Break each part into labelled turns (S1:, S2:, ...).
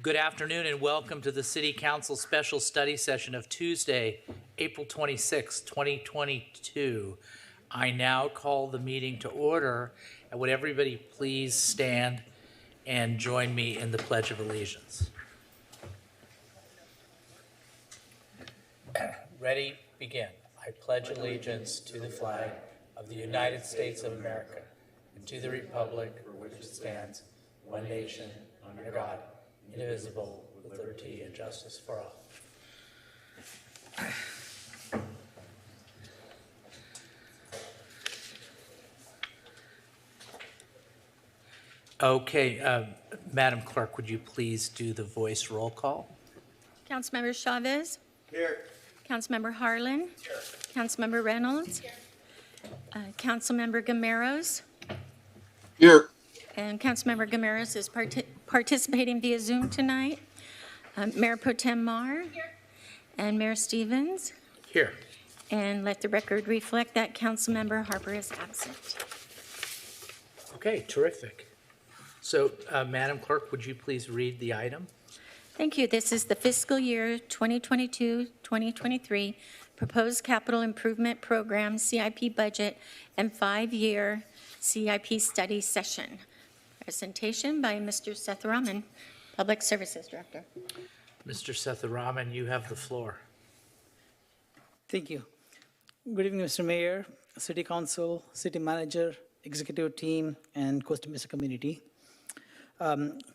S1: Good afternoon and welcome to the City Council Special Study Session of Tuesday, April 26, 2022. I now call the meeting to order, and would everybody please stand and join me in the Pledge of Allegiance. Ready, begin. I pledge allegiance to the flag of the United States of America and to the republic for which it stands, one nation, under God, indivisible, with liberty and justice for all. Okay, Madam Clerk, would you please do the voice roll call?
S2: Councilmember Chavez.
S3: Here.
S2: Councilmember Harlan.
S3: Here.
S2: Councilmember Reynolds.
S3: Here.
S2: Councilmember Gameros.
S3: Here.
S2: And Councilmember Gameros is participating via Zoom tonight. Mayor Pro Tem Mar. Here. And Mayor Stevens.
S1: Here.
S2: And let the record reflect that Councilmember Harper is absent.
S1: Okay, terrific. So, Madam Clerk, would you please read the item?
S2: Thank you. This is the fiscal year 2022-2023 Proposed Capital Improvement Program CIP budget and 5-year CIP study session. Presentation by Mr. Sethuraman, Public Services Director.
S1: Mr. Sethuraman, you have the floor.
S4: Thank you. Good evening, Mr. Mayor, City Council, City Manager, Executive Team, and Costa Mesa community.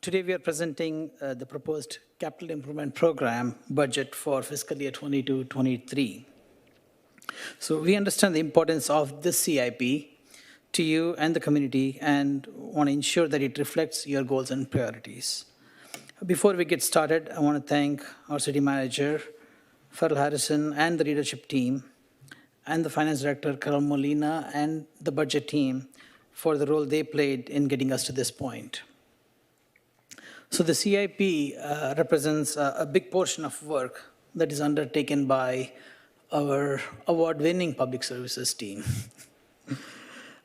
S4: Today we are presenting the proposed capital improvement program budget for fiscal year 22-23. So we understand the importance of this CIP to you and the community and want to ensure that it reflects your goals and priorities. Before we get started, I want to thank our City Manager, Farrell Harrison, and the leadership team, and the Finance Director, Carol Molina, and the budget team for the role they played in getting us to this point. So the CIP represents a big portion of work that is undertaken by our award-winning public services team.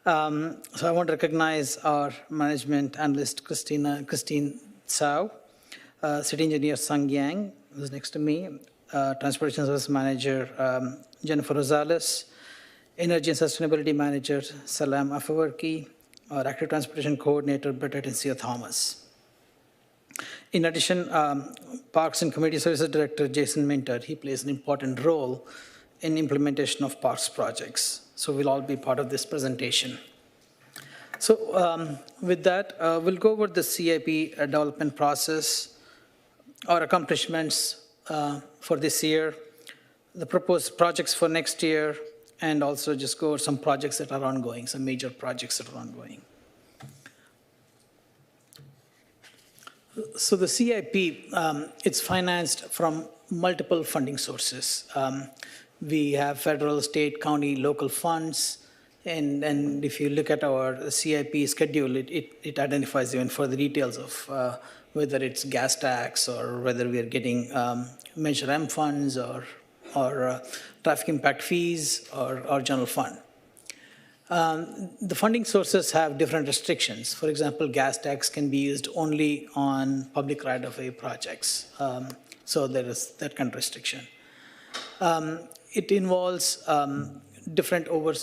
S4: So I want to recognize our management analyst, Christine Tsao, City Engineer Sung Yang, who's next to me, Transportation Service Manager Jennifer Rosales, Energy and Sustainability Manager Salam Afawarki, our Active Transportation Coordinator Bridget and Sia Thomas. In addition, Parks and Community Services Director Jason Minter, he plays an important role in implementation of Parks projects. So we'll all be part of this presentation. So with that, we'll go over the CIP development process, our accomplishments for this year, the proposed projects for next year, and also just go over some projects that are ongoing, some major projects that are ongoing. So the CIP, it's financed from multiple funding sources. We have federal, state, county, local funds, and if you look at our CIP schedule, it identifies even further details of whether it's gas tax or whether we are getting Measure M funds or traffic impact fees or general fund. The funding sources have different restrictions. For example, gas tax can be used only on public right-of-way projects. So there is that kind of restriction. It involves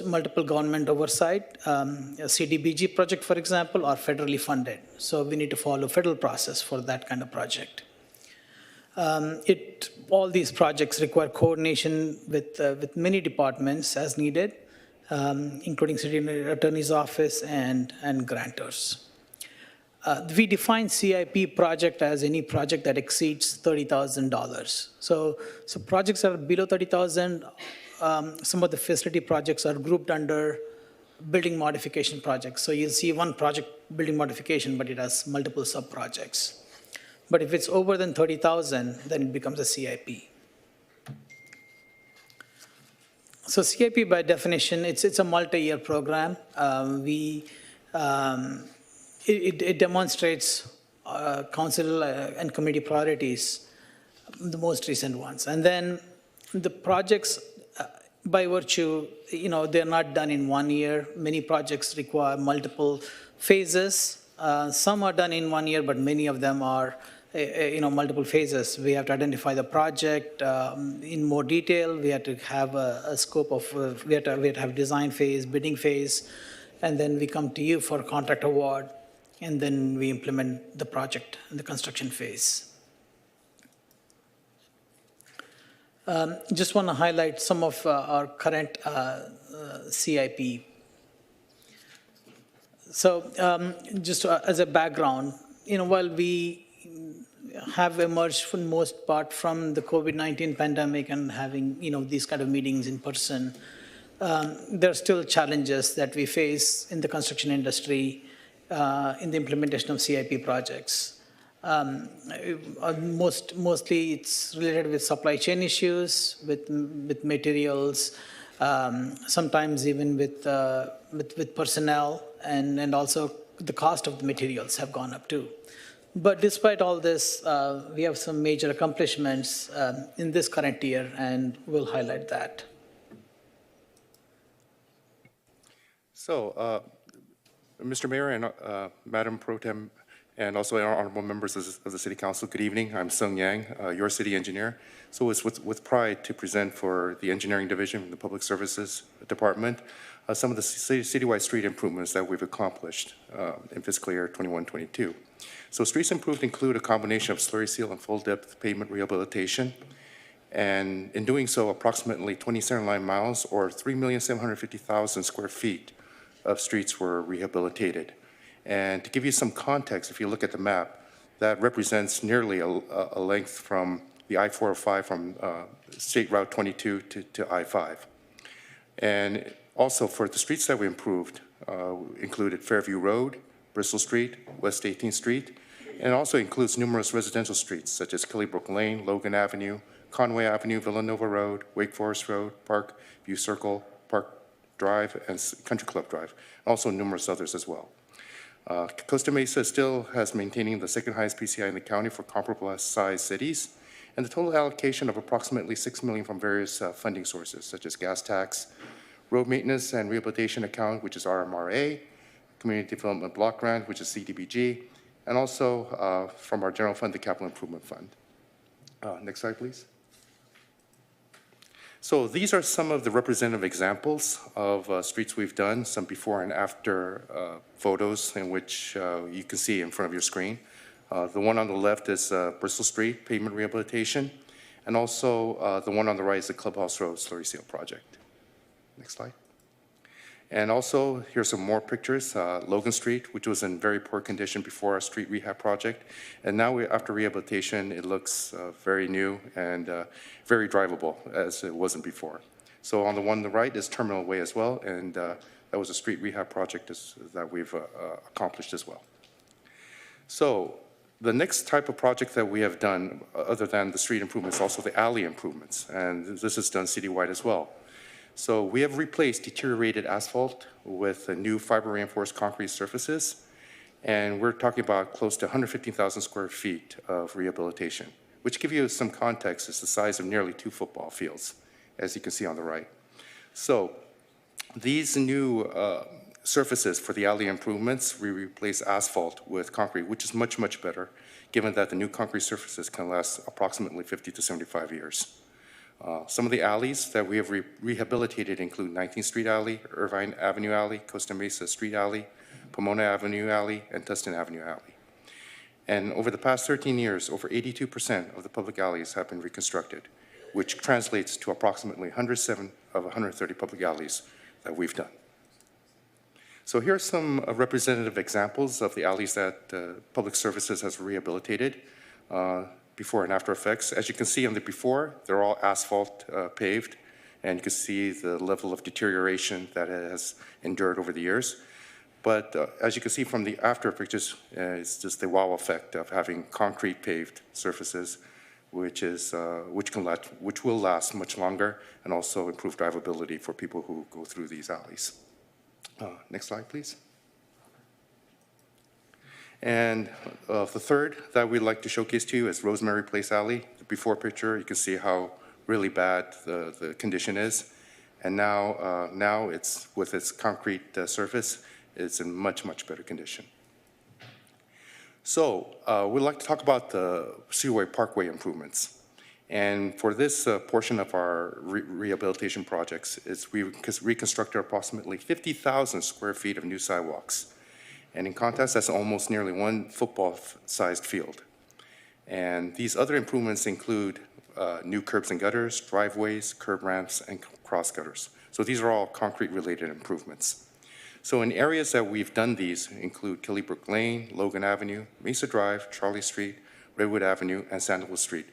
S4: multiple government oversight. A CDBG project, for example, are federally funded. So we need to follow federal process for that kind of project. All these projects require coordination with many departments as needed, including City Attorney's Office and grantors. We define CIP project as any project that exceeds $30,000. So projects that are below $30,000, some of the facility projects are grouped under building modification projects. So you'll see one project building modification, but it has multiple sub-projects. But if it's over than $30,000, then it becomes a CIP. So CIP, by definition, it's a multi-year program. It demonstrates council and community priorities, the most recent ones. And then the projects, by virtue, they're not done in 1 year. Many projects require multiple phases. Some are done in 1 year, but many of them are multiple phases. We have to identify the project in more detail. We have to have a scope of, we have to have design phase, bidding phase, and then we come to you for contract award, and then we implement the project in the construction phase. Just want to highlight some of our current CIP. So just as a background, while we have emerged for the most part from the COVID-19 pandemic and having, these kind of meetings in person, there are still challenges that we face in the construction industry in the implementation of CIP projects. Mostly it's related with supply chain issues, with materials, sometimes even with personnel, and also the cost of the materials have gone up too. But despite all this, we have some major accomplishments in this current year, and we'll highlight that.
S3: So, Mr. Mayor and Madam Pro Tem, and also our honorable members of the City Council, good evening. I'm Sung Yang, your city engineer. So it's with pride to present for the Engineering Division of the Public Services Department some of the citywide street improvements that we've accomplished in fiscal year 21-22. So streets improved include a combination of slurry seal and full depth pavement rehabilitation. And in doing so, approximately 27 miles or 3,750,000 square feet of streets were rehabilitated. And to give you some context, if you look at the map, that represents nearly a length from the I-405 from State Route 22 to I-5. And also for the streets that we improved, included Fairview Road, Bristol Street, West 18th Street, and also includes numerous residential streets such as Kellybrook Lane, Logan Avenue, Conway Avenue, Villanova Road, Wake Forest Road, Parkview Circle, Park Drive, and Country Club Drive, also numerous others as well. Costa Mesa still has maintaining the second highest PCI in the county for comparable size cities, and the total allocation of approximately $6 million from various funding sources, such as gas tax, road maintenance and rehabilitation account, which is RMRA, community development block grant, which is CDBG, and also from our general fund, the capital improvement fund. Next slide, please. So these are some of the representative examples of streets we've done, some before and after photos in which you can see in front of your screen. The one on the left is Bristol Street pavement rehabilitation, and also the one on the right is the Clubhouse Road slurry seal project. Next slide. And also, here's some more pictures. Logan Street, which was in very poor condition before our street rehab project. And now, after rehabilitation, it looks very new and very drivable as it wasn't before. So on the one on the right is Terminal Way as well. And that was a street rehab project that we've accomplished as well. So the next type of project that we have done, other than the street improvements, also the alley improvements. And this is done citywide as well. So we have replaced deteriorated asphalt with new fiber reinforced concrete surfaces, and we're talking about close to 115,000 square feet of rehabilitation, which give you some context is the size of nearly 2 football fields, as you can see on the right. So these new surfaces for the alley improvements, we replace asphalt with concrete, which is much, much better, given that the new concrete surfaces can last approximately 50 to 75 years. Some of the alleys that we have rehabilitated include 19th Street Alley, Irvine Avenue Alley, Costa Mesa Street Alley, Pomona Avenue Alley, and Tustin Avenue Alley. And over the past 13 years, over 82% of the public alleys have been reconstructed, which translates to approximately 107 of 130 public alleys that we've done. So here are some representative examples of the alleys that Public Services has rehabilitated. Before and after effects. As you can see on the before, they're all asphalt paved, and you can see the level of deterioration that it has endured over the years. But as you can see from the after pictures, it's just the wow effect of having concrete paved surfaces, which will last much longer and also improve drivability for people who go through these alleys. Next slide, please. And the third that we'd like to showcase to you is Rosemary Place Alley. The before picture, you can see how really bad the condition is. And now it's, with its concrete surface, it's in much, much better condition. So we'd like to talk about the Seaway Parkway improvements. And for this portion of our rehabilitation projects, we reconstructed approximately 50,000 square feet of new sidewalks. And in contrast, that's almost nearly one football-sized field. And these other improvements include new curbs and gutters, driveways, curb ramps, and cross gutters. So these are all concrete-related improvements. So in areas that we've done these include Killybrook Lane, Logan Avenue, Mesa Drive, Charlie Street, Redwood Avenue, and Sandalwood Street.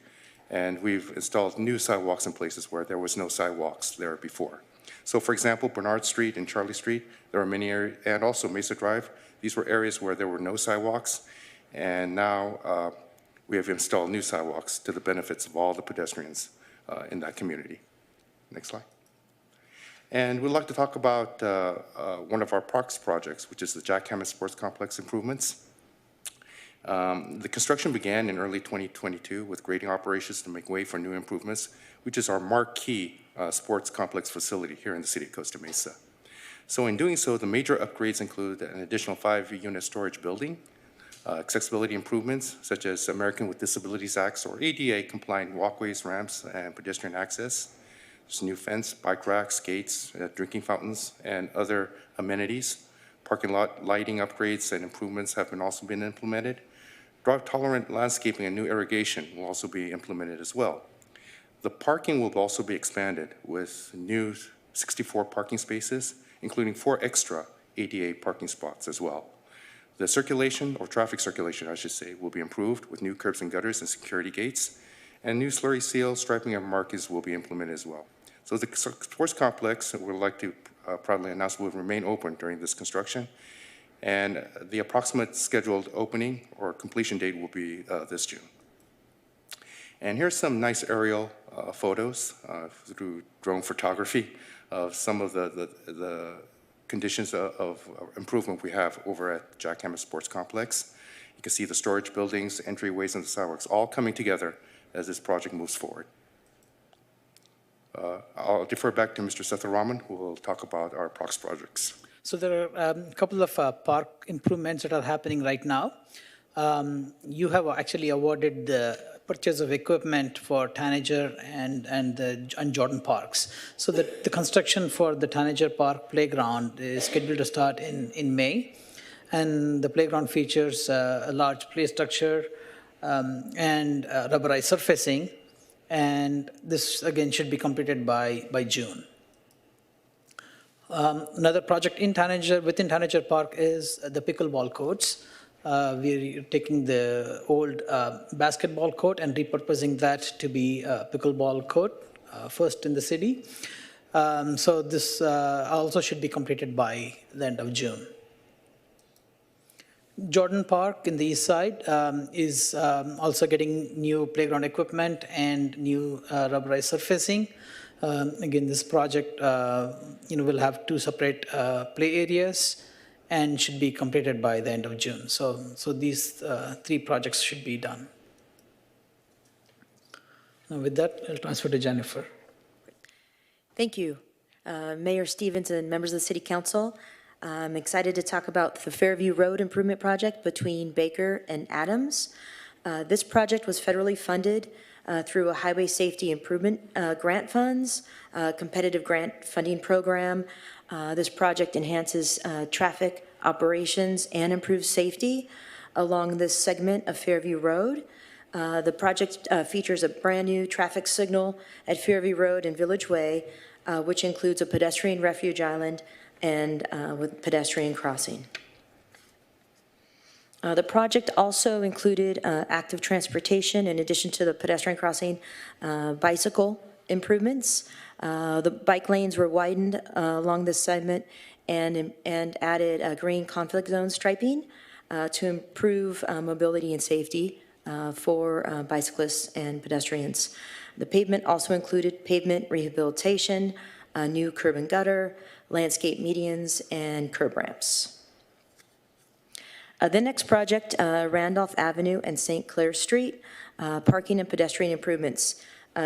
S3: And we've installed new sidewalks in places where there was no sidewalks there before. So for example, Bernard Street and Charlie Street, there are many areas, and also Mesa Drive, these were areas where there were no sidewalks, and now we have installed new sidewalks to the benefits of all the pedestrians in that community. Next slide. And we'd like to talk about one of our Prox projects, which is the Jackhammer Sports Complex improvements. The construction began in early 2022 with grading operations to make way for new improvements, which is our marquee sports complex facility here in the city of Costa Mesa. So in doing so, the major upgrades include an additional 5-unit storage building, accessibility improvements such as American with Disabilities Act or ADA compliant walkways, ramps, and pedestrian access. There's a new fence, bike racks, gates, drinking fountains, and other amenities. Parking lot lighting upgrades and improvements have also been implemented. Drought-tolerant landscaping and new irrigation will also be implemented as well. The parking will also be expanded with new 64 parking spaces, including 4 extra ADA parking spots as well. The circulation, or traffic circulation, I should say, will be improved with new curbs and gutters and security gates, and new slurry seal, striping, and markings will be implemented as well. So the sports complex, we'd like to proudly announce, will remain open during this construction, and the approximate scheduled opening or completion date will be this June. And here's some nice aerial photos through drone photography of some of the conditions of improvement we have over at Jackhammer Sports Complex. You can see the storage buildings, entryways, and the sidewalks all coming together as this project moves forward. I'll defer back to Mr. Setharaman, who will talk about our Prox projects.
S4: So there are a couple of park improvements that are happening right now. You have actually awarded the purchase of equipment for Tanager and Jordan Parks. So the construction for the Tanager Park playground is scheduled to start in May. And the playground features a large play structure and rubberized surfacing. And this, again, should be completed by June. Another project within Tanager Park is the Pickleball Courts. We're taking the old basketball court and repurposing that to be a pickleball court, first in the city. So this also should be completed by the end of June. Jordan Park in the east side is also getting new playground equipment and new rubberized surfacing. Again, this project will have 2 separate play areas and should be completed by the end of June. So these 3 projects should be done. Now with that, I'll transfer to Jennifer.
S5: Thank you. Mayor Stevens and members of the City Council, I'm excited to talk about the Fairview Road Improvement Project between Baker and Adams. This project was federally funded through a Highway Safety Improvement Grant Funds, competitive grant funding program. This project enhances traffic operations and improves safety along this segment of Fairview Road. The project features a brand new traffic signal at Fairview Road and Village Way, which includes a pedestrian refuge island and with pedestrian crossing. The project also included active transportation in addition to the pedestrian crossing, bicycle improvements. The bike lanes were widened along this segment and added green conflict zone striping to improve mobility and safety for bicyclists and pedestrians. The pavement also included pavement rehabilitation, new curb and gutter, landscape medians, and curb ramps. The next project, Randolph Avenue and St. Clair Street, parking and pedestrian improvements.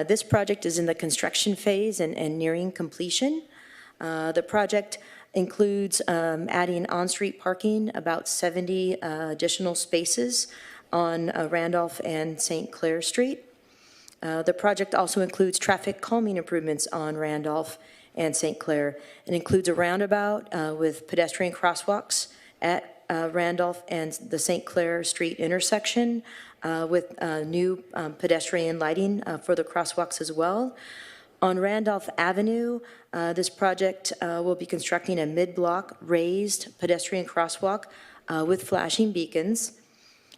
S5: This project is in the construction phase and nearing completion. The project includes adding on-street parking, about 70 additional spaces on Randolph and St. Clair Street. The project also includes traffic calming improvements on Randolph and St. Clair. It includes a roundabout with pedestrian crosswalks at Randolph and the St. Clair Street intersection with new pedestrian lighting for the crosswalks as well. On Randolph Avenue, this project will be constructing a mid-block raised pedestrian crosswalk with flashing beacons.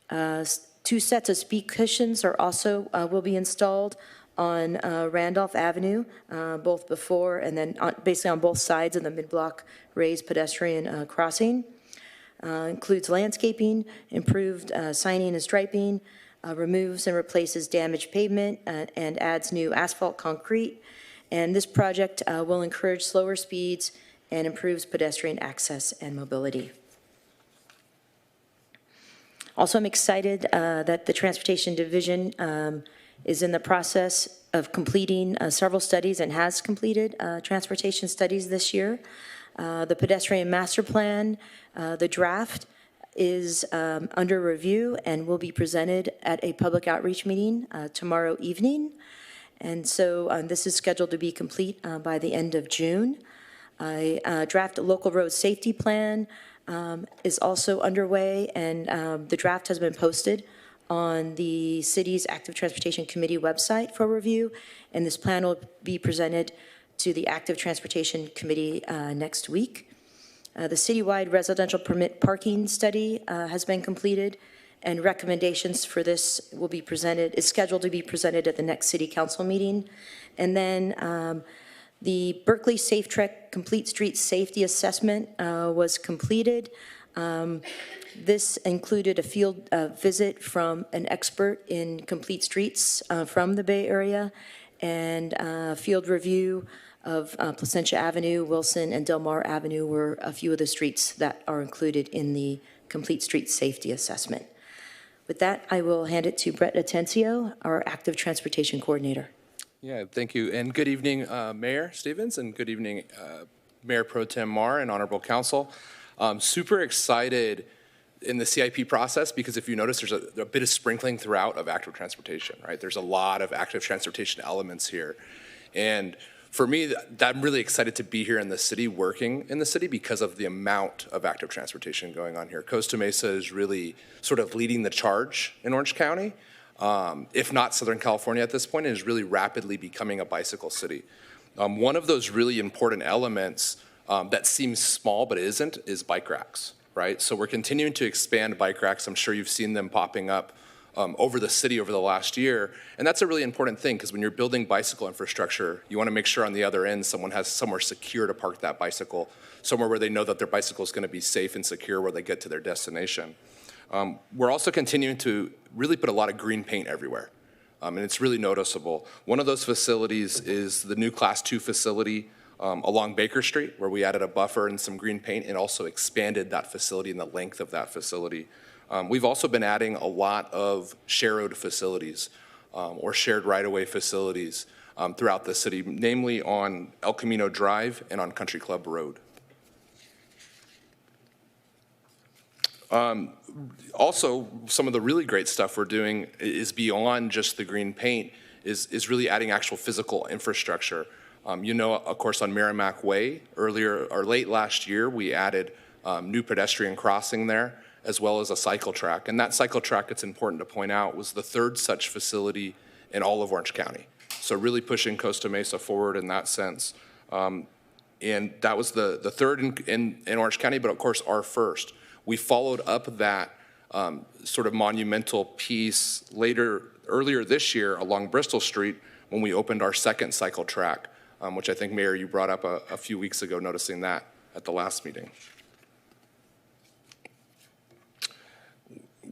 S5: 2 sets of speed cushions are also will be installed on Randolph Avenue, both before and then basically on both sides of the mid-block raised pedestrian crossing. Includes landscaping, improved signing and striping, removes and replaces damaged pavement, and adds new asphalt concrete. And this project will encourage slower speeds and improves pedestrian access and mobility. Also, I'm excited that the Transportation Division is in the process of completing several studies and has completed transportation studies this year. The pedestrian master plan, the draft, is under review and will be presented at a public outreach meeting tomorrow evening. And so this is scheduled to be complete by the end of June. A draft local road safety plan is also underway, and the draft has been posted on the city's Active Transportation Committee website for review, and this plan will be presented to the Active Transportation Committee next week. The citywide residential permit parking study has been completed, and recommendations for this will be presented, is scheduled to be presented at the next city council meeting. And then the Berkeley Safe Trek Complete Street Safety Assessment was completed. This included a field visit from an expert in complete streets from the Bay Area, and a field review of Placentia Avenue, Wilson, and Del Mar Avenue were a few of the streets that are included in the Complete Street Safety Assessment. With that, I will hand it to Brett Atencio, our Active Transportation Coordinator.
S6: Yeah, thank you. And good evening, Mayor Stevens, and good evening, Mayor Pro Tem Marr and Honorable Council. Super excited in the CIP process because if you notice, there's a bit of sprinkling throughout of active transportation, right? There's a lot of active transportation elements here. And for me, I'm really excited to be here in the city, working in the city because of the amount of active transportation going on here. Costa Mesa is really sort of leading the charge in Orange County, if not Southern California at this point, and is really rapidly becoming a bicycle city. One of those really important elements that seems small but isn't is bike racks, right? So we're continuing to expand bike racks. I'm sure you've seen them popping up over the city over the last year. And that's a really important thing because when you're building bicycle infrastructure, you want to make sure on the other end someone has somewhere secure to park that bicycle, somewhere where they know that their bicycle is going to be safe and secure where they get to their destination. We're also continuing to really put a lot of green paint everywhere. And it's really noticeable. One of those facilities is the new Class 2 facility along Baker Street, where we added a buffer and some green paint and also expanded that facility and the length of that facility. We've also been adding a lot of shared facilities or shared right-of-way facilities throughout the city, namely on El Camino Drive and on Country Club Road. Also, some of the really great stuff we're doing is beyond just the green paint, is really adding actual physical infrastructure. You know, of course, on Merrimack Way, earlier or late last year, we added new pedestrian crossing there, as well as a cycle track. And that cycle track, it's important to point out, was the third such facility in all of Orange County. So really pushing Costa Mesa forward in that sense. And that was the third in Orange County, but of course our first. We followed up that sort of monumental piece earlier this year along Bristol Street when we opened our second cycle track, which I think, Mayor, you brought up a few weeks ago, noticing that at the last meeting.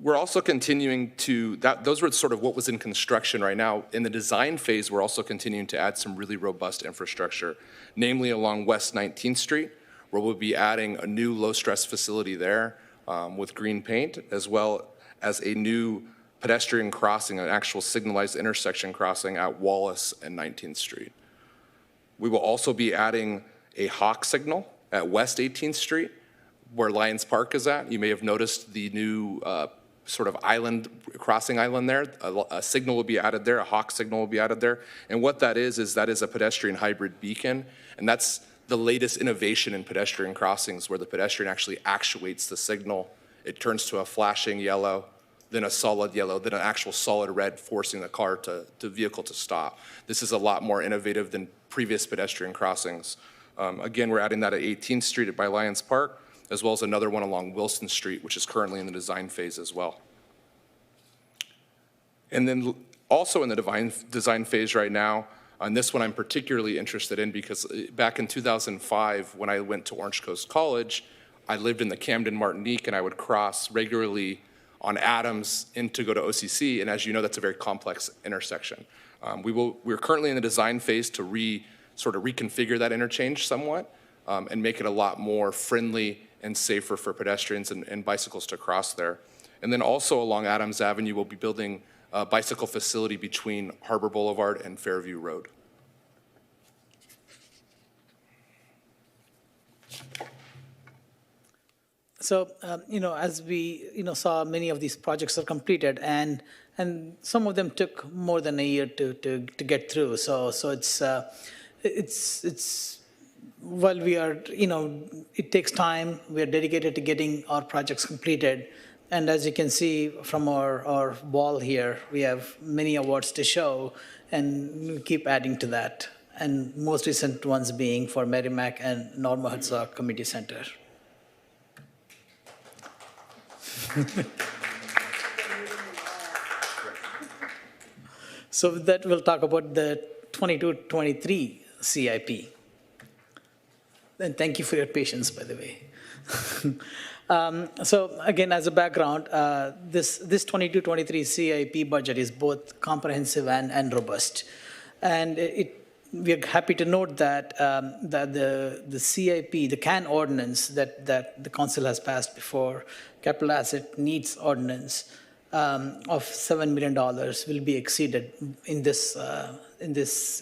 S6: We're also continuing to, those were sort of what was in construction right now. In the design phase, we're also continuing to add some really robust infrastructure, namely along West 19th Street, where we'll be adding a new low-stress facility there with green paint, as well as a new pedestrian crossing, an actual signalized intersection crossing at Wallace and 19th Street. We will also be adding a hawk signal at West 18th Street, where Lions Park is at. You may have noticed the new sort of island, crossing island there. A signal will be added there, a hawk signal will be added there. And what that is that is a pedestrian hybrid beacon, and that's the latest innovation in pedestrian crossings, where the pedestrian actually actuates the signal. It turns to a flashing yellow, then a solid yellow, then an actual solid red, forcing the vehicle to stop. This is a lot more innovative than previous pedestrian crossings. Again, we're adding that at 18th Street by Lions Park, as well as another one along Wilson Street, which is currently in the design phase as well. And then also in the design phase right now, on this one I'm particularly interested in because back in 2005, when I went to Orange Coast College, I lived in the Camden Martinique, and I would cross regularly on Adams to go to OCC, and as you know, that's a very complex intersection. We're currently in the design phase to sort of reconfigure that interchange somewhat and make it a lot more friendly and safer for pedestrians and bicycles to cross there. And then also along Adams Avenue, we'll be building a bicycle facility between Harbor Boulevard and Fairview Road.
S4: So, as we, saw, many of these projects are completed, and some of them took more than a year to get through. So it's while we are, it takes time. We are dedicated to getting our projects completed. And as you can see from our wall here, we have many awards to show, and we keep adding to that. And most recent ones being for Merrimack and Norma Herzog Community Center. So with that, we'll talk about the 22-23 CIP. And thank you for your patience, by the way. So again, as a background, this 22-23 CIP budget is both comprehensive and robust. And we are happy to note that, that the CIP, the CAN ordinance that the council has passed before, capital asset needs ordinance of $7 million will be exceeded in this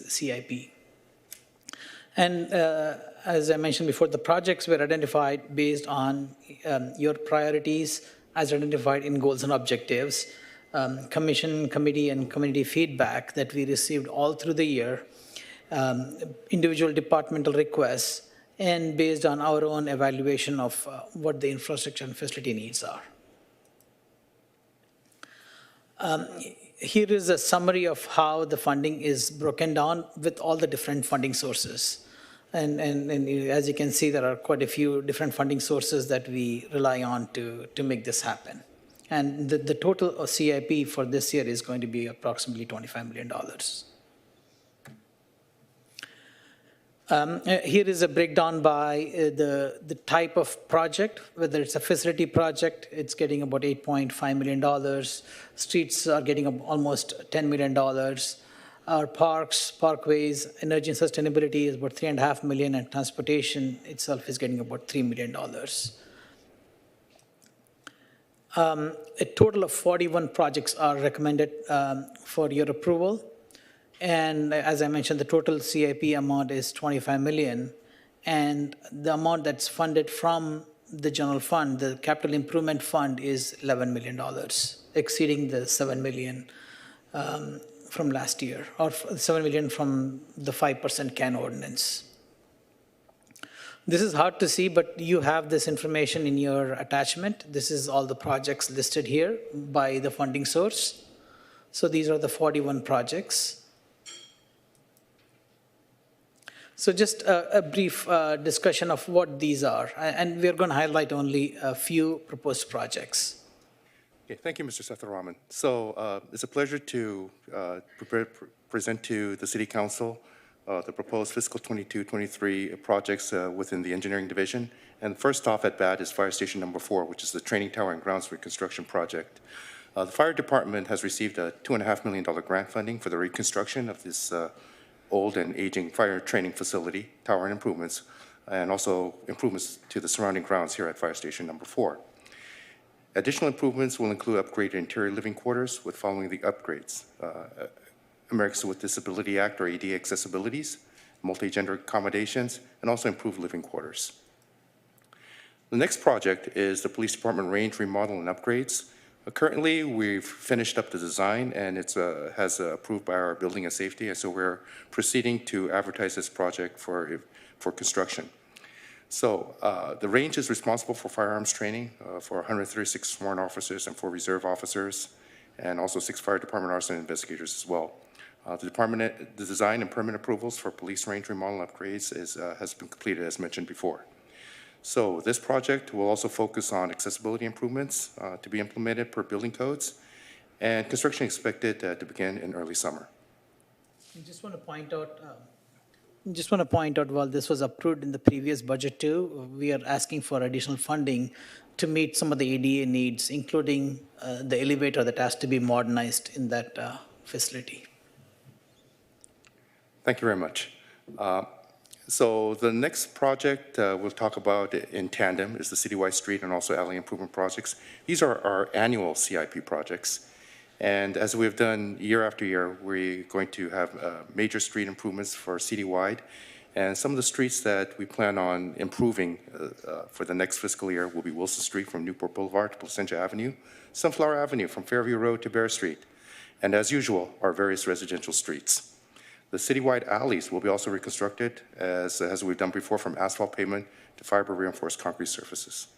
S4: CIP. And as I mentioned before, the projects were identified based on your priorities as identified in goals and objectives, commission, committee, and community feedback that we received all through the year, individual departmental requests, and based on our own evaluation of what the infrastructure and facility needs are. Here is a summary of how the funding is broken down with all the different funding sources. And as you can see, there are quite a few different funding sources that we rely on to make this happen. And the total CIP for this year is going to be approximately $25 million. Here is a breakdown by the type of project. Whether it's a facility project, it's getting about $8.5 million. Streets are getting almost $10 million. Our parks, parkways, energy and sustainability is about $3.5 million, and transportation itself is getting about $3 million. A total of 41 projects are recommended for your approval. And as I mentioned, the total CIP amount is $25 million. And the amount that's funded from the general fund, the capital improvement fund, is $11 million, exceeding the $7 million from last year, or $7 million from the 5% CAN ordinance. This is hard to see, but you have this information in your attachment. This is all the projects listed here by the funding source. So these are the 41 projects. So just a brief discussion of what these are, and we're going to highlight only a few proposed projects.
S3: Okay, thank you, Mr. Setharaman. So it's a pleasure to present to the City Council the proposed fiscal 22-23 projects within the engineering division. And first off at bat is Fire Station number 4, which is the training tower and grounds reconstruction project. The fire department has received a $2.5 million grant funding for the reconstruction of this old and aging fire training facility, tower and improvements, and also improvements to the surrounding grounds here at Fire Station number 4. Additional improvements will include upgraded interior living quarters with following the upgrades: Americans with Disability Act or ADA accessibilities, multi-gender accommodations, and also improved living quarters. The next project is the Police Department range remodel and upgrades. Currently, we've finished up the design, and it's has approved by our Building and Safety, and so we're proceeding to advertise this project for construction. So the range is responsible for firearms training for 136 sworn officers and 4 reserve officers, and also 6 fire department arson investigators as well. The design and permit approvals for police range remodel upgrades has been completed, as mentioned before. So this project will also focus on accessibility improvements to be implemented per building codes, and construction expected to begin in early summer.
S4: I just want to point out, while this was approved in the previous budget too, we are asking for additional funding to meet some of the ADA needs, including the elevator that has to be modernized in that facility.
S3: Thank you very much. So the next project we'll talk about in tandem is the Citywide Street and also alley improvement projects. These are our annual CIP projects. And as we've done year after year, we're going to have major street improvements for Citywide. And some of the streets that we plan on improving for the next fiscal year will be Wilson Street from Newport Boulevard to Placentia Avenue, Sunflower Avenue from Fairview Road to Bear Street, and as usual, our various residential streets. The citywide alleys will be also reconstructed as we've done before, from asphalt pavement to fiber reinforced concrete surfaces.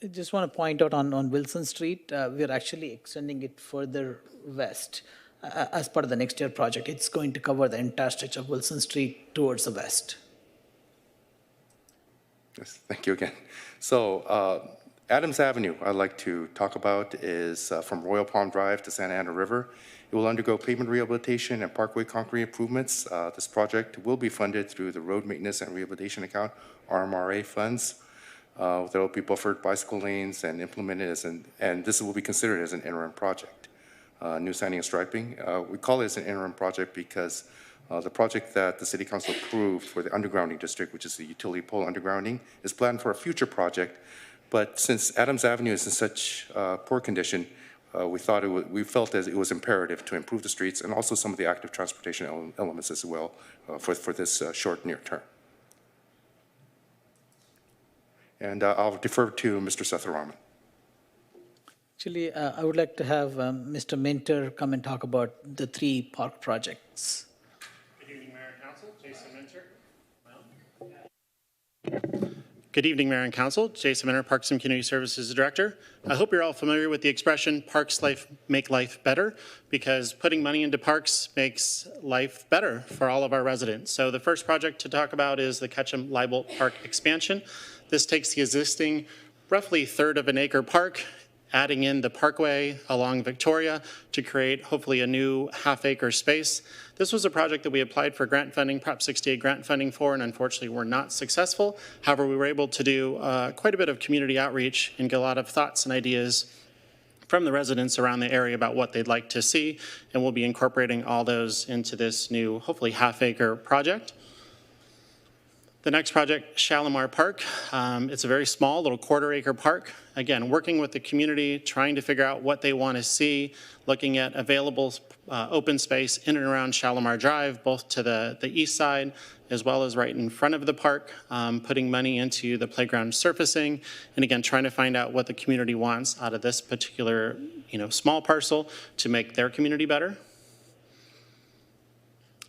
S4: I just want to point out on Wilson Street, we are actually extending it further west as part of the next year project. It's going to cover the entire stretch of Wilson Street towards the west.
S3: Yes, thank you again. So Adams Avenue, I'd like to talk about, is from Royal Palm Drive to Santa Ana River. It will undergo pavement rehabilitation and Parkway concrete improvements. This project will be funded through the Road Maintenance and Rehabilitation Account, RMRA funds. There will be buffered bicycle lanes and implemented and this will be considered as an interim project. New sanding and striping. We call it as an interim project because the project that the City Council approved for the undergrounding district, which is the utility pole undergrounding, is planned for a future project. But since Adams Avenue is in such poor condition, we felt that it was imperative to improve the streets and also some of the active transportation elements as well for this short near term. And I'll defer to Mr. Sethuraman.
S4: Actually, I would like to have Mr. Minter come and talk about the 3 park projects.
S7: Good evening, Mayor and Council. Jason Minter. Good evening, Mayor and Council. Jason Minter, Parks and Community Services Director. I hope you're all familiar with the expression, parks make life better, because putting money into parks makes life better for all of our residents. So the first project to talk about is the Ketchum Libel Park expansion. This takes the existing roughly 1/3 of an acre park, adding in the Parkway along Victoria to create hopefully a new half-acre space. This was a project that we applied for grant funding, Prop 68 grant funding for, and unfortunately were not successful. However, we were able to do quite a bit of community outreach and get a lot of thoughts and ideas from the residents around the area about what they'd like to see, and we'll be incorporating all those into this new, hopefully half-acre project. The next project, Shalimar Park. It's a very small little 1/4 acre park. Again, working with the community, trying to figure out what they want to see, looking at available open space in and around Shalimar Drive, both to the east side as well as right in front of the park, putting money into the playground surfacing, and again, trying to find out what the community wants out of this particular, small parcel to make their community better.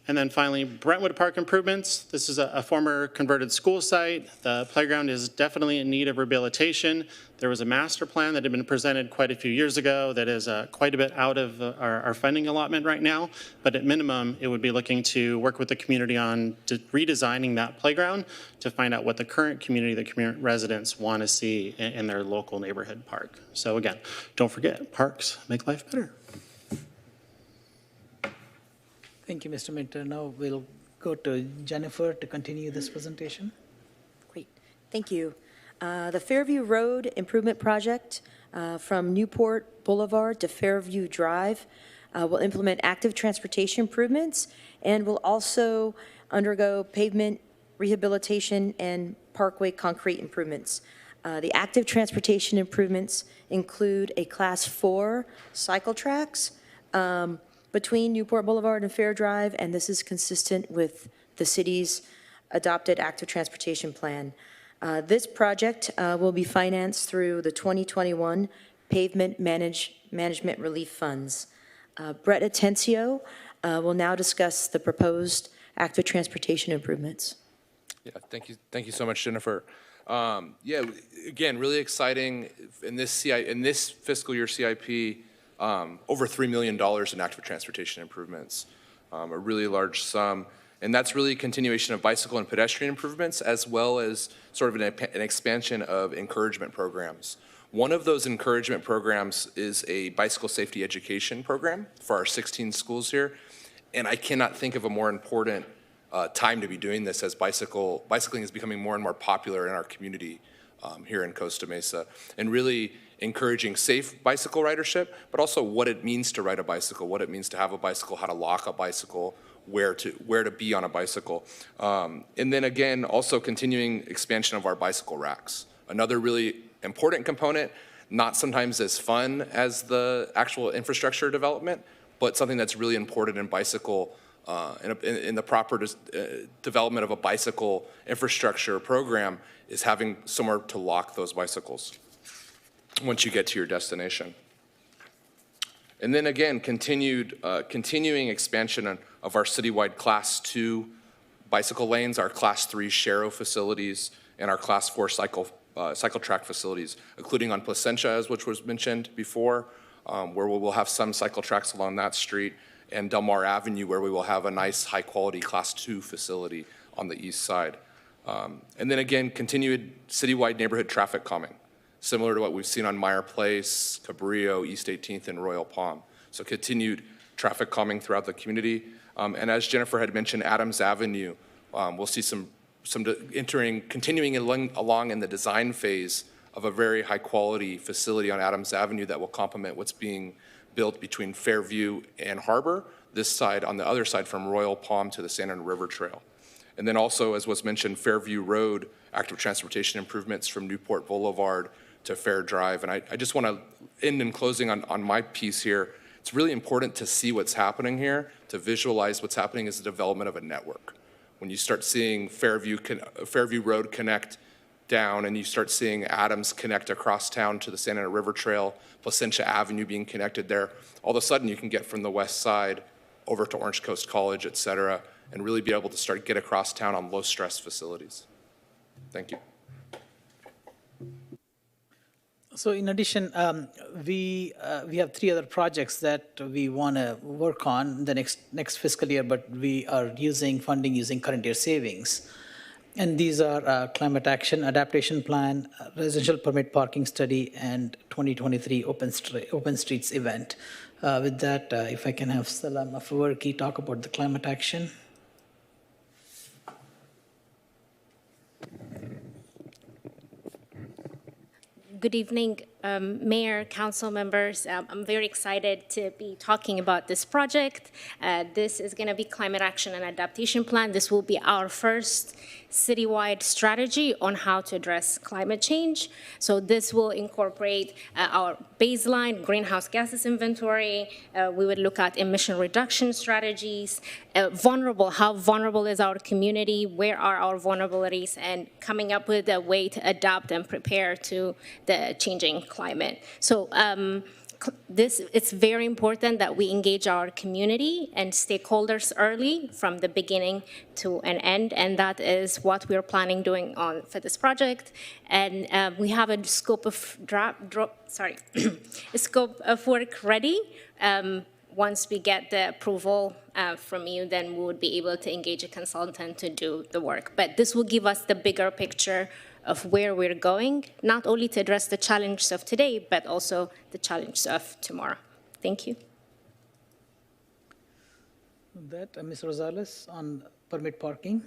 S7: And then finally, Brentwood Park improvements. This is a former converted school site. The playground is definitely in need of rehabilitation. There was a master plan that had been presented quite a few years ago that is quite a bit out of our funding allotment right now. But at minimum, it would be looking to work with the community on redesigning that playground to find out what the current residents want to see in their local neighborhood park. So again, don't forget, parks make life better.
S4: Thank you, Mr. Minter. Now we'll go to Jennifer to continue this presentation.
S5: Great, thank you. The Fairview Road Improvement Project from Newport Boulevard to Fairview Drive will implement active transportation improvements and will also undergo pavement rehabilitation and Parkway concrete improvements. The active transportation improvements include a Class 4 cycle tracks between Newport Boulevard and Fair Drive, and this is consistent with the city's adopted active transportation plan. This project will be financed through the 2021 Pavement Management Relief Funds. Brett Atencio will now discuss the proposed active transportation improvements.
S6: Yeah, thank you so much, Jennifer. Yeah, again, really exciting in this fiscal year CIP, over $3 million in active transportation improvements, a really large sum. And that's really a continuation of bicycle and pedestrian improvements, as well as sort of an expansion of encouragement programs. One of those encouragement programs is a bicycle safety education program for our 16 schools here. And I cannot think of a more important time to be doing this, as bicycling is becoming more and more popular in our community here in Costa Mesa, and really encouraging safe bicycle ridership, but also what it means to ride a bicycle, what it means to have a bicycle, how to lock a bicycle, where to be on a bicycle. And then again, also continuing expansion of our bicycle racks. Another really important component, not sometimes as fun as the actual infrastructure development, but something that's really important in bicycle, in the proper development of a bicycle infrastructure program, is having somewhere to lock those bicycles once you get to your destination. And then again, continuing expansion of our citywide Class 2 bicycle lanes, our Class 3 Shero facilities, and our Class 4 cycle track facilities, including on Placentia, which was mentioned before, where we will have some cycle tracks along that street, and Delmar Avenue, where we will have a nice high-quality Class 2 facility on the east side. And then again, continued citywide neighborhood traffic calming, similar to what we've seen on Meyer Place, Cabrillo, East 18th, and Royal Palm. So continued traffic calming throughout the community. And as Jennifer had mentioned, Adams Avenue, we'll see some continuing along in the design phase of a very high-quality facility on Adams Avenue that will complement what's being built between Fairview and Harbor, this side, on the other side from Royal Palm to the Santa Ana River Trail. And then also, as was mentioned, Fairview Road, active transportation improvements from Newport Boulevard to Fair Drive. And I just want to end in closing on my piece here. It's really important to see what's happening here, to visualize what's happening as the development of a network. When you start seeing Fairview Road connect down, and you start seeing Adams connect across town to the Santa Ana River Trail, Placentia Avenue being connected there, all of a sudden you can get from the west side over to Orange Coast College, et cetera, and really be able to get across town on low-stress facilities. Thank you.
S4: So in addition, we have 3 other projects that we want to work on the next fiscal year, but we are using funding using current year savings. And these are climate action, adaptation plan, residential permit parking study, and 2023 open streets event. With that, if I can have Salam Afawarki talk about the climate action.
S8: Good evening, Mayor, council members. I'm very excited to be talking about this project. This is going to be Climate Action and Adaptation Plan. This will be our first citywide strategy on how to address climate change. So this will incorporate our baseline greenhouse gases inventory. We would look at emission reduction strategies, how vulnerable is our community, where are our vulnerabilities, and coming up with a way to adapt and prepare to the changing climate. So it's very important that we engage our community and stakeholders early from the beginning to an end, and that is what we're planning doing for this project. And we have a scope of a scope of work ready. Once we get the approval from you, then we would be able to engage a consultant to do the work. But this will give us the bigger picture of where we're going, not only to address the challenges of today, but also the challenges of tomorrow. Thank you.
S4: With that, Ms. Rosales on permit parking.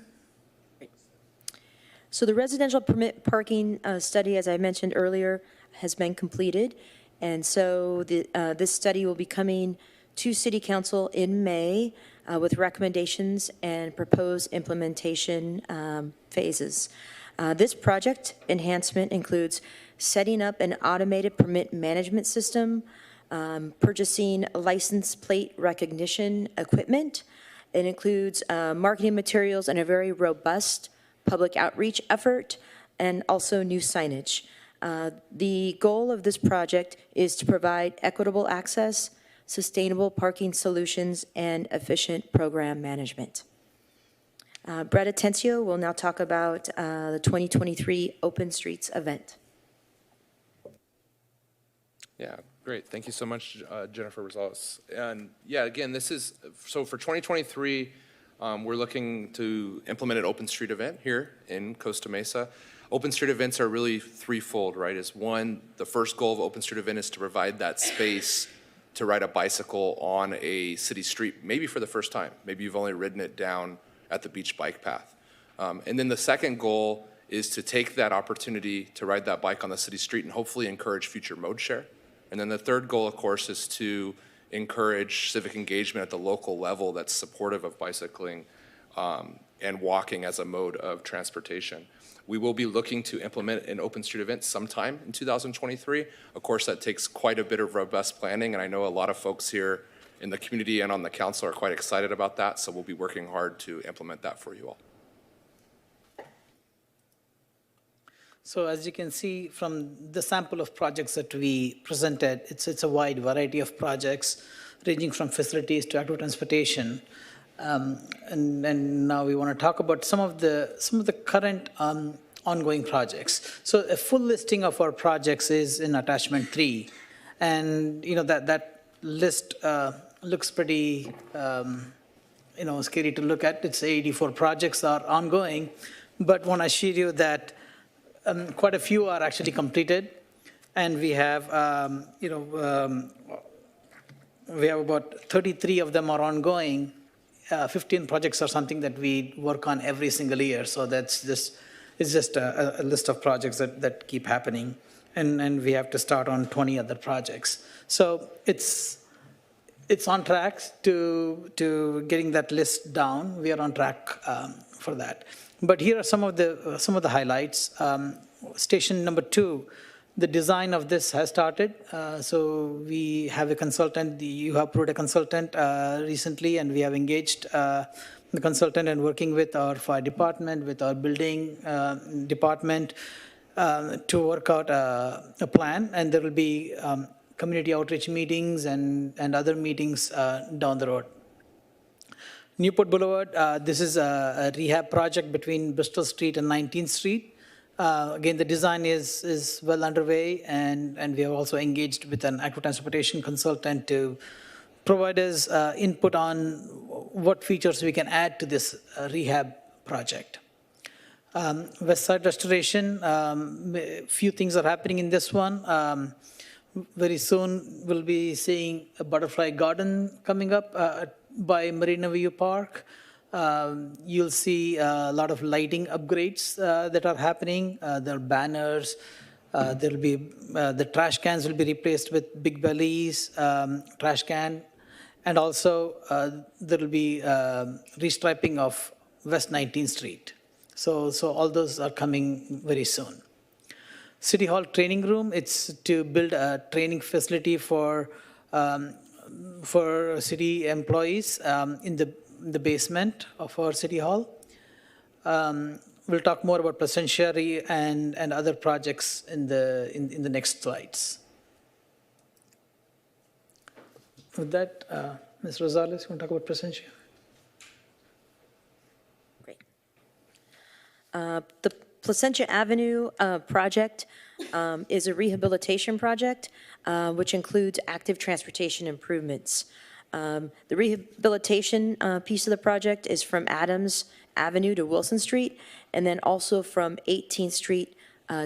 S5: So the residential permit parking study, as I mentioned earlier, has been completed. And so this study will be coming to City Council in May with recommendations and proposed implementation phases. This project enhancement includes setting up an automated permit management system, purchasing license plate recognition equipment. It includes marketing materials and a very robust public outreach effort, and also new signage. The goal of this project is to provide equitable access, sustainable parking solutions, and efficient program management. Brett Atencio will now talk about the 2023 Open Streets event.
S6: Yeah, great. Thank you so much, Jennifer Rosales. And yeah, again, this is, so for 2023, we're looking to implement an open street event here in Costa Mesa. Open street events are really threefold, right? Is one, the first goal of open street event is to provide that space to ride a bicycle on a city street, maybe for the first time. Maybe you've only ridden it down at the beach bike path. And then the second goal is to take that opportunity to ride that bike on the city street and hopefully encourage future mode share. And then the third goal, of course, is to encourage civic engagement at the local level that's supportive of bicycling and walking as a mode of transportation. We will be looking to implement an open street event sometime in 2023. Of course, that takes quite a bit of robust planning, and I know a lot of folks here in the community and on the council are quite excited about that, so we'll be working hard to implement that for you all.
S4: So as you can see from the sample of projects that we presented, it's a wide variety of projects ranging from facilities to active transportation. And now we want to talk about some of the current ongoing projects. So a full listing of our projects is in attachment 3, and that list looks pretty scary to look at. It's 84 projects are ongoing, but want to assure you that quite a few are actually completed, and we have about 33 of them are ongoing. 15 projects are something that we work on every single year. So it's just a list of projects that keep happening, and we have to start on 20 other projects. So it's on track to getting that list down. We are on track for that. But here are some of the highlights. Station number 2. The design of this has started, so we have a consultant. You have approved a consultant recently, and we have engaged the consultant and working with our fire department, with our building department to work out a plan, and there will be community outreach meetings and other meetings down the road. Newport Boulevard, this is a rehab project between Bristol Street and 19th Street. Again, the design is well underway, and we have also engaged with an active transportation consultant to provide us input on what features we can add to this rehab project. West Side Restoration, few things are happening in this one. Very soon we'll be seeing a butterfly garden coming up by Marina View Park. You'll see a lot of lighting upgrades that are happening. There are banners. There'll be the trash cans will be replaced with big bellies trash can, and also there will be restriping of West 19th Street. So all those are coming very soon. City Hall training room. It's to build a training facility for city employees in the basement of our City Hall. We'll talk more about Placentia and other projects in the next slides. With that, Ms. Rosales, you want to talk about Placentia?
S5: Great. The Placentia Avenue project is a rehabilitation project which includes active transportation improvements. The rehabilitation piece of the project is from Adams Avenue to Wilson Street, and then also from 18th Street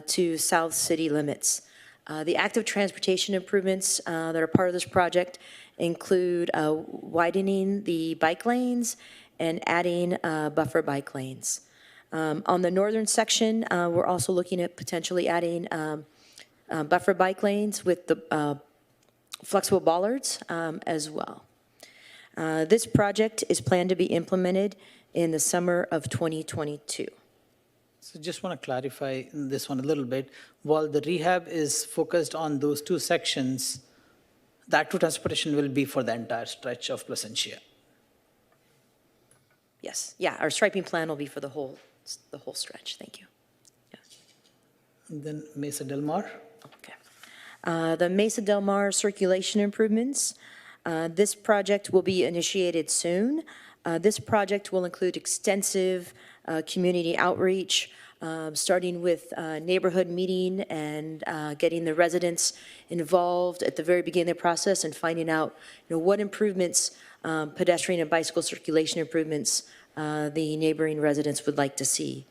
S5: to South City limits. The active transportation improvements that are part of this project include widening the bike lanes and adding buffer bike lanes. On the northern section, we're also looking at potentially adding buffer bike lanes with the flexible bollards as well. This project is planned to be implemented in the summer of 2022.
S4: So just want to clarify this one a little bit. While the rehab is focused on those two sections, the active transportation will be for the entire stretch of Placentia.
S5: Yes, yeah, our striping plan will be for the whole stretch. Thank you. Yeah.
S4: And then Mesa Del Mar.
S5: Okay. The Mesa Del Mar circulation improvements. This project will be initiated soon. This project will include extensive community outreach, starting with neighborhood meeting and getting the residents involved at the very beginning of the process and finding out, what improvements, pedestrian and bicycle circulation improvements, the neighboring residents would like to see.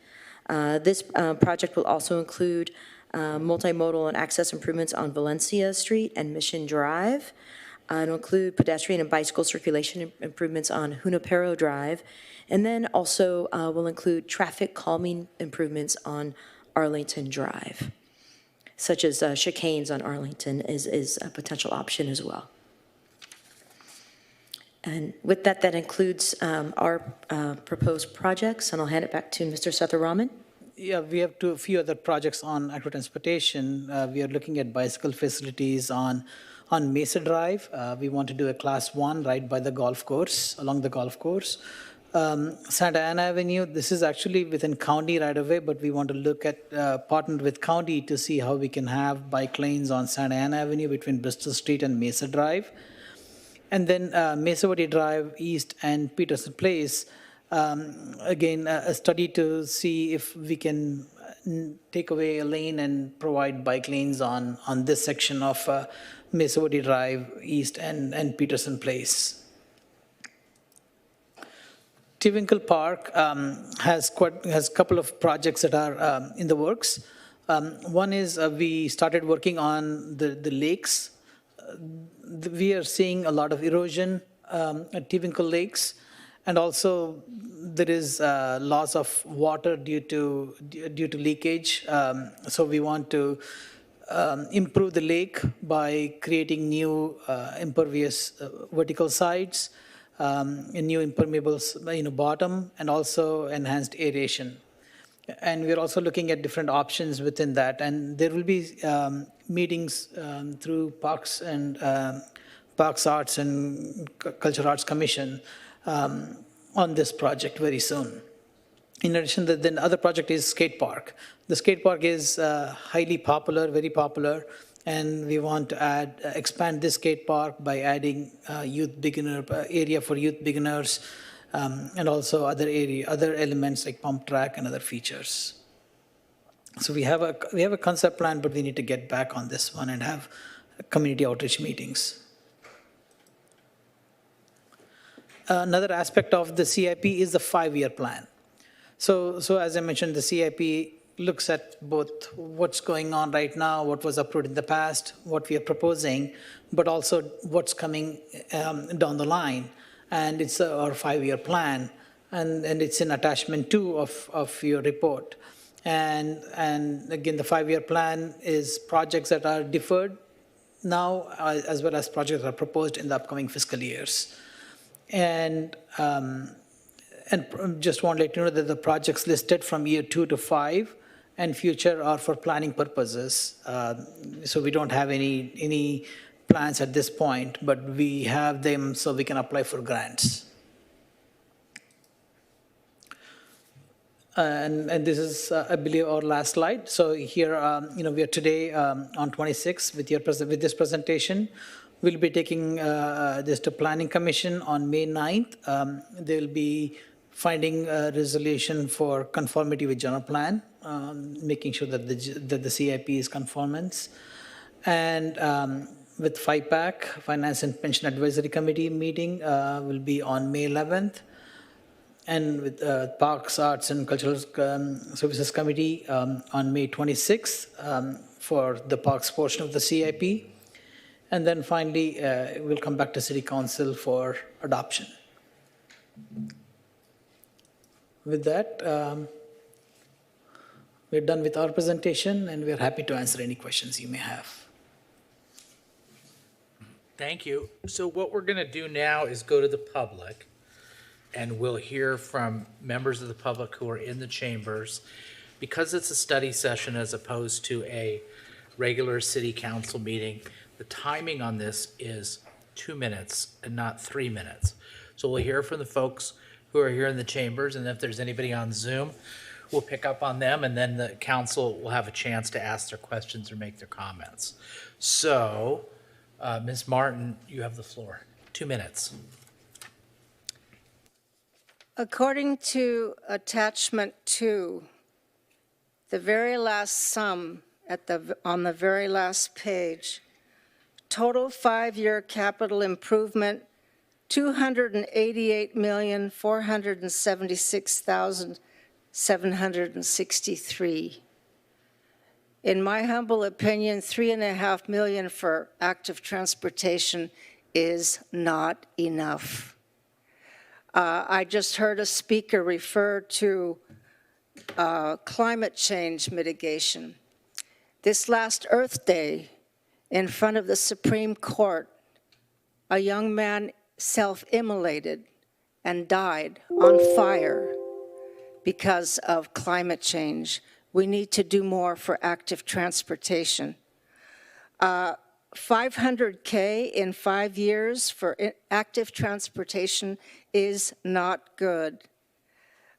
S5: This project will also include multimodal and access improvements on Valencia Street and Mission Drive. It'll include pedestrian and bicycle circulation improvements on Junipero Drive, and then also will include traffic calming improvements on Arlington Drive, such as chicanes on Arlington is a potential option as well. And with that, that includes our proposed projects, and I'll hand it back to Mr. Sethuraman.
S4: Yeah, we have a few other projects on agro transportation. We are looking at bicycle facilities on Mesa Drive. We want to do a class 1 right by the golf course, along the golf course. Santa Ana Avenue, this is actually within county right away, but we want to look at partner with county to see how we can have bike lanes on Santa Ana Avenue between Bristol Street and Mesa Drive. And then Mesa Verde Drive East and Peterson Place. Again, a study to see if we can take away a lane and provide bike lanes on this section of Mesa Verde Drive East and Peterson Place. Tiwinkle Park has a couple of projects that are in the works. One is we started working on the lakes. We are seeing a lot of erosion at Tiwinkle Lakes. And also, there is loss of water due to leakage. So we want to improve the lake by creating new impervious vertical sides, new impermeable bottom, and also enhanced aeration. And we're also looking at different options within that. And there will be meetings through Parks and Parks Arts and Cultural Arts Commission on this project very soon. In addition, the other project is skate park. The skate park is highly popular, very popular, and we want to expand this skate park by adding area for youth beginners, and also other elements like pump track and other features. So we have a concept plan, but we need to get back on this one and have community outreach meetings. Another aspect of the CIP is the 5-year plan. So as I mentioned, the CIP looks at both what's going on right now, what was approved in the past, what we are proposing, but also what's coming down the line. And it's our 5-year plan, and it's in attachment 2 of your report. And again, the 5-year plan is projects that are deferred now, as well as projects that are proposed in the upcoming fiscal years. And just want to let you know that the projects listed from year 2 to 5 and future are for planning purposes. So we don't have any plans at this point, but we have them so we can apply for grants. And this is, I believe, our last slide. So here, we are today on 26 with this presentation. We'll be taking this to Planning Commission on May 9th. They'll be finding a resolution for conformity with general plan, making sure that the CIP is conformance. And with FIPAC, Finance and Pension Advisory Committee meeting, will be on May 11th. And with Parks, Arts and Cultural Services Committee on May 26th for the Parks portion of the CIP. And then finally, we'll come back to City Council for adoption. With that, we're done with our presentation, and we're happy to answer any questions you may have.
S1: Thank you. So what we're going to do now is go to the public, and we'll hear from members of the public who are in the chambers. Because it's a study session as opposed to a regular city council meeting, the timing on this is 2 minutes and not 3 minutes. So we'll hear from the folks who are here in the chambers, and if there's anybody on Zoom, we'll pick up on them, and then the council will have a chance to ask their questions or make their comments. So, Ms. Martin, you have the floor. 2 minutes.
S9: According to attachment 2, the very last sum on the very last page, total 5-year capital improvement, $288,476,763. In my humble opinion, $3.5 million for active transportation is not enough. I just heard a speaker refer to climate change mitigation. This last Earth Day, in front of the Supreme Court, a young man self-immolated and died on fire because of climate change. We need to do more for active transportation. $500K in 5 years for active transportation is not good.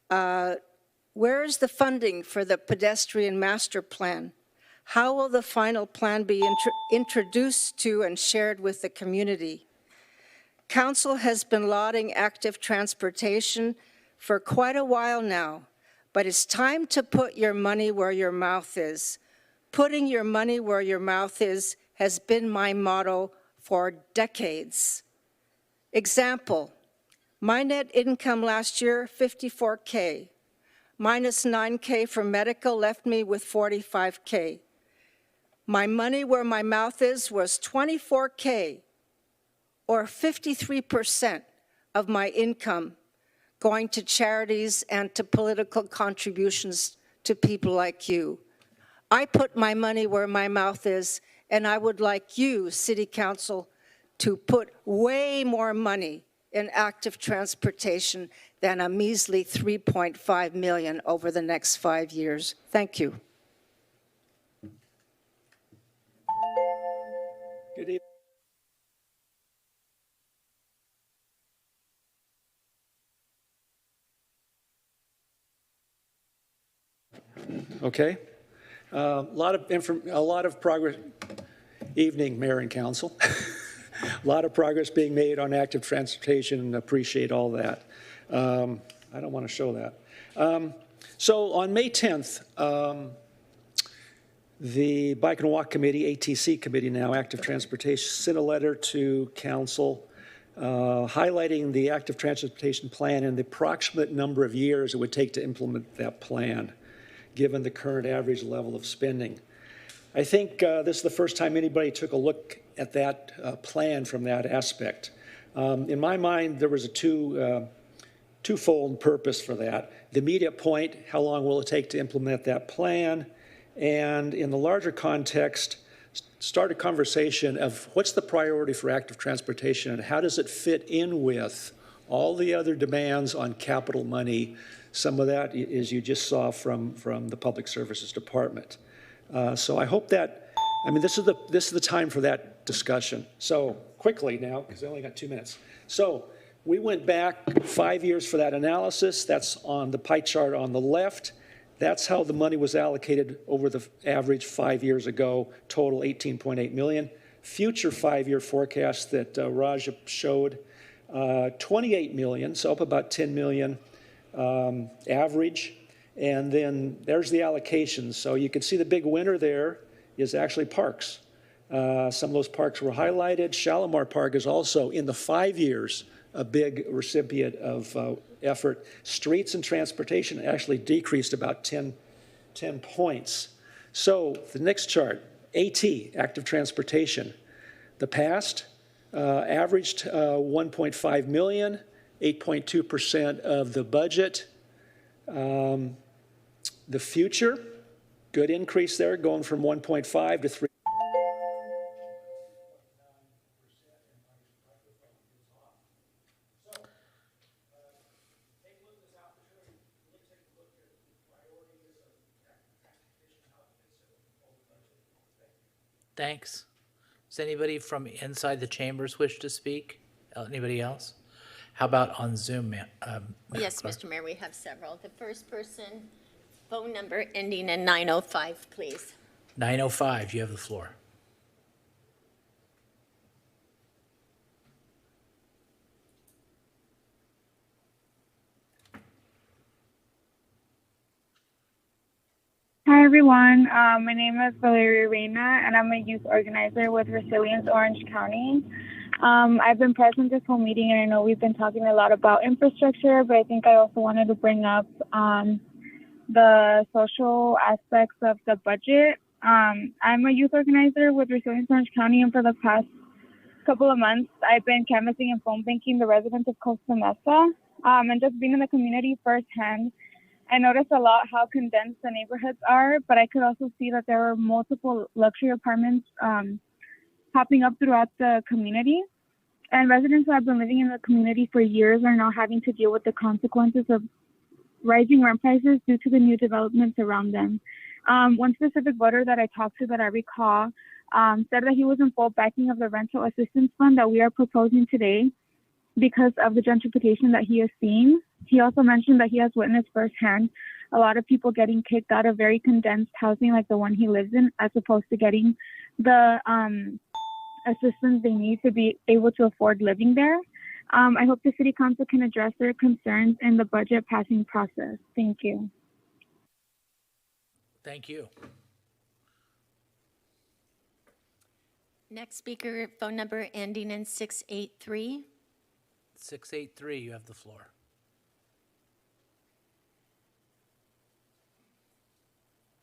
S9: Where is the funding for the pedestrian master plan? How will the final plan be introduced to and shared with the community? Council has been lauding active transportation for quite a while now, but it's time to put your money where your mouth is. Putting your money where your mouth is has been my motto for decades. Example, my net income last year, $54K. Minus $9K for medical left me with $45K. My money where my mouth is was $24K, or 53% of my income going to charities and to political contributions to people like you. I put my money where my mouth is, and I would like you, City Council, to put way more money in active transportation than a measly $3.5 million over the next 5 years. Thank you.
S10: Good evening. Okay. A lot of progress. Evening, Mayor and Council. A lot of progress being made on active transportation, and appreciate all that. I don't want to show that. So on May 10th, the Bike and Walk Committee, ATC Committee now, Active Transportation, sent a letter to Council highlighting the active transportation plan and the approximate number of years it would take to implement that plan, given the current average level of spending. I think this is the first time anybody took a look at that plan from that aspect. In my mind, there was a twofold purpose for that. The immediate point, how long will it take to implement that plan? And in the larger context, start a conversation of what's the priority for active transportation and how does it fit in with all the other demands on capital money. Some of that, as you just saw from the Public Services Department. So I hope that, I mean, this is the time for that discussion. So quickly now, because I only got 2 minutes. So we went back 5 years for that analysis. That's on the pie chart on the left. That's how the money was allocated over the average 5 years ago, total 18.8 million. Future 5-year forecast that Raja showed, 28 million, so up about 10 million average. And then there's the allocations. So you can see the big winner there is actually parks. Some of those parks were highlighted. Shalimar Park is also, in the 5 years, a big recipient of effort. Streets and transportation actually decreased about 10 points. So the next chart, AT, active transportation. The past averaged 1.5 million, 8.2% of the budget. The future, good increase there, going from 1.5 to 3.
S1: Thanks. Does anybody from inside the chambers wish to speak? Anybody else? How about on Zoom,
S2: Yes, Mr. Mayor, we have several. The first person Phone number ending in 905, please.
S1: 905, you have the floor.
S11: Hi, everyone. My name is Valeria Reina, and I'm a youth organizer with Resilience Orange County. I've been present this whole meeting, and I know we've been talking a lot about infrastructure, but I think I also wanted to bring up the social aspects of the budget. I'm a youth organizer with Resilience Orange County, and for the past couple of months, I've been canvassing and phone banking the residents of Costa Mesa, and just being in the community firsthand. I noticed a lot how condensed the neighborhoods are, but I could also see that there were multiple luxury apartments popping up throughout the community. And residents who have been living in the community for years are now having to deal with the consequences of rising rent prices due to the new developments around them. One specific voter that I talked to that I recall said that he was in full backing of the rental assistance fund that we are proposing today because of the gentrification that he is seeing. He also mentioned that he has witnessed firsthand a lot of people getting kicked out of very condensed housing like the one he lives in, as opposed to getting the assistance they need to be able to afford living there. I hope the City Council can address their concerns in the budget passing process. Thank you.
S1: Thank you.
S2: Next speaker, phone number ending in 683.
S1: 683, you have the floor.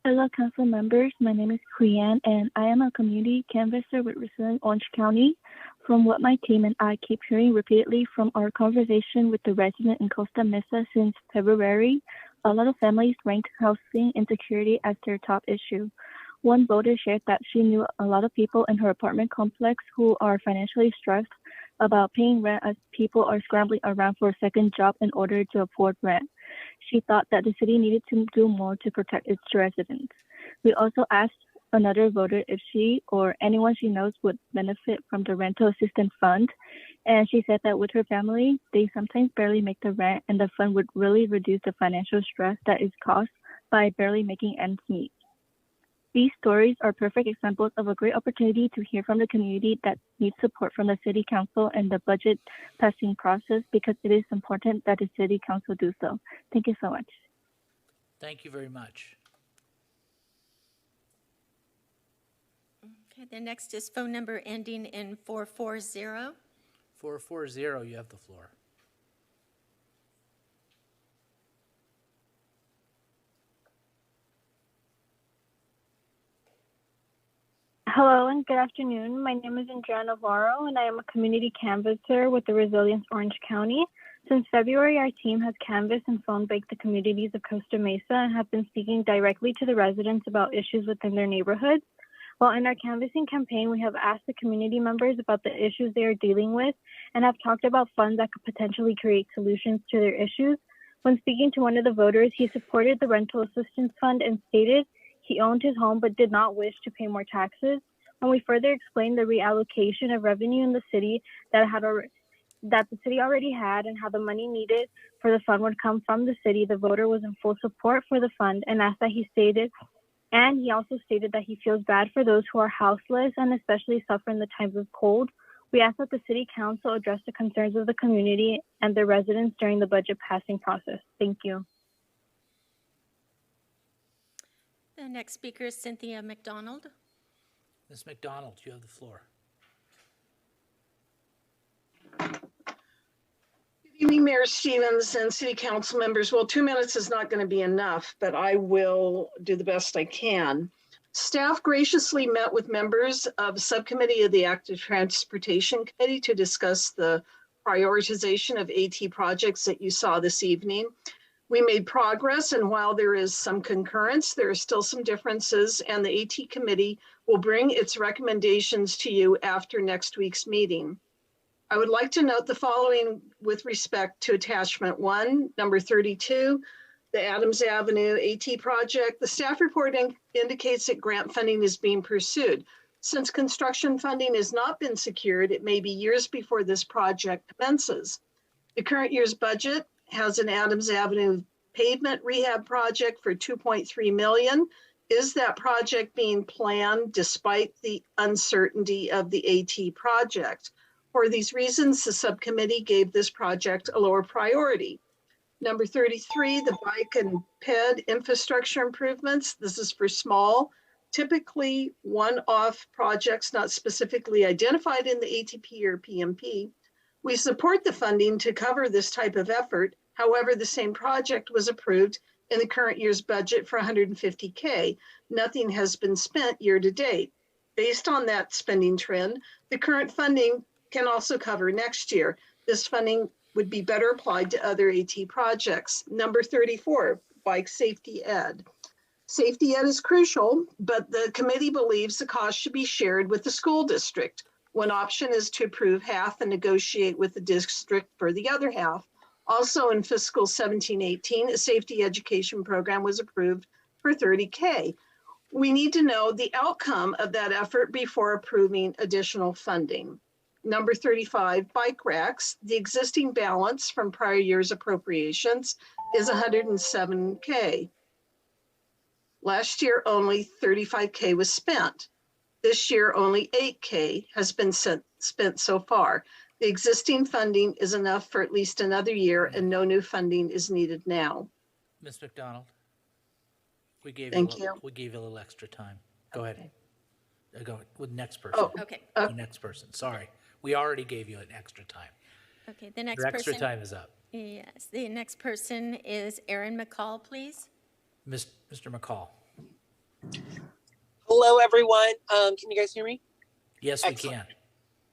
S11: Hello, council members. My name is Kuyan, and I am a community canvasser with Resilience Orange County. From what my team and I keep hearing repeatedly from our conversation with the resident in Costa Mesa since February, a lot of families ranked housing insecurity as their top issue. One voter shared that she knew a lot of people in her apartment complex who are financially stressed about paying rent as people are scrambling around for a second job in order to afford rent. She thought that the city needed to do more to protect its residents. We also asked another voter if she or anyone she knows would benefit from the rental assistance fund, and she said that with her family, they sometimes barely make the rent, and the fund would really reduce the financial stress that is caused by barely making ends meet. These stories are perfect examples of a great opportunity to hear from the community that needs support from the City Council and the budget passing process, because it is important that the City Council do so. Thank you so much.
S1: Thank you very much.
S2: Okay, the next is phone number ending in 440.
S1: 440, you have the floor.
S11: Hello and good afternoon. My name is Andrea Navarro, and I am a community canvasser with the Resilience Orange County. Since February, our team has canvassed and phone banked the communities of Costa Mesa and have been speaking directly to the residents about issues within their neighborhoods. While in our canvassing campaign, we have asked the community members about the issues they are dealing with and have talked about funds that could potentially create solutions to their issues. When speaking to one of the voters, he supported the rental assistance fund and stated he owned his home but did not wish to pay more taxes. When we further explained the reallocation of revenue in the city that the city already had and how the money needed for the fund would come from the city, the voter was in full support for the fund and he also stated that he feels bad for those who are houseless and especially suffer in the times of cold. We ask that the City Council address the concerns of the community and their residents during the budget passing process. Thank you.
S2: The next speaker is Cynthia Mcdonald.
S1: Ms. McDonald, you have the floor.
S12: Good evening, Mayor Stevens and City Council members. Well, 2 minutes is not going to be enough, but I will do the best I can. Staff graciously met with members of Subcommittee of the Active Transportation Committee to discuss the prioritization of AT projects that you saw this evening. We made progress, and while there is some concurrence, there are still some differences, and the AT committee will bring its recommendations to you after next week's meeting. I would like to note the following with respect to attachment 1, number 32, the Adams Avenue AT project. The staff report indicates that grant funding is being pursued. Since construction funding has not been secured, it may be years before this project commences. The current year's budget has an Adams Avenue pavement rehab project for 2.3 million. Is that project being planned despite the uncertainty of the AT project? For these reasons, the subcommittee gave this project a lower priority. Number 33, the bike and ped infrastructure improvements. This is for small, typically one-off projects not specifically identified in the ATP or PMP. We support the funding to cover this type of effort. However, the same project was approved in the current year's budget for $150K. Nothing has been spent year to date. Based on that spending trend, the current funding can also cover next year. This funding would be better applied to other AT projects. Number 34, bike safety ed. Safety ed is crucial, but the committee believes the cost should be shared with the school district. One option is to approve half and negotiate with the district for the other half. Also in fiscal 17-18, a safety education program was approved for $30K. We need to know the outcome of that effort before approving additional funding. Number 35, bike racks. The existing balance from prior year's appropriations is $107K. Last year, only $35K was spent. This year, only $8K has been spent so far. The existing funding is enough for at least another year, and no new funding is needed now.
S1: Ms. McDonald, we gave
S12: Thank
S1: you
S12: you.
S1: we gave you a little extra time. Go ahead. Go with next person.
S12: Oh,
S2: Okay,
S1: The next person. Sorry, we already gave you an extra time.
S2: okay, the next
S1: Your extra
S2: person.
S1: time is up.
S2: Yes, the next person is Erin Mccall, please.
S1: Mr. McCall.
S13: Hello, everyone. Can you guys hear me?
S1: Yes,
S13: Excellent.
S1: we can.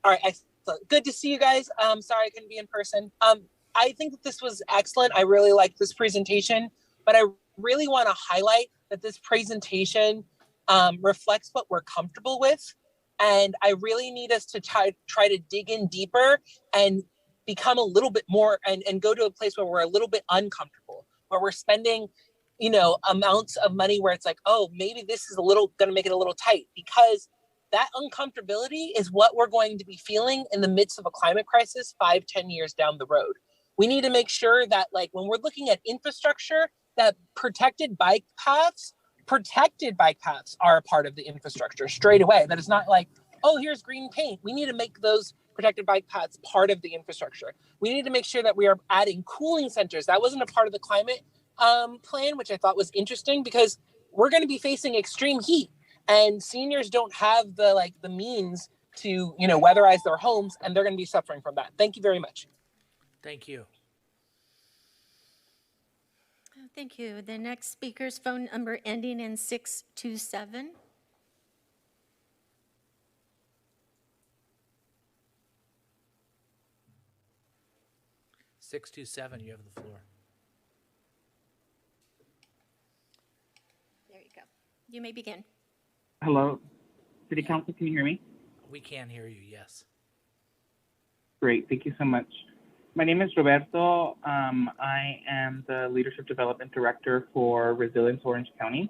S13: All right, excellent. Good to see you guys. Sorry I couldn't be in person. I think that this was excellent. I really like this presentation, but I really want to highlight that this presentation reflects what we're comfortable with. And I really need us to try to dig in deeper and become a little bit more and go to a place where we're a little bit uncomfortable, where we're spending, you know, amounts of money where it's like, oh, maybe this is going to make it a little tight, because that uncomfortability is what we're going to be feeling in the midst of a climate crisis 5-10 years down the road. We need to make sure that, like, when we're looking at infrastructure, that protected bike paths are a part of the infrastructure straight away. That it's not like, oh, here's green paint. We need to make those protected bike paths part of the infrastructure. We need to make sure that we are adding cooling centers. That wasn't a part of the climate plan, which I thought was interesting, because we're going to be facing extreme heat, and seniors don't have the means to, you know, weatherize their homes, and they're going to be suffering from that. Thank you very much.
S1: Thank you.
S2: Thank you. The next speaker's phone number ending in 627.
S1: You have the floor.
S2: There you go. You may begin.
S14: Hello, City Council, can you hear me?
S1: We can hear you, yes.
S14: Great, thank you so much. My name is Roberto. I am the Leadership Development Director for Resilience Orange County.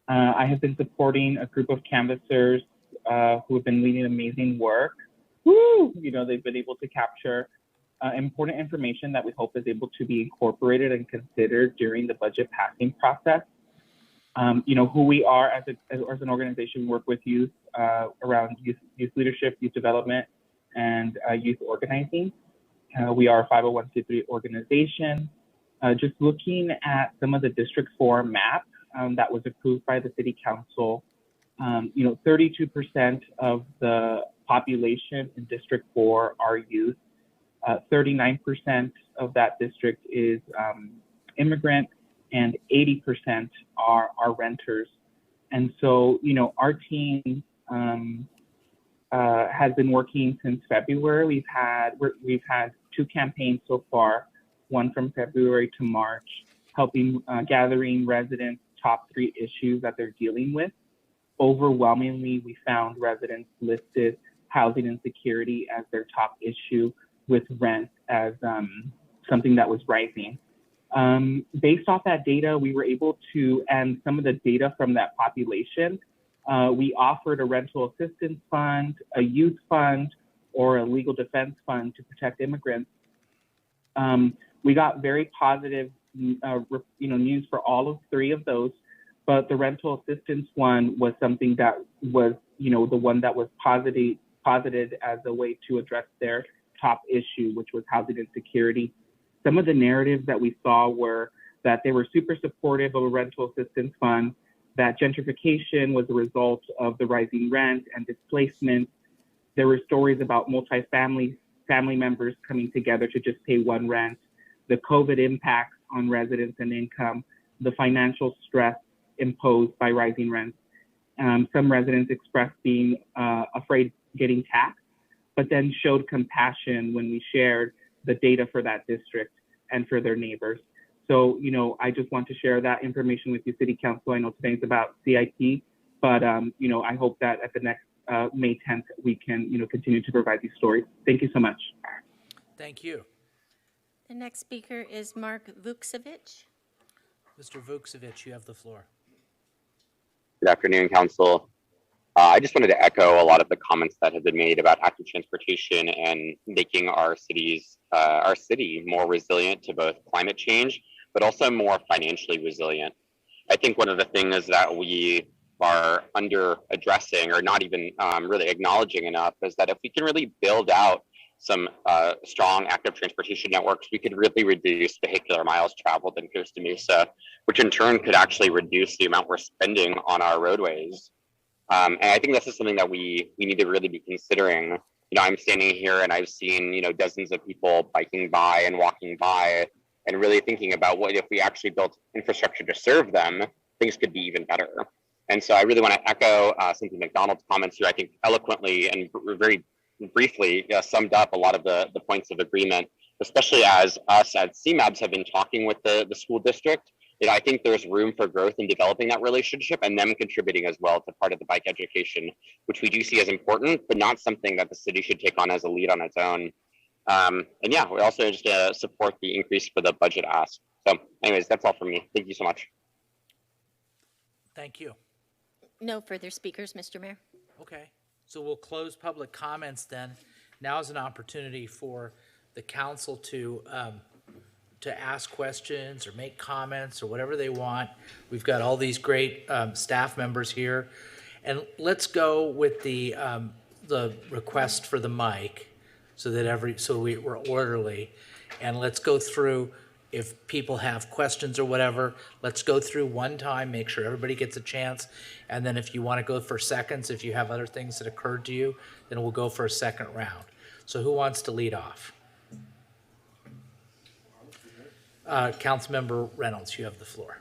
S14: I have been supporting a group of canvassers who have been leading amazing work. Woo! You know, they've been able to capture important information that we hope is able to be incorporated and considered during the budget passing process. You know, who we are as an organization, work with youth around youth leadership, youth development, and youth organizing. We are a 501c3 organization. Just looking at some of the District 4 map that was approved by the City Council, you know, 32% of the population in District 4 are youth. 39% of that district is immigrant, and 80% are renters. And so, you know, our team has been working since February. We've had 2 campaigns so far, one from February to March, helping gathering residents' top 3 issues that they're dealing with. Overwhelmingly, we found residents listed housing insecurity as their top issue, with rent as something that was rising. Based off that data, we were able to, and some of the data from that population, we offered a rental assistance fund, a youth fund, or a legal defense fund to protect immigrants. We got very positive news for all of three of those, but the rental assistance one was something that was, the one that was posited as a way to address their top issue, which was housing insecurity. Some of the narratives that we saw were that they were super supportive of a rental assistance fund, that gentrification was a result of the rising rent and displacement. There were stories about family members coming together to just pay one rent, the COVID impacts on residents and income, the financial stress imposed by rising rents. Some residents expressed being afraid getting taxed, but then showed compassion when we shared the data for that district and for their neighbors. So, I just want to share that information with you, City Council. I know today's about CIP, but, I hope that at the next May 10th, we can, continue to provide these stories. Thank you so much.
S1: Thank you.
S2: The next speaker is Mark Vukhsevic.
S1: Mr. Vukhsevic, you have the floor.
S15: Good afternoon, Council. I just wanted to echo a lot of the comments that have been made about active transportation and making our city more resilient to both climate change, but also more financially resilient. I think one of the things that we are under addressing or not even really acknowledging enough is that if we can really build out some strong active transportation networks, we could really reduce vehicular miles traveled in Costa Mesa, which in turn could actually reduce the amount we're spending on our roadways. And I think this is something that we need to really be considering. I'm standing here and I've seen, dozens of people biking by and walking by and really thinking about what if we actually built infrastructure to serve them, things could be even better. And so I really want to echo Cynthia Mcdonald's comments, who I think eloquently and very briefly summed up a lot of the points of agreement, especially as us at CMABs have been talking with the school district. I think there's room for growth in developing that relationship and them contributing as well to part of the bike education, which we do see as important, but not something that the city should take on as a lead on its own. And yeah, we also just support the increase for the budget ask. So anyways, that's all from me. Thank you so much.
S1: Thank you.
S2: No further speakers, Mr. Mayor.
S1: Okay, so we'll close public comments then. Now is an opportunity for the council to ask questions or make comments or whatever they want. We've got all these great staff members here. And let's go with the request for the mic so that we're orderly. And let's go through, if people have questions or whatever, let's go through one time, make sure everybody gets a chance. And then if you want to go for seconds, if you have other things that occurred to you, then we'll go for a second round. So who wants to lead off? Councilmember Reynolds, you have the floor.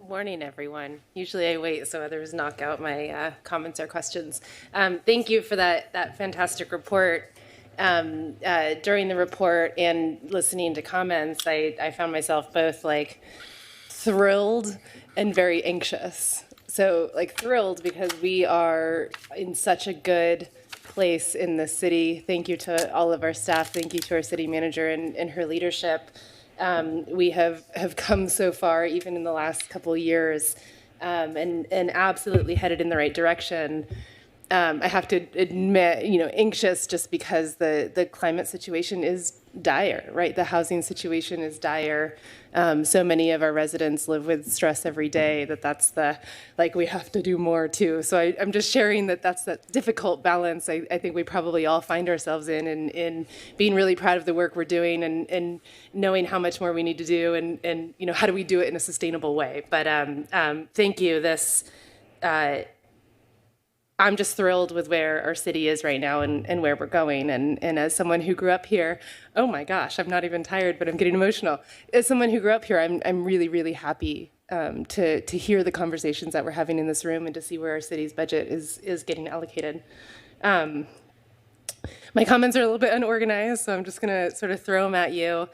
S16: Morning, everyone. Usually I wait so others knock out my comments or questions. Thank you for that fantastic report. During the report and listening to comments, I found myself both thrilled and very anxious. So thrilled because we are in such a good place in the city. Thank you to all of our staff. Thank you to our city manager and her leadership. We have come so far, even in the last couple of years, and absolutely headed in the right direction. I have to admit, anxious just because the climate situation is dire, right? The housing situation is dire. So many of our residents live with stress every day that's we have to do more too. So I'm just sharing that's that difficult balance I think we probably all find ourselves in being really proud of the work we're doing and knowing how much more we need to do and how do we do it in a sustainable way. But thank you. I'm just thrilled with where our city is right now and where we're going. And as someone who grew up here, oh my gosh, I'm not even tired, but I'm getting emotional. As someone who grew up here, I'm really, really happy to hear the conversations that we're having in this room and to see where our city's budget is getting allocated. My comments are a little bit unorganized, so I'm just going to sort of throw them at you.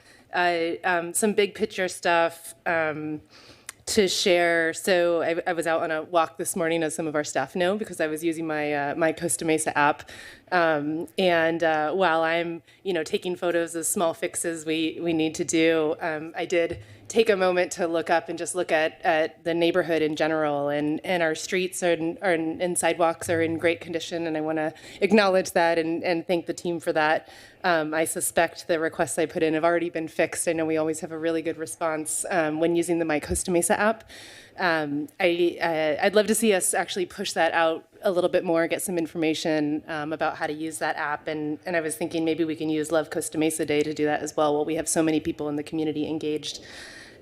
S16: Some big picture stuff. To share. So I was out on a walk this morning, as some of our staff know, because I was using my Costa Mesa app While I'm, taking photos of small fixes we need to do, I did take a moment to look up and just look at the neighborhood in general, and our streets and sidewalks are in great condition, and I want to acknowledge that and thank the team for that. I suspect the requests I put in have already been fixed. I know we always have a really good response when using the My Costa Mesa app. I'd love to see us actually push that out a little bit more, get some information about how to use that app. And I was thinking maybe we can use Love Costa Mesa Day to do that as well, while we have so many people in the community engaged.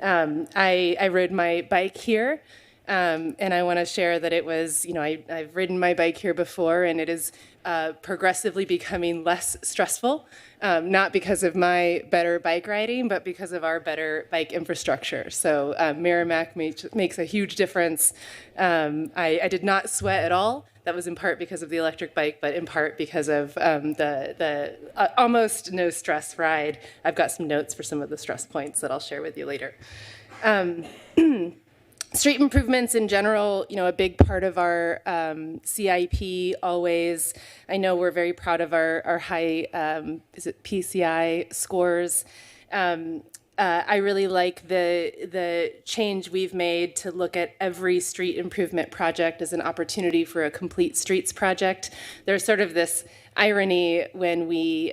S16: I rode my bike here, and I want to share that it was, I've ridden my bike here before, and it is progressively becoming less stressful, not because of my better bike riding, but because of our better bike infrastructure. So Merrimack makes a huge difference. I did not sweat at all. That was in part because of the electric bike, but in part because of the almost no stress ride. I've got some notes for some of the stress points that I'll share with you later. Street improvements in general, a big part of our CIP always. I know we're very proud of our high, PCI scores. I really like the change we've made to look at every street improvement project as an opportunity for a complete streets project. There's sort of this irony when we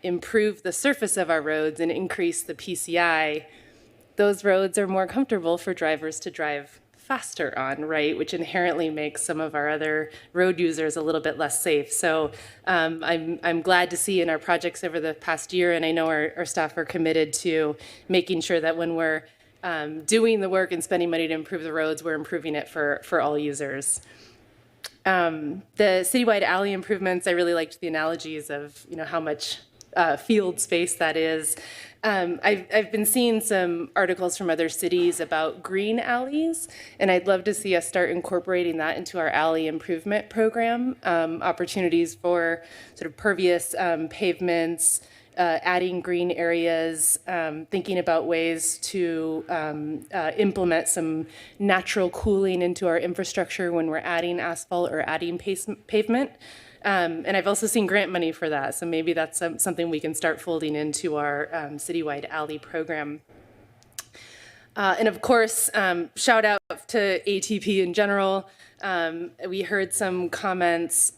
S16: improve the surface of our roads and increase the PCI. Those roads are more comfortable for drivers to drive faster on, right? Which inherently makes some of our other road users a little bit less safe. So I'm glad to see in our projects over the past year, and I know our staff are committed to making sure that when we're doing the work and spending money to improve the roads, we're improving it for all users. The citywide alley improvements, I really liked the analogies of how much field space that is. I've been seeing some articles from other cities about green alleys, and I'd love to see us start incorporating that into our alley improvement program. Opportunities for sort of pervious pavements, adding green areas, thinking about ways to implement some natural cooling into our infrastructure when we're adding asphalt or adding pavement. And I've also seen grant money for that, so maybe that's something we can start folding into our citywide alley program. And of course, shout out to ATP in general. We heard some comments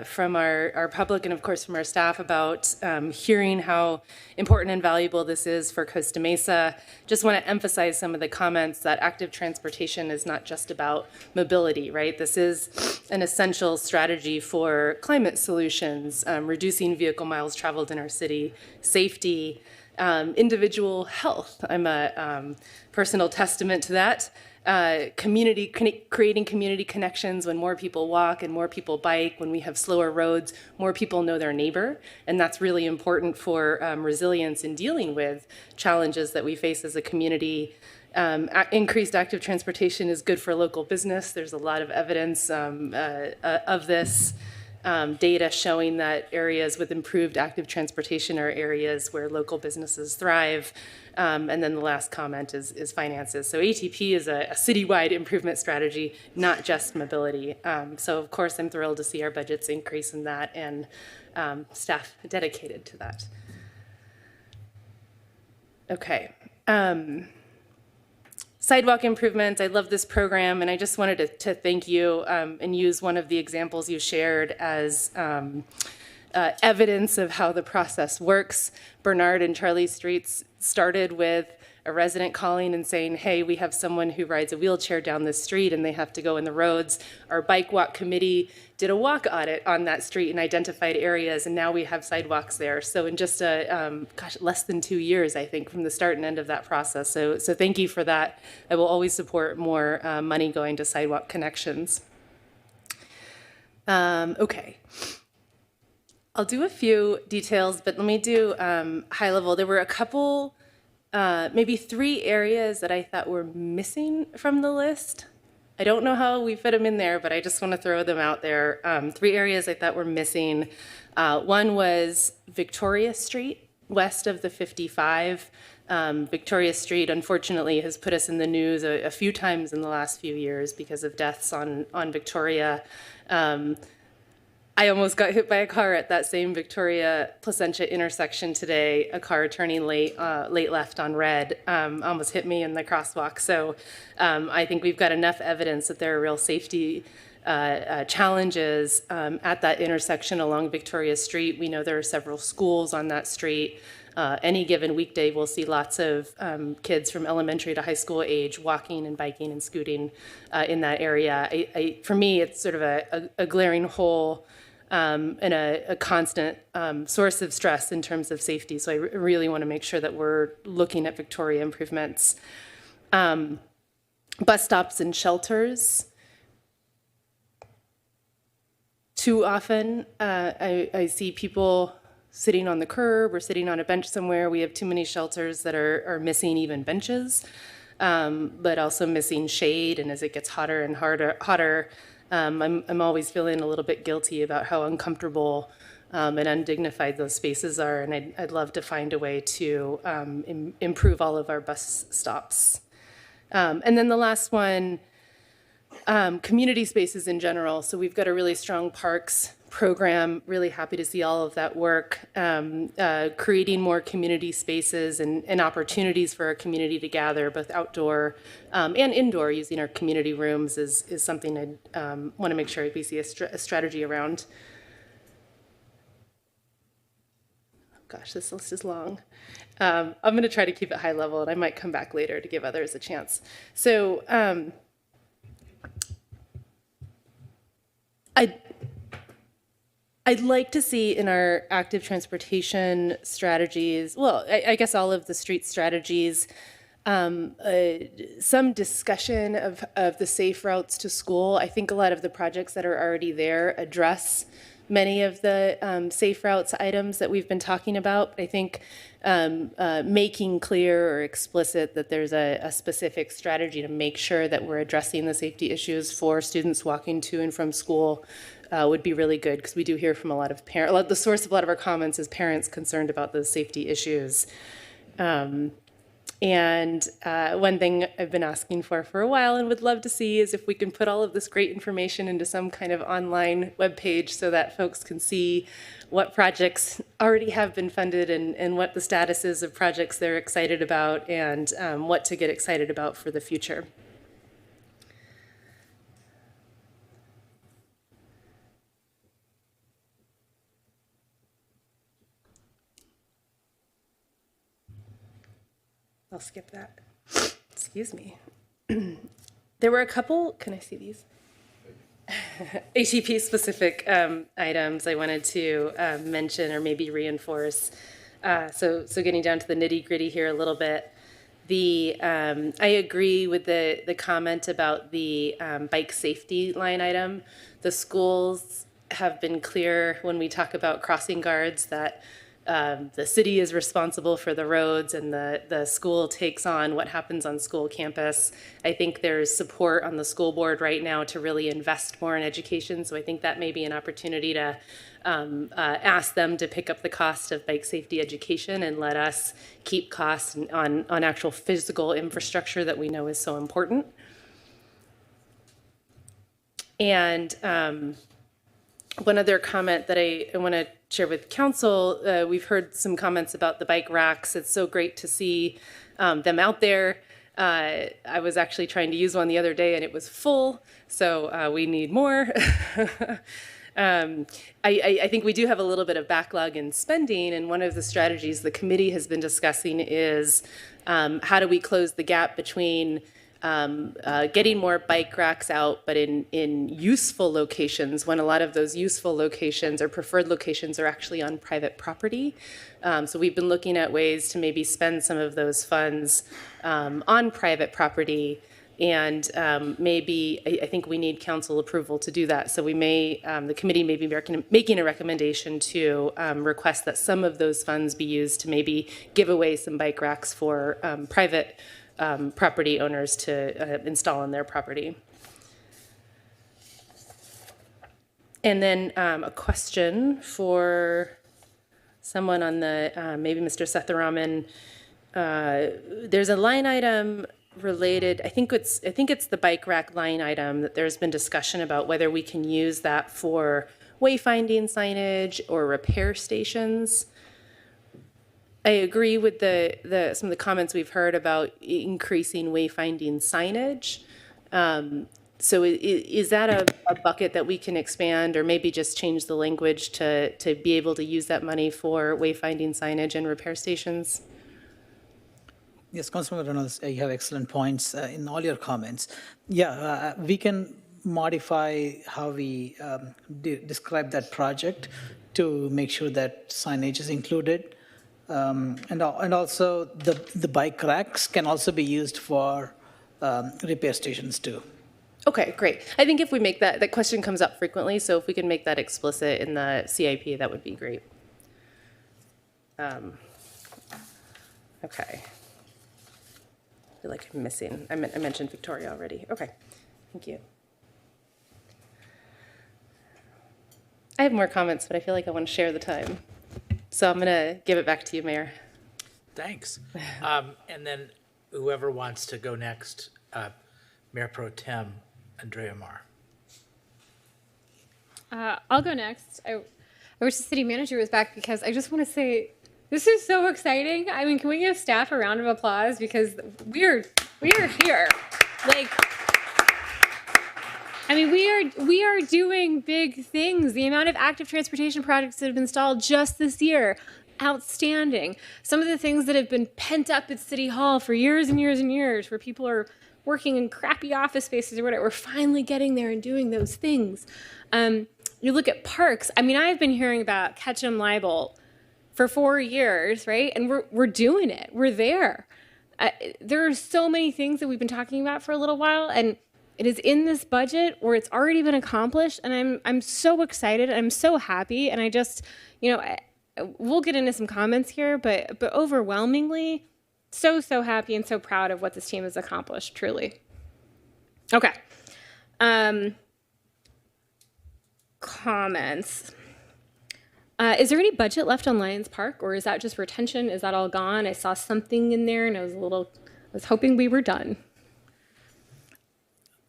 S16: from our public and of course from our staff about hearing how important and valuable this is for Costa Mesa. Just want to emphasize some of the comments that active transportation is not just about mobility, right? This is an essential strategy for climate solutions, reducing vehicle miles traveled in our city, safety, individual health. I'm a personal testament to that. Creating community connections. When more people walk and more people bike, when we have slower roads, more people know their neighbor, and that's really important for resilience in dealing with challenges that we face as a community. Increased active transportation is good for local business. There's a lot of evidence of this. Data showing that areas with improved active transportation are areas where local businesses thrive. And then the last comment is finances. So ATP is a citywide improvement strategy, not just mobility. So of course, I'm thrilled to see our budgets increase in that and staff dedicated to that. Okay. Sidewalk improvements, I love this program, and I just wanted to thank you and use one of the examples you shared as evidence of how the process works. Bernard and Charlie Streets started with a resident calling and saying, hey, we have someone who rides a wheelchair down this street and they have to go in the roads. Our bike walk committee did a walk audit on that street and identified areas, and now we have sidewalks there. So in just less than 2 years, I think, from the start and end of that process. So thank you for that. I will always support more money going to sidewalk connections. Okay. I'll do a few details, but let me do high level. There were a couple, maybe 3 areas that I thought were missing from the list. I don't know how we fit them in there, but I just want to throw them out there. 3 areas I thought were missing. One was Victoria Street, west of the 55. Victoria Street, unfortunately, has put us in the news a few times in the last few years because of deaths on Victoria. I almost got hit by a car at that same Victoria Placentia intersection today. A car turning late left on red almost hit me in the crosswalk. So I think we've got enough evidence that there are real safety challenges at that intersection along Victoria Street. We know there are several schools on that street. Any given weekday, we'll see lots of kids from elementary to high school age walking and biking and scooting in that area. For me, it's sort of a glaring hole and a constant source of stress in terms of safety. So I really want to make sure that we're looking at Victoria improvements. Bus stops and shelters. Too often, I see people sitting on the curb or sitting on a bench somewhere. We have too many shelters that are missing even benches, but also missing shade. And as it gets hotter and hotter, I'm always feeling a little bit guilty about how uncomfortable and undignified those spaces are. And I'd love to find a way to improve all of our bus stops. And then the last one, community spaces in general. So we've got a really strong parks program, really happy to see all of that work, creating more community spaces and opportunities for our community to gather, both outdoor and indoor, using our community rooms is something I want to make sure we see a strategy around. Gosh, this list is long. I'm going to try to keep it high level, and I might come back later to give others a chance. So I'd like to see in our active transportation strategies, well, I guess all of the street strategies, some discussion of the safe routes to school. I think a lot of the projects that are already there address many of the safe routes items that we've been talking about. I think making clear or explicit that there's a specific strategy to make sure that we're addressing the safety issues for students walking to and from school would be really good, because we do hear from a lot of parents. The source of a lot of our comments is parents concerned about those safety issues. And one thing I've been asking for a while and would love to see is if we can put all of this great information into some kind of online webpage so that folks can see what projects already have been funded and what the status is of projects they're excited about, and what to get excited about for the future. I'll skip that. Excuse me. There were a couple, can I see these? ATP specific items I wanted to mention or maybe reinforce. So getting down to the nitty gritty here a little bit. I agree with the comment about the bike safety line item. The schools have been clear when we talk about crossing guards that the city is responsible for the roads and the school takes on what happens on school campus. I think there's support on the school board right now to really invest more in education. So I think that may be an opportunity to ask them to pick up the cost of bike safety education and let us keep costs on actual physical infrastructure that we know is so important. And one other comment that I want to share with council, we've heard some comments about the bike racks. It's so great to see them out there. I was actually trying to use one the other day and it was full, so we need more. I think we do have a little bit of backlog in spending, and one of the strategies the committee has been discussing is how do we close the gap between getting more bike racks out, but in useful locations, when a lot of those useful locations or preferred locations are actually on private property. So we've been looking at ways to maybe spend some of those funds on private property, and maybe I think we need council approval to do that. So we may, the committee may be making a recommendation to request that some of those funds be used to maybe give away some bike racks for private property owners to install on their property. And then a question for someone on the, maybe Mr. Sethuraman. There's a line item related, I think it's the bike rack line item that there's been discussion about whether we can use that for wayfinding signage or repair stations. I agree with some of the comments we've heard about increasing wayfinding signage. So is that a bucket that we can expand, or maybe just change the language to be able to use that money for wayfinding signage and repair stations?
S4: Yes, Councilmember Reynolds, you have excellent points in all your comments. Yeah, we can modify how we describe that project to make sure that signage is included. And also the bike racks can also be used for repair stations too.
S16: Okay, great. I think if we make that question comes up frequently, so if we can make that explicit in the CIP, that would be great. Okay. I feel like I'm missing, I mentioned Victoria already. Okay, thank you. I have more comments, but I feel like I want to share the time. So I'm going to give it back to you, Mayor.
S1: Thanks. And then whoever wants to go next, Mayor Pro Tem Andrea Marr.
S17: I'll go next. I wish the city manager was back, because I just want to say this is so exciting. I mean, can we give staff a round of applause, because we are here. Like, I mean, we are doing big things. The amount of active transportation projects that have been installed just this year, outstanding. Some of the things that have been pent up at City Hall for years and years and years, where people are working in crappy office spaces or whatever, we're finally getting there and doing those things. You look at parks. I mean, I've been hearing about Ketchum Libel for 4 years, right? And we're doing it. We're there. There are so many things that we've been talking about for a little while, and it is in this budget, or it's already been accomplished, and I'm so excited. I'm so happy, and I just, we'll get into some comments here, but overwhelmingly, so happy and so proud of what this team has accomplished, truly. Okay. Comments. Is there any budget left on Lions Park, or is that just retention? Is that all gone? I saw something in there, and I was hoping we were done.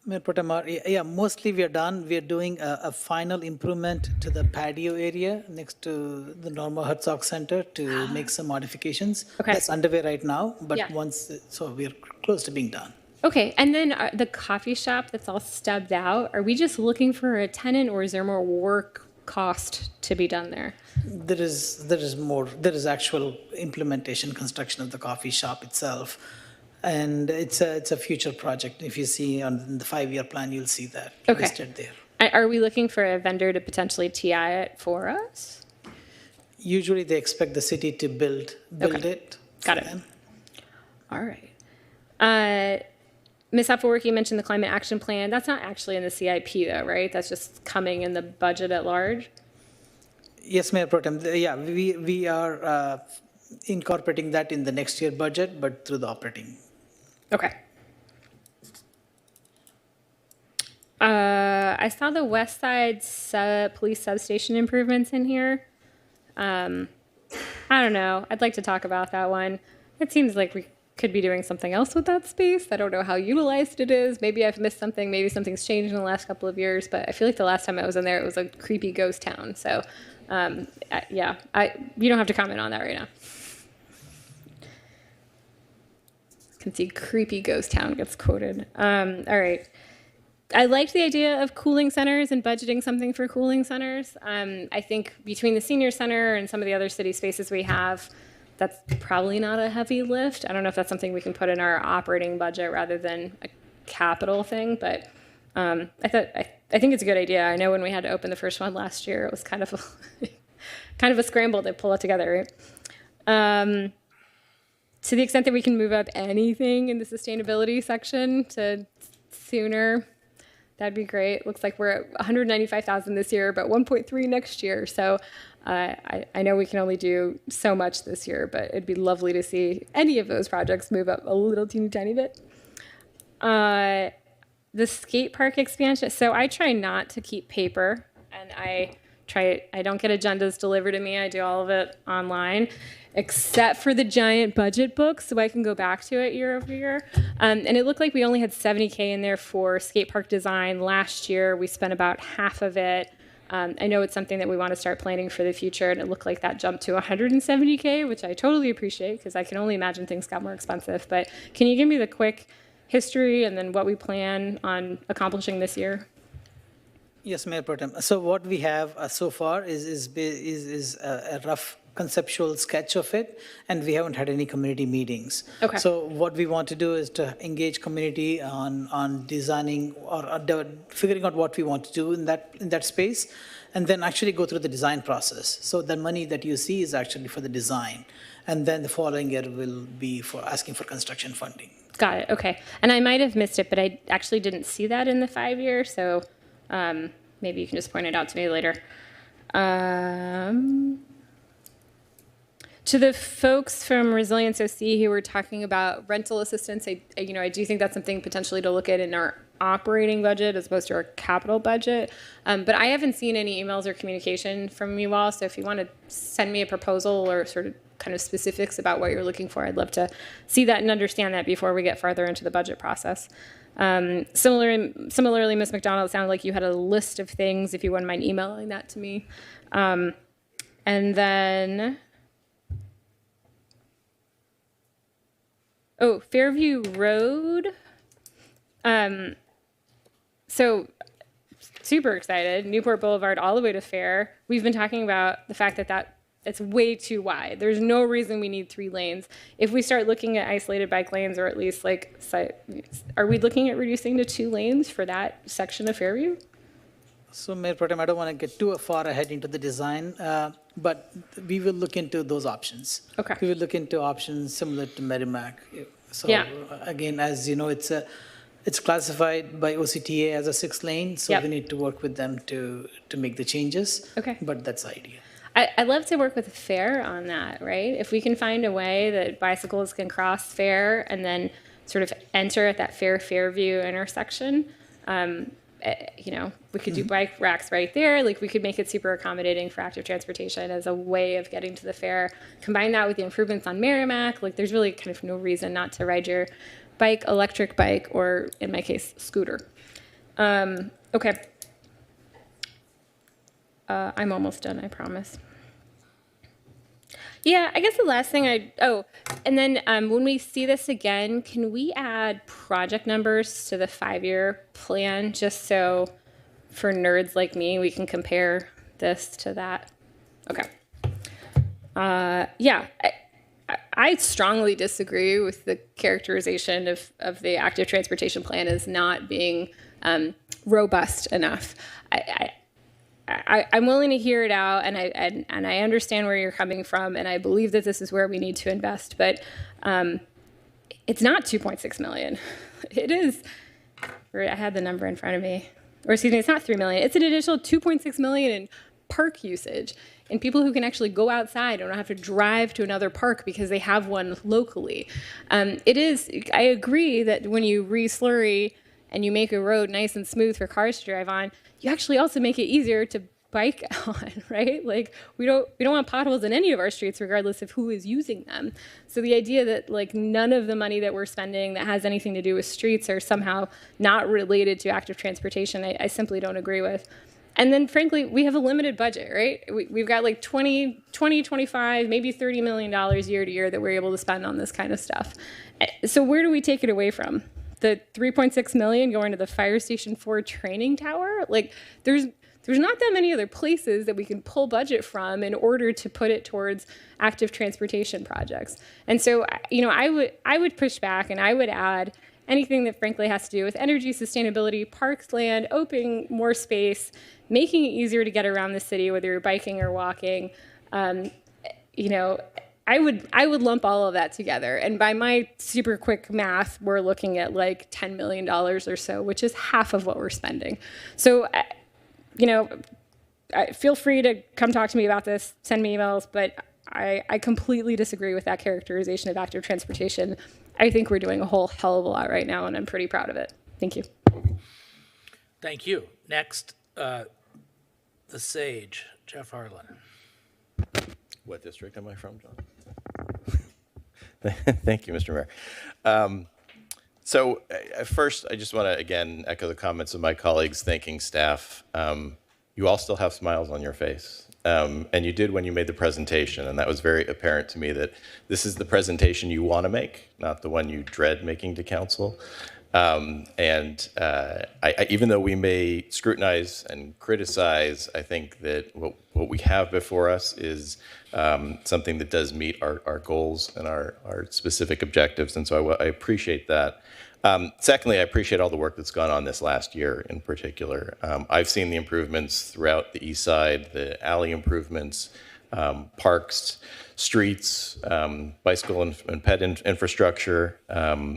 S4: Mayor Pro Tem Marr, yeah, mostly we are done. We are doing a final improvement to the patio area next to the Norma Herzog Center to make some modifications.
S17: Okay.
S4: That's underway right now, but
S17: Yeah.
S4: so we're close to being done.
S17: Okay, and then the coffee shop that's all stubbed out, are we just looking for a tenant, or is there more work cost to be done there?
S4: There is more. There is actual implementation, construction of the coffee shop itself, and it's a future project. If you see on the 5-year plan, you'll see that listed there.
S17: Are we looking for a vendor to potentially TI it for us?
S4: Usually, they expect the city to build it.
S17: Got it. All right. Ms. Applework, you mentioned the climate action plan. That's not actually in the CIP though, right? That's just coming in the budget at large?
S4: Yes, Mayor Pro Tem. Yeah, we are incorporating that in the next year budget, but through the operating.
S17: Okay. I saw the West Side police substation improvements in here. I don't know. I'd like to talk about that one. It seems like we could be doing something else with that space. I don't know how utilized it is. Maybe I've missed something. Maybe something's changed in the last couple of years, but I feel like the last time I was in there, it was a creepy ghost town. So, yeah, you don't have to comment on that right now. I can see creepy ghost town gets quoted. All right. I liked the idea of cooling centers and budgeting something for cooling centers. I think between the senior center and some of the other city spaces we have, that's probably not a heavy lift. I don't know if that's something we can put in our operating budget rather than a capital thing, but I think it's a good idea. I know when we had to open the first one last year, it was kind of a scramble to pull it together, right? To the extent that we can move up anything in the sustainability section to sooner, that'd be great. Looks like we're at 195,000 this year, but 1.3 next year. So I know we can only do so much this year, but it'd be lovely to see any of those projects move up a little teeny tiny bit. The skate park expansion. So I try not to keep paper, and I don't get agendas delivered to me. I do all of it online, except for the giant budget book, so I can go back to it year over year. And it looked like we only had $70K in there for skate park design last year. We spent about half of it. I know it's something that we want to start planning for the future, and it looked like that jumped to 170K, which I totally appreciate because I can only imagine things got more expensive. But can you give me the quick history and then what we plan on accomplishing this year?
S4: Yes, Mayor Pro Tem. So what we have so far is a rough conceptual sketch of it, and we haven't had any community meetings.
S17: Okay.
S4: So what we want to do is to engage community on designing or figuring out what we want to do in that space, and then actually go through the design process. So the money that you see is actually for the design, and then the following year will be for asking for construction funding.
S17: Got it. Okay. And I might have missed it, but I actually didn't see that in the 5-year. So maybe you can just point it out to me later. To the folks from Resilience OC who were talking about rental assistance, I do think that's something potentially to look at in our operating budget as opposed to our capital budget. But I haven't seen any emails or communication from you all. So if you want to send me a proposal or sort of kind of specifics about what you're looking for, I'd love to see that and understand that before we get farther into the budget process. Similarly, Ms. Mcdonald, it sounded like you had a list of things, if you wouldn't mind emailing that to me. And then, Fairview Road. So super excited, Newport Boulevard all the way to Fair. We've been talking about the fact that it's way too wide. There's no reason we need 3 lanes. If we start looking at isolated bike lanes, or at least are we looking at reducing to 2 lanes for that section of Fairview?
S4: So Mayor Pro Tem, I don't want to get too far ahead into the design, but we will look into those options.
S17: Okay.
S4: We will look into options similar to Merrimack. So
S17: Yeah.
S4: again, as you know, it's classified by OCTA as a 6 lane, so
S17: Yep.
S4: we need to work with them to make the changes.
S17: Okay.
S4: But that's the idea.
S17: I'd love to work with Fair on that, right? If we can find a way that bicycles can cross Fair and then sort of enter at that Fairview intersection, we could do bike racks right there. Like, we could make it super accommodating for active transportation as a way of getting to the Fair. Combine that with the improvements on Merrimack. Like, there's really kind of no reason not to ride your bike, electric bike, or in my case, scooter. Okay. I'm almost done, I promise. Yeah, I guess the last thing and then when we see this again, can we add project numbers to the 5-year plan, just so for nerds like me, we can compare this to that? Okay. Yeah, I strongly disagree with the characterization of the active transportation plan as not being robust enough. I'm willing to hear it out, and I understand where you're coming from, and I believe that this is where we need to invest, but it's not 2.6 million. It is, I had the number in front of me, or excuse me, it's not 3 million. It's an additional 2.6 million in park usage, and people who can actually go outside and don't have to drive to another park because they have one locally. I agree that when you re-slurry and you make a road nice and smooth for cars to drive on, you actually also make it easier to bike on, right? Like, we don't want potholes in any of our streets, regardless of who is using them. So the idea that none of the money that we're spending that has anything to do with streets are somehow not related to active transportation, I simply don't agree with. And then, frankly, we have a limited budget, right? We've got 20, 25, maybe $30 million year to year that we're able to spend on this kind of stuff. So where do we take it away from? The 3.6 million going to the Fire Station 4 training tower? There's not that many other places that we can pull budget from in order to put it towards active transportation projects. And so, I would push back, and I would add anything that frankly has to do with energy sustainability, parks, land, opening more space, making it easier to get around the city, whether you're biking or walking. I would lump all of that together. And by my super quick math, we're looking at $10 million or so, which is half of what we're spending. So, feel free to come talk to me about this, send me emails, but I completely disagree with that characterization of active transportation. I think we're doing a whole hell of a lot right now, and I'm pretty proud of it. Thank you.
S1: Thank you. Next, the Sage, Jeff Harlan.
S18: What district am I from, John? Thank you, Mr. Mayor. First, I just want to, again, echo the comments of my colleagues, thanking staff you all still have smiles on your face. And you did when you made the presentation, and that was very apparent to me that this is the presentation you want to make, not the one you dread making to council. Even though we may scrutinize and criticize, I think that what we have before us is something that does meet our goals and our specific objectives, and so I appreciate that. Secondly, I appreciate all the work that's gone on this last year in particular. I've seen the improvements throughout the east side, the alley improvements, parks, streets, bicycle and pet infrastructure.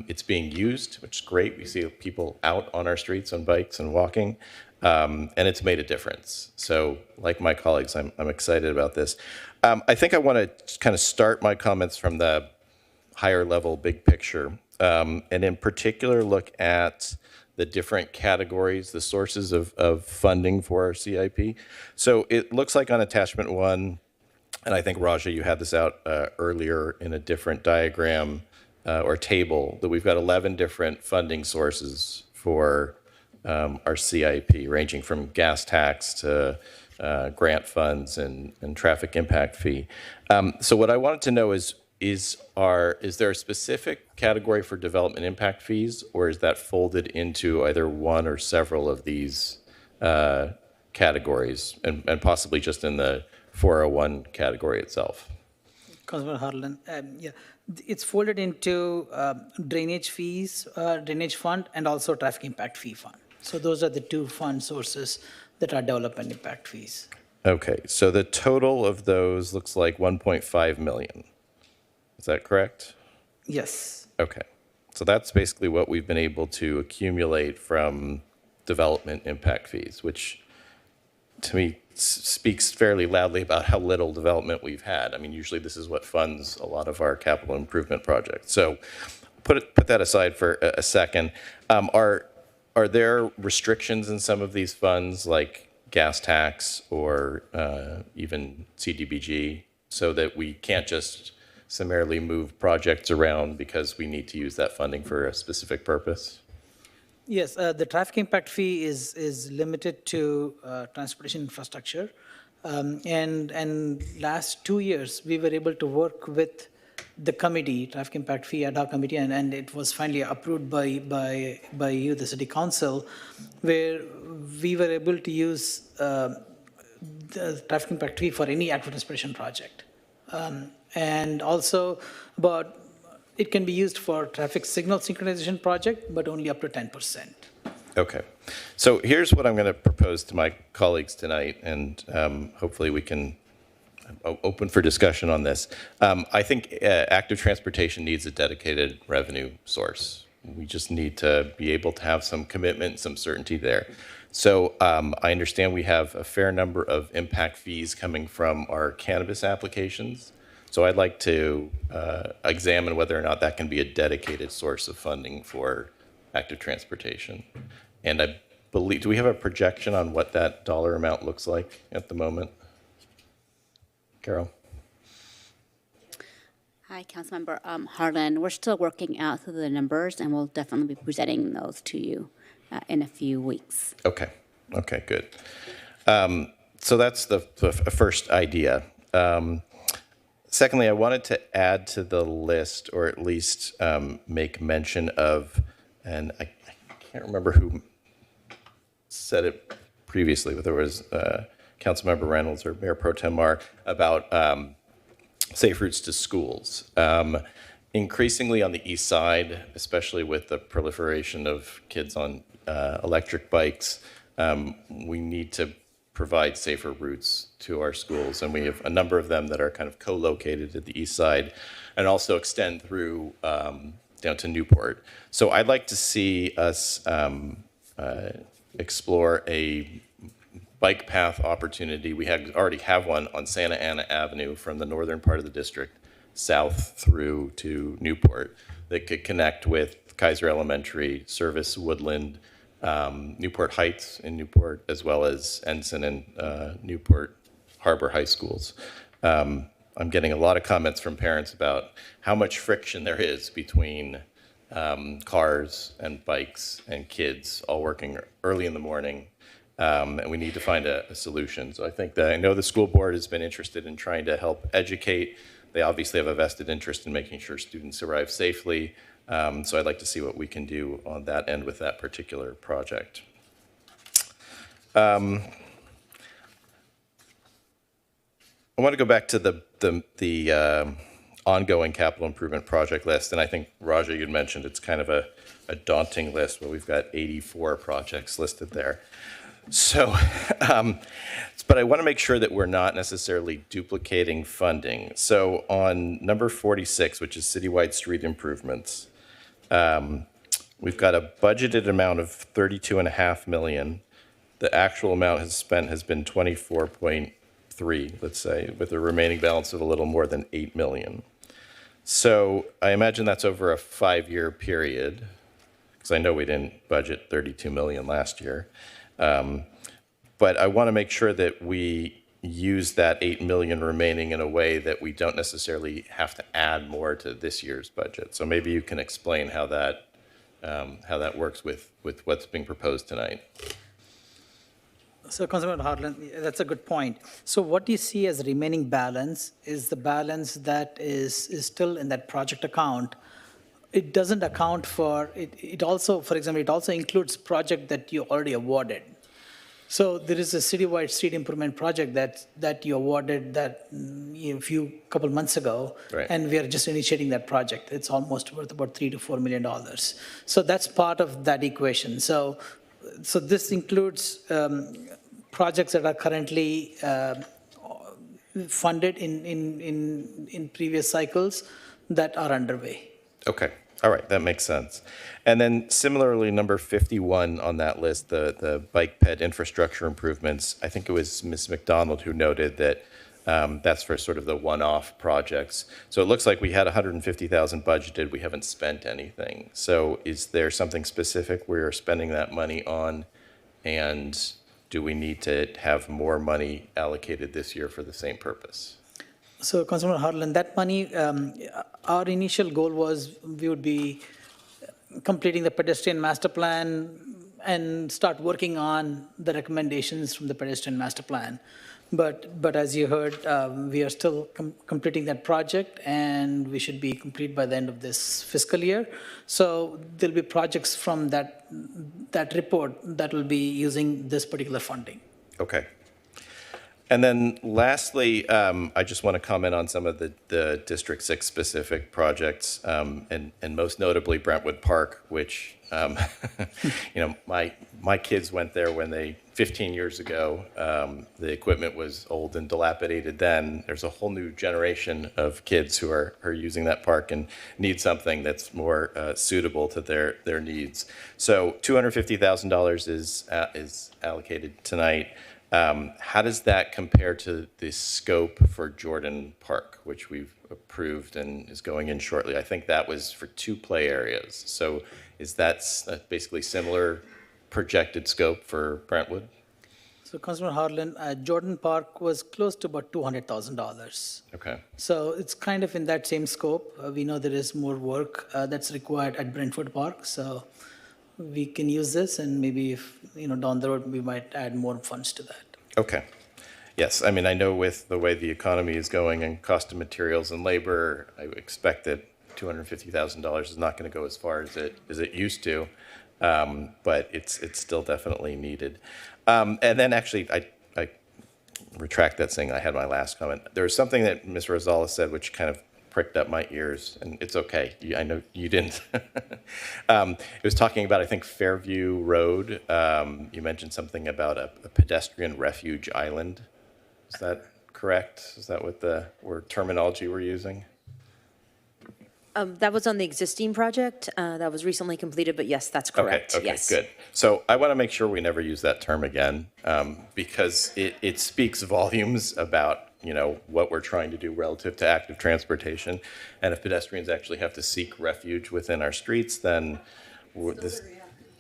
S18: It's being used, which is great. We see people out on our streets on bikes and walking, and it's made a difference. So like my colleagues, I'm excited about this. I think I want to kind of start my comments from the higher level big picture. And in particular, look at the different categories, the sources of funding for our CIP. So it looks like on attachment 1, and I think, Raja, you had this out earlier in a different diagram or table, that we've got 11 different funding sources for our CIP, ranging from gas tax to grant funds and traffic impact fee. So what I wanted to know is there a specific category for development impact fees, or is that folded into either one or several of these categories, and possibly just in the 401 category itself?
S4: Councilman Harlan, yeah, it's folded into drainage fees, drainage fund, and also traffic impact fee fund. So those are the two fund sources that are development impact fees.
S18: Okay, so the total of those looks like 1.5 million. Is that correct?
S4: Yes.
S18: Okay. So that's basically what we've been able to accumulate from development impact fees, which to me speaks fairly loudly about how little development we've had. I mean, usually this is what funds a lot of our capital improvement projects. So put that aside for a second. Are there restrictions in some of these funds, like gas tax or even CDBG, so that we can't just summarily move projects around because we need to use that funding for a specific purpose?
S4: Yes, the traffic impact fee is limited to transportation infrastructure. And last 2 years, we were able to work with the committee, traffic impact fee ad hoc committee, and it was finally approved by you, the city council, where we were able to use the traffic impact fee for any active transportation project. And also, but it can be used for traffic signal synchronization project, but only up to 10%.
S18: Okay. So here's what I'm going to propose to my colleagues tonight, and hopefully we can open for discussion on this. I think active transportation needs a dedicated revenue source. We just need to be able to have some commitment, some certainty there. So I understand we have a fair number of impact fees coming from our cannabis applications. So I'd like to examine whether or not that can be a dedicated source of funding for active transportation. And I believe, do we have a projection on what that dollar amount looks like at the moment? Carol?
S19: Hi, Councilmember Harlan. We're still working out through the numbers, and we'll definitely be presenting those to you in a few weeks.
S18: Okay. Okay, good. So that's the first idea. Secondly, I wanted to add to the list, or at least make mention of, and I can't remember who said it previously, whether it was Councilmember Reynolds or Mayor Pro Tem Mar, about safe routes to schools. Increasingly on the east side, especially with the proliferation of kids on electric bikes, we need to provide safer routes to our schools. And we have a number of them that are kind of co-located at the east side and also extend through down to Newport. So I'd like to see us explore a bike path opportunity. We already have one on Santa Ana Avenue from the northern part of the district south through to Newport that could connect with Kaiser Elementary, service Woodland, Newport Heights in Newport, as well as Ensign and Newport Harbor High Schools. I'm getting a lot of comments from parents about how much friction there is between cars and bikes and kids all working early in the morning and we need to find a solution. So I think that I know the school board has been interested in trying to help educate. They obviously have a vested interest in making sure students arrive safely. So I'd like to see what we can do on that end with that particular project. I want to go back to the ongoing capital improvement project list, and I think, Raja, you'd mentioned it's kind of a daunting list, but we've got 84 projects listed there. So, but I want to make sure that we're not necessarily duplicating funding. So on number 46, which is citywide street improvements, we've got a budgeted amount of $32.5 million. The actual amount has been 24.3, let's say, with a remaining balance of a little more than 8 million. So I imagine that's over a 5-year period, because I know we didn't budget 32 million last year. But I want to make sure that we use that 8 million remaining in a way that we don't necessarily have to add more to this year's budget. So maybe you can explain how that works with what's being proposed tonight.
S4: So, Councilman Harlan, that's a good point. So what you see as remaining balance is the balance that is still in that project account. It doesn't account for, it also, for example, it also includes project that you already awarded. So there is a citywide street improvement project that you awarded that couple months ago,
S18: right.
S4: And we are just initiating that project. It's almost worth about $3 to $4 million. So that's part of that equation. So this includes projects that are currently funded in previous cycles that are underway.
S18: Okay. All right, that makes sense. And then similarly, number 51 on that list, the bike ped infrastructure improvements, I think it was Ms. Mcdonald who noted that that's for sort of the one-off projects. So it looks like we had 150,000 budgeted, we haven't spent anything. So is there something specific we're spending that money on? And do we need to have more money allocated this year for the same purpose?
S4: So, Councilman Harlan, that money, our initial goal was we would be completing the pedestrian master plan and start working on the recommendations from the pedestrian master plan. But as you heard, we are still completing that project, and we should be complete by the end of this fiscal year. So there'll be projects from that report that will be using this particular funding.
S18: Okay. And then lastly, I just want to comment on some of the District 6 specific projects, and most notably Brentwood Park, which, my kids went there when 15 years ago, the equipment was old and dilapidated then. There's a whole new generation of kids who are using that park and need something that's more suitable to their needs. So $250,000 is allocated tonight. How does that compare to the scope for Jordan Park, which we've approved and is going in shortly? I think that was for 2 play areas. So is that basically similar projected scope for Brentwood?
S4: So, Councilman Harlan, Jordan Park was close to about $200,000.
S18: Okay.
S4: So it's kind of in that same scope. We know there is more work that's required at Brentwood Park. So we can use this, and maybe if, down the road, we might add more funds to that.
S18: Okay. Yes, I mean, I know with the way the economy is going and cost of materials and labor, I would expect that $250,000 is not going to go as far as it used to, but it's still definitely needed. And then actually, I retract that saying I had my last comment. There was something that Ms. Rosales said which kind of pricked up my ears, and it's okay. I know you didn't. It was talking about, I think, Fairview Road. You mentioned something about a pedestrian refuge island. Is that correct? Is that what the terminology we're using?
S5: That was on the existing project that was recently completed, but yes, that's correct.
S18: Okay,
S5: yes.
S18: Good. So I want to make sure we never use that term again, because it speaks volumes about what we're trying to do relative to active transportation. And if pedestrians actually have to seek refuge within our streets, then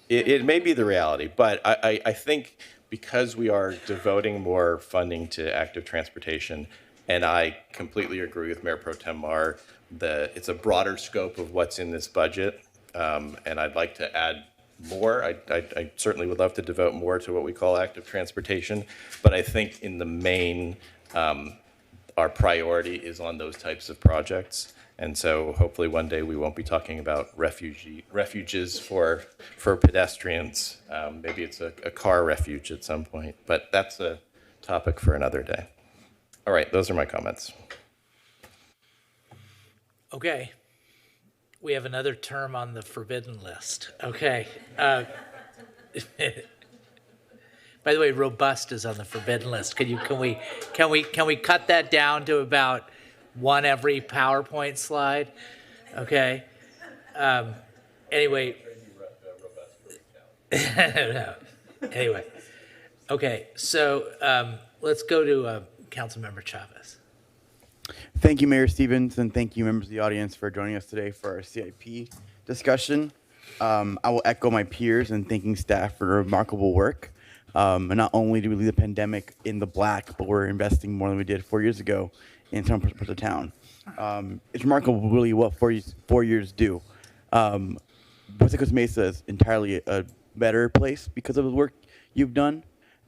S18: it may be the reality. But I think because we are devoting more funding to active transportation, and I completely agree with Mayor Pro Tem Mar, it's a broader scope of what's in this budget. And I'd like to add more. I certainly would love to devote more to what we call active transportation, but I think in the main, our priority is on those types of projects. And so hopefully one day we won't be talking about refuges for pedestrians. Maybe it's a car refuge at some point, but that's a topic for another day. All right, those are my comments.
S1: Okay. We have another term on the forbidden list. Okay. By the way, robust is on the forbidden list. Can we cut that down to about one every PowerPoint slide? Okay. Anyway. No. Anyway. Okay. So let's go to Councilmember Chavez.
S20: Thank you, Mayor Stevens, and thank you, members of the audience, for joining us today for our CIP discussion. I will echo my peers in thanking staff for remarkable work. And not only do we leave the pandemic in the black, but we're investing more than we did 4 years ago in some parts of town. It's remarkable, really, what 4 years do. Costa Mesa is entirely a better place because of the work you've done,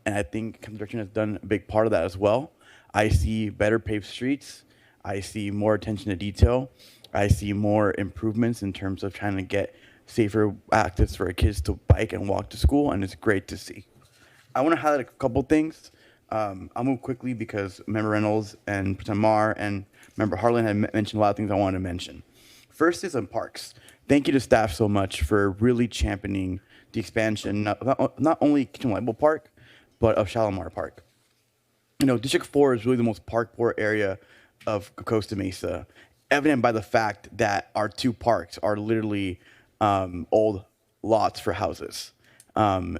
S20: and I think construction has done a big part of that as well. I see better paved streets. I see more attention to detail. I see more improvements in terms of trying to get safer access for our kids to bike and walk to school, and it's great to see. I want to highlight a couple things. I'll move quickly because Member Reynolds and Tamar and Member Harlan had mentioned a lot of things I wanted to mention. First is on parks. Thank you to staff so much for really championing the expansion, not only Ketchum Libel Park, but of Shalimar Park. You know, District 4 is really the most park-poor area of Costa Mesa, evident by the fact that our two parks are literally old lots for houses.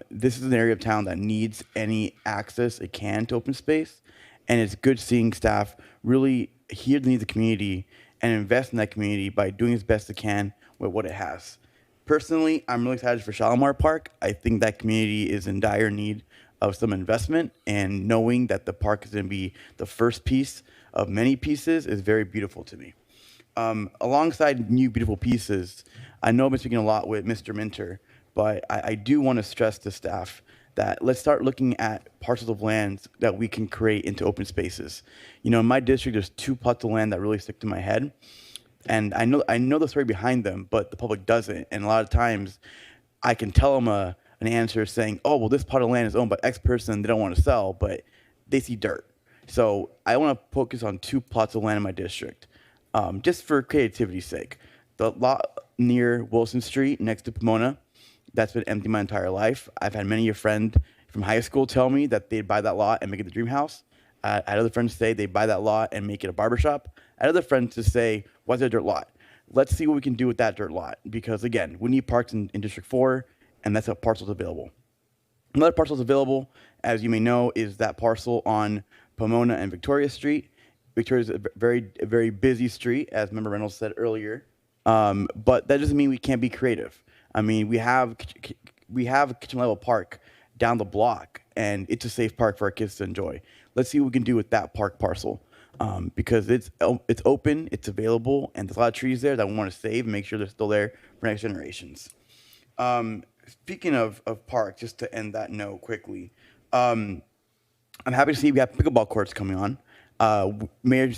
S20: This is an area of town that needs any access it can to open space, and it's good seeing staff really hear the needs of the community and invest in that community by doing as best it can with what it has. Personally, I'm really excited for Shalimar Park. I think that community is in dire need of some investment, and knowing that the park is going to be the first piece of many pieces is very beautiful to me. Alongside new beautiful pieces, I know I've been speaking a lot with Mr. Minter, but I do want to stress to staff that let's start looking at parcels of land that we can create into open spaces. You know, in my district, there's 2 plots of land that really stick to my head, and I know the story behind them, but the public doesn't. And a lot of times, I can tell them an answer saying, "Oh, well, this plot of land is owned by X person. They don't want to sell," but they see dirt. So I want to focus on 2 plots of land in my district, just for creativity's sake. The lot near Wilson Street, next to Pomona, that's been empty my entire life. I've had many a friend from high school tell me that they'd buy that lot and make it the dream house. I had other friends say they'd buy that lot and make it a barbershop. I had other friends to say, "What's a dirt lot?" Let's see what we can do with that dirt lot, because again, we need parks in District 4, and that's a parcel's available. Another parcel's available, as you may know, is that parcel on Pomona and Victoria Street. Victoria is a very busy street, as Member Reynolds said earlier, but that doesn't mean we can't be creative. I mean, we have Ketchum Libel Park down the block, and it's a safe park for our kids to enjoy. Let's see what we can do with that park parcel, because it's open, it's available, and there's a lot of trees there that we want to save and make sure they're still there for next generations. Speaking of parks, just to end that note quickly, I'm happy to see we have pickleball courts coming on. Mayor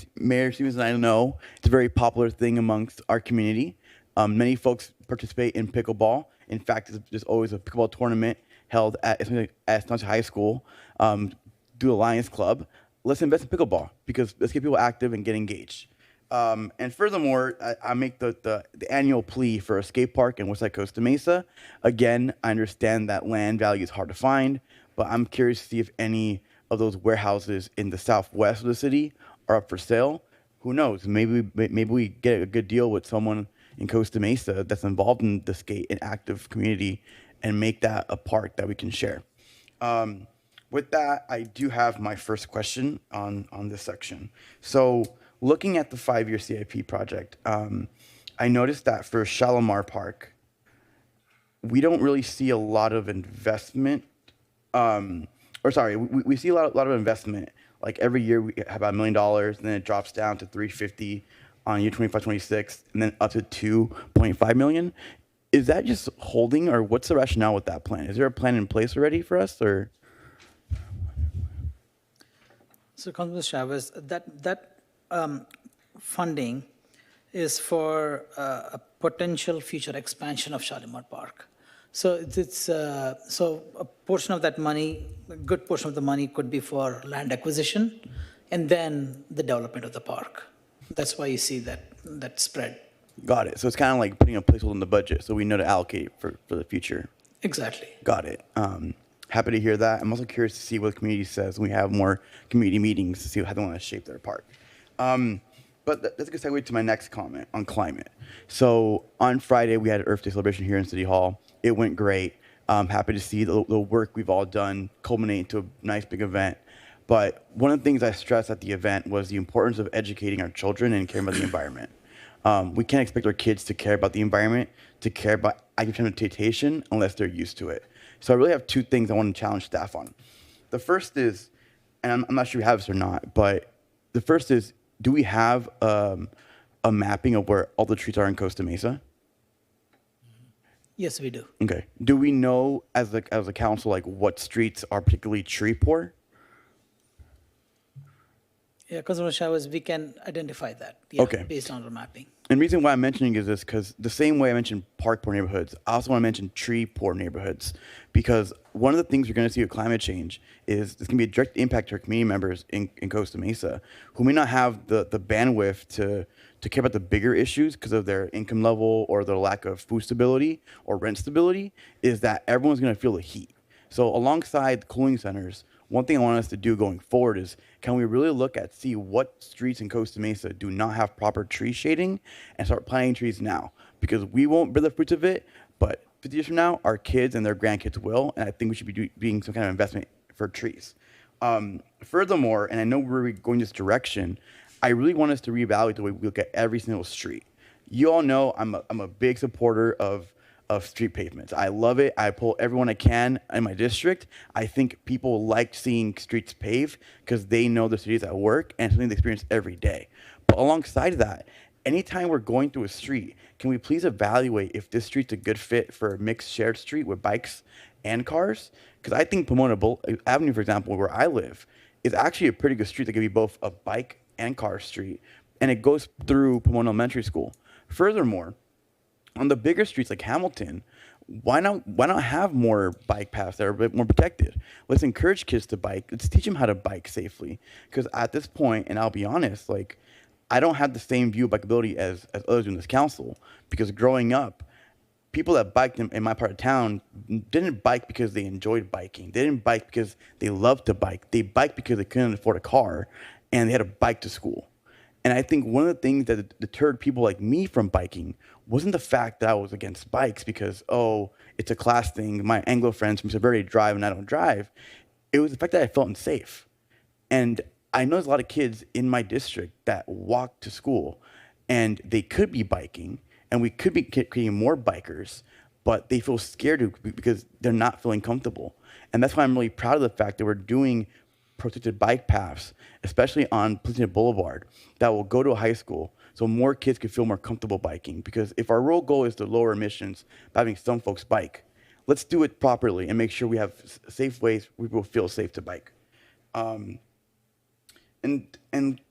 S20: Stevens and I know it's a very popular thing amongst our community. Many folks participate in pickleball. In fact, there's always a pickleball tournament held at Estancia High School through the Lions Club. Let's invest in pickleball, because let's get people active and get engaged. And furthermore, I make the annual plea for a skate park in Westside Costa Mesa. Again, I understand that land value is hard to find, but I'm curious to see if any of those warehouses in the southwest of the city are up for sale. Who knows? Maybe we get a good deal with someone in Costa Mesa that's involved in the skate and active community and make that a park that we can share. With that, I do have my first question on this section. So looking at the 5-year CIP project, I noticed that for Shalimar Park, we don't really see a lot of investment. We see a lot of investment. Like every year we have about $1 million, and then it drops down to $350 on year 25-26, and then up to $2.5 million. Is that just holding, or what's the rationale with that plan? Is there a plan in place already for us, or?
S4: So, Councilman Chavez, that funding is for a potential future expansion of Shalimar Park. So so a portion of that money, a good portion of the money could be for land acquisition and then the development of the park. That's why you see that spread.
S20: Got it. So it's kind of like putting a placeholder in the budget so we know to allocate for the future.
S4: Exactly.
S20: Got it. Happy to hear that. I'm also curious to see what the community says when we have more community meetings to see how they want to shape their park. But that's a good segue to my next comment on climate. So on Friday, we had an Earth Day celebration here in City Hall. It went great. I'm happy to see the work we've all done culminate into a nice big event. But one of the things I stressed at the event was the importance of educating our children and caring about the environment. We can't expect our kids to care about the environment, to care about active transportation unless they're used to it. So I really have two things I want to challenge staff on. The first is, and I'm not sure if you have this or not, but the first is, do we have a mapping of where all the streets are in Costa Mesa?
S4: Yes, we do.
S20: Okay. Do we know as a council, like, what streets are particularly tree poor?
S4: Yeah, Councilman Chavez, we can identify that. Yeah,
S20: Okay.
S4: Based on our mapping.
S20: And the reason why I'm mentioning is this, because the same way I mentioned park poor neighborhoods, I also want to mention tree poor neighborhoods. Because one of the things you're going to see with climate change is there's going to be a direct impact to our community members in Costa Mesa who may not have the bandwidth to care about the bigger issues because of their income level or their lack of food stability or rent stability, is that everyone's going to feel the heat. So alongside cooling centers, one thing I want us to do going forward is, can we really look at, see what streets in Costa Mesa do not have proper tree shading and start planting trees now? Because we won't bear the fruits of it, but 50 years from now, our kids and their grandkids will, and I think we should be doing some kind of investment for trees. Furthermore, and I know we're going this direction, I really want us to reevaluate the way we look at every single street. You all know I'm a big supporter of street pavements. I love it. I pull everyone I can in my district. I think people like seeing streets paved because they know the city's at work and it's something they experience every day. But alongside that, anytime we're going through a street, can we please evaluate if this street's a good fit for a mixed shared street with bikes and cars? Because I think Pomona Avenue, for example, where I live, is actually a pretty good street that could be both a bike and car street, and it goes through Pomona Elementary School. Furthermore, on the bigger streets like Hamilton, why not have more bike paths that are a bit more protected? Let's encourage kids to bike. Let's teach them how to bike safely. Because at this point, and I'll be honest, like, I don't have the same view of bikeability as others in this council. Because growing up, people that biked in my part of town didn't bike because they enjoyed biking. They didn't bike because they loved to bike. They biked because they couldn't afford a car, and they had to bike to school. And I think one of the things that deterred people like me from biking wasn't the fact that I was against bikes because, oh, it's a class thing. My Anglo friends from Suburbia drive and I don't drive. It was the fact that I felt unsafe. And I know there's a lot of kids in my district that walk to school and they could be biking and we could be creating more bikers, but they feel scared because they're not feeling comfortable. And that's why I'm really proud of the fact that we're doing protected bike paths, especially on Brentwood Boulevard, that will go to a high school so more kids can feel more comfortable biking. Because if our real goal is to lower emissions by having some folks bike, let's do it properly and make sure we have safe ways where people feel safe to bike. And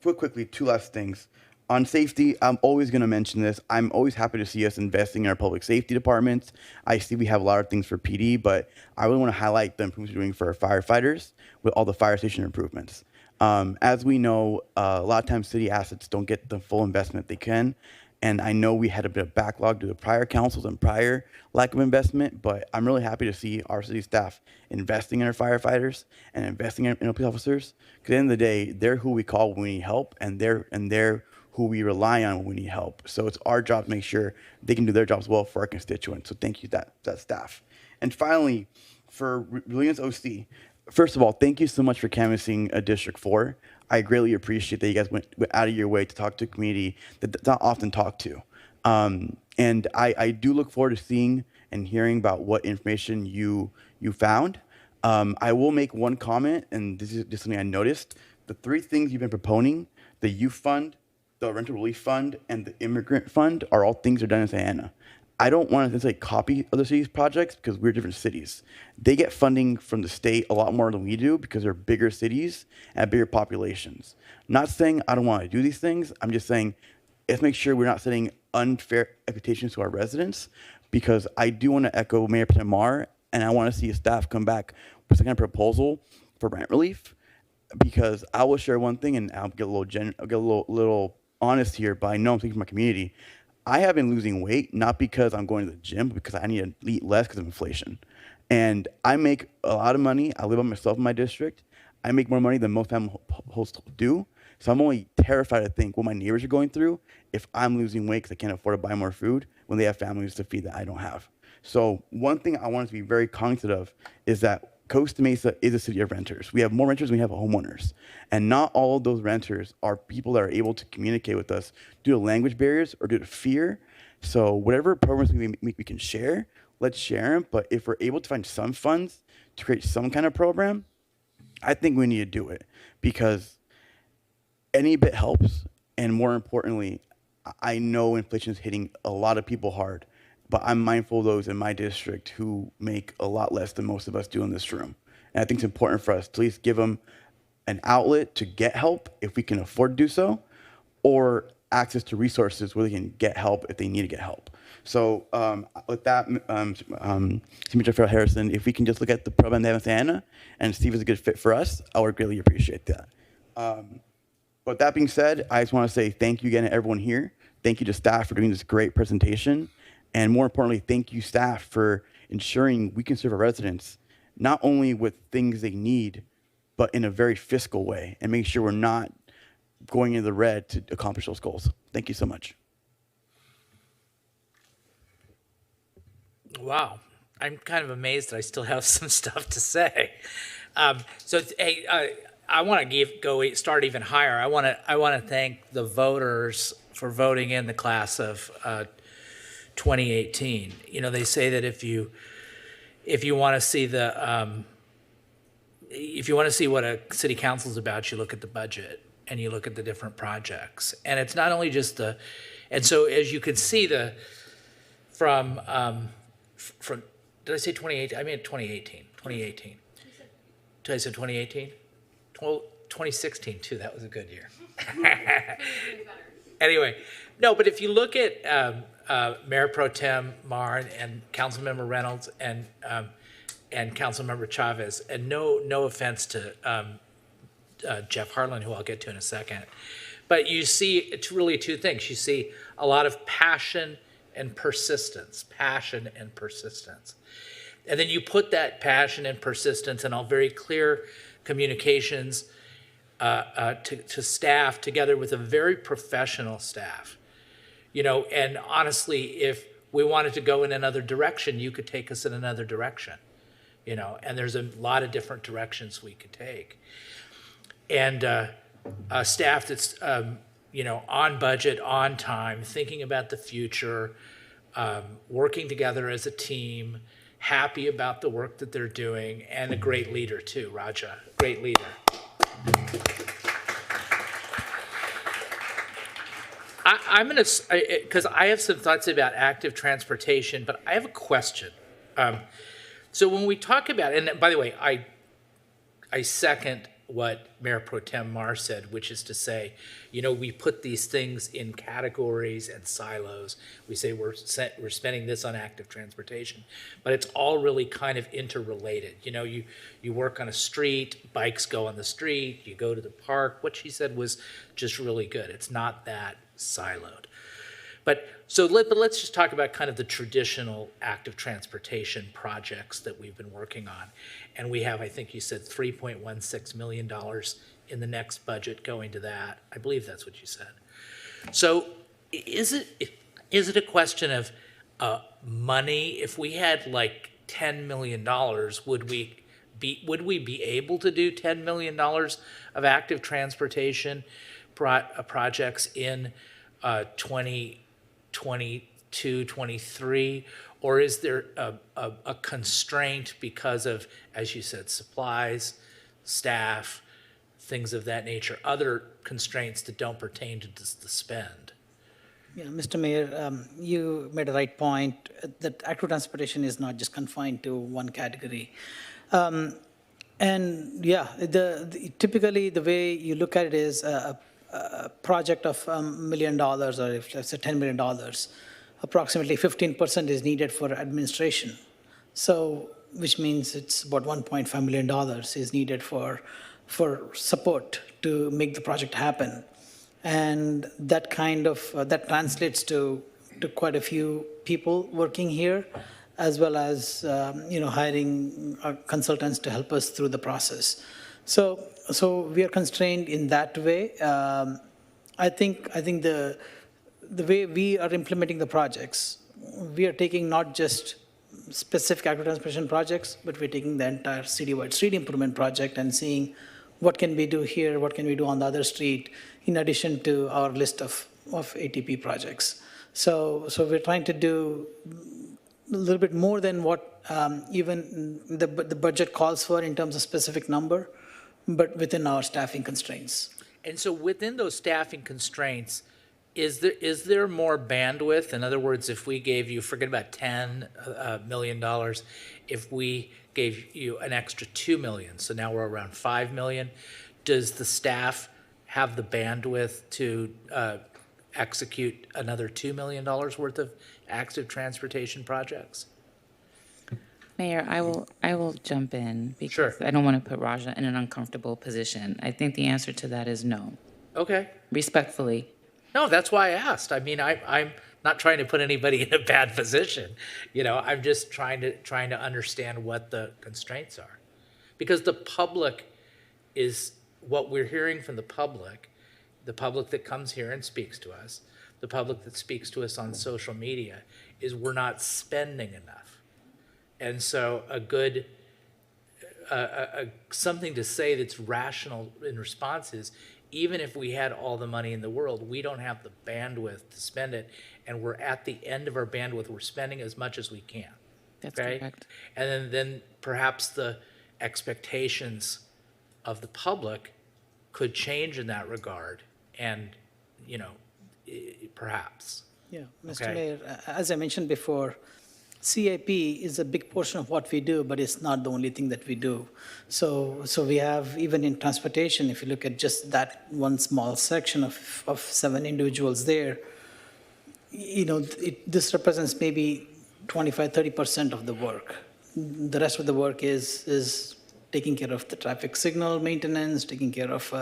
S20: quickly, two last things. On safety, I'm always going to mention this. I'm always happy to see us investing in our public safety departments. I see we have a lot of things for PD, but I really want to highlight the improvements we're doing for our firefighters with all the fire station improvements. As we know, a lot of times city assets don't get the full investment they can. And I know we had a bit of backlog due to prior councils and prior lack of investment, but I'm really happy to see our city staff investing in our firefighters and investing in our police officers. Because at the end of the day, they're who we call when we need help, and they're who we rely on when we need help. So it's our job to make sure they can do their jobs well for our constituents. So thank you to that staff. And finally, for Resilience OC, first of all, thank you so much for canvassing District 4. I greatly appreciate that you guys went out of your way to talk to a community that's not often talked to. And I do look forward to seeing and hearing about what information you found. I will make one comment, and this is just something I noticed. The three things you've been proponing, the youth fund, the rental relief fund, and the immigrant fund, are all things that are done in Santa Ana. I don't want to necessarily copy other cities' projects because we're different cities. They get funding from the state a lot more than we do because they're bigger cities and have bigger populations. Not saying I don't want to do these things. I'm just saying let's make sure we're not setting unfair expectations to our residents, because I do want to echo Mayor Pro Tem Mar, and I want to see staff come back with some kind of proposal for rent relief, because I will share one thing, and I'll get a little honest here, but I know I'm speaking for my community. I have been losing weight, not because I'm going to the gym, but because I need to eat less because of inflation. And I make a lot of money. I live by myself in my district. I make more money than most family hosts do. So I'm only terrified to think what my neighbors are going through if I'm losing weight because I can't afford to buy more food when they have families to feed that I don't have. So one thing I want to be very cognizant of is that Costa Mesa is a city of renters. We have more renters than we have homeowners. And not all of those renters are people that are able to communicate with us due to language barriers or due to fear. So whatever programs we can share, let's share them. But if we're able to find some funds to create some kind of program, I think we need to do it, because any bit helps. And more importantly, I know inflation is hitting a lot of people hard, but I'm mindful of those in my district who make a lot less than most of us do in this room. And I think it's important for us to at least give them an outlet to get help if we can afford to do so, or access to resources where they can get help if they need to get help. So with that, Senator Harrison, if we can just look at the program they have in Santa Ana and see if it's a good fit for us, I would greatly appreciate that. But that being said, I just want to say thank you again to everyone here. Thank you to staff for doing this great presentation. And more importantly, thank you, staff, for ensuring we can serve our residents, not only with things they need, but in a very fiscal way, and make sure we're not going into the red to accomplish those goals. Thank you so much.
S1: Wow. I'm kind of amazed that I still have some stuff to say. Hey, I want to start even higher. I want to thank the voters for voting in the class of 2018. You know, they say that if you want to see what a city council is about, you look at the budget and you look at the different projects. And it's not only just and so as you can see from did I say 2018? I mean 2018. 2018. Did I say 2018? Well, 2016 too. That was a good year. Anyway, no, but if you look at Mayor Pro Tem Mar and Councilmember Reynolds and Councilmember Chavez, and no offense to Jeff Harlan, who I'll get to in a second, but you see it's really two things. You see a lot of passion and persistence, and then you put that passion and persistence and all very clear communications to staff together with a very professional staff. You know, and honestly, if we wanted to go in another direction, you could take us in another direction, you know, and there's a lot of different directions we could take. And a staff that's, you know, on budget, on time, thinking about the future, working together as a team, happy about the work that they're doing, and a great leader too, Raja, great leader. I'm going to, because I have some thoughts about active transportation, but I have a question. So when we talk about, and by the way, I second what Mayor Pro Tem Mar said, which is to say, you know, we put these things in categories and silos. We say we're spending this on active transportation, but it's all really kind of interrelated. You know, you work on a street, bikes go on the street, you go to the park. What she said was just really good. It's not that siloed. But let's just talk about kind of the traditional active transportation projects that we've been working on. And we have, I think you said $3.16 million in the next budget going to that. I believe that's what you said. So is it a question of money? If we had like $10 million, would we be able to do $10 million of active transportation projects in 2022, 23, or is there a constraint because of, as you said, supplies, staff, things of that nature, other constraints that don't pertain to the spend?
S4: Yeah, Mr. Mayor, you made a right point that active transportation is not just confined to one category. And yeah, typically the way you look at it is a project of $1 million, or if let's say $10 million, approximately 15% is needed for administration. So, which means it's about $1.5 million is needed for support to make the project happen. And that kind of, that translates to quite a few people working here, as well as, hiring consultants to help us through the process. So we are constrained in that way. I think the way we are implementing the projects, we are taking not just specific active transportation projects, but we're taking the entire citywide street improvement project and seeing what can we do here, what can we do on the other street, in addition to our list of ATP projects. So we're trying to do a little bit more than what even the budget calls for in terms of specific number, but within our staffing constraints.
S1: And so within those staffing constraints, is there more bandwidth? In other words, if we gave you, forget about $10 million, if we gave you an extra $2 million, so now we're around $5 million, does the staff have the bandwidth to execute another $2 million worth of active transportation projects?
S21: Mayor, I will jump in because
S1: Sure.
S21: I don't want to put Raja in an uncomfortable position. I think the answer to that is no.
S1: Okay.
S21: Respectfully.
S1: No, that's why I asked. I mean, I'm not trying to put anybody in a bad position. I'm just trying to understand what the constraints are. Because the public is what we're hearing from the public that comes here and speaks to us, the public that speaks to us on social media, is we're not spending enough. And so a good, something to say that's rational in response is, even if we had all the money in the world, we don't have the bandwidth to spend it, and we're at the end of our bandwidth. We're spending as much as we can.
S21: That's
S1: okay?
S21: correct.
S1: And then perhaps the expectations of the public could change in that regard, and, perhaps.
S4: Yeah, Mr.
S1: Okay.
S4: Mayor, as I mentioned before, CIP is a big portion of what we do, but it's not the only thing that we do. So we have, even in transportation, if you look at just that one small section of 7 individuals there, this represents maybe 25-30% of the work. The rest of the work is taking care of the traffic signal maintenance, taking care of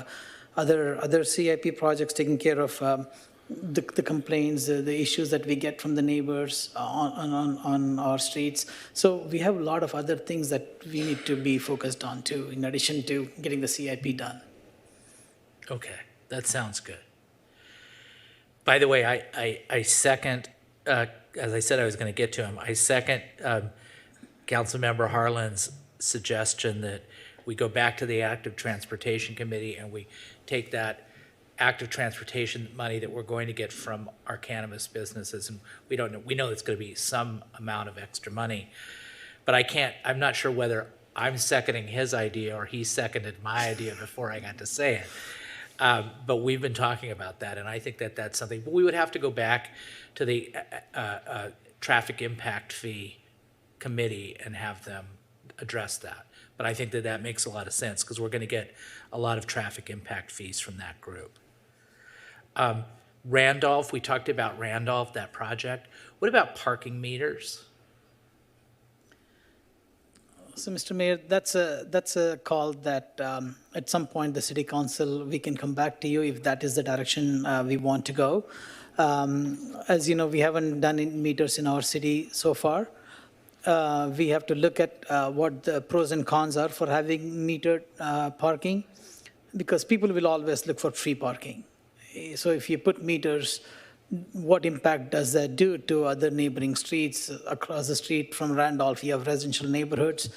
S4: other CIP projects, taking care of the complaints, the issues that we get from the neighbors on our streets. So we have a lot of other things that we need to be focused on too, in addition to getting the CIP done.
S1: Okay, that sounds good. By the way, I second, as I said I was going to get to him, I second Councilmember Harlan's suggestion that we go back to the Active Transportation Committee and we take that active transportation money that we're going to get from our cannabis businesses, and we know it's going to be some amount of extra money, but I'm not sure whether I'm seconding his idea or he seconded my idea before I got to say it. But we've been talking about that, and I think that that's something, but we would have to go back to the traffic impact fee committee and have them address that. But I think that makes a lot of sense, because we're going to get a lot of traffic impact fees from that group. Randolph, we talked about Randolph, that project. What about parking meters?
S4: So, Mr. Mayor, that's a call that at some point the City Council, we can come back to you if that is the direction we want to go. As you know, we haven't done meters in our city so far. We have to look at what the pros and cons are for having metered parking, because people will always look for free parking. So if you put meters, what impact does that do to other neighboring streets? Across the street from Randolph, you have residential neighborhoods.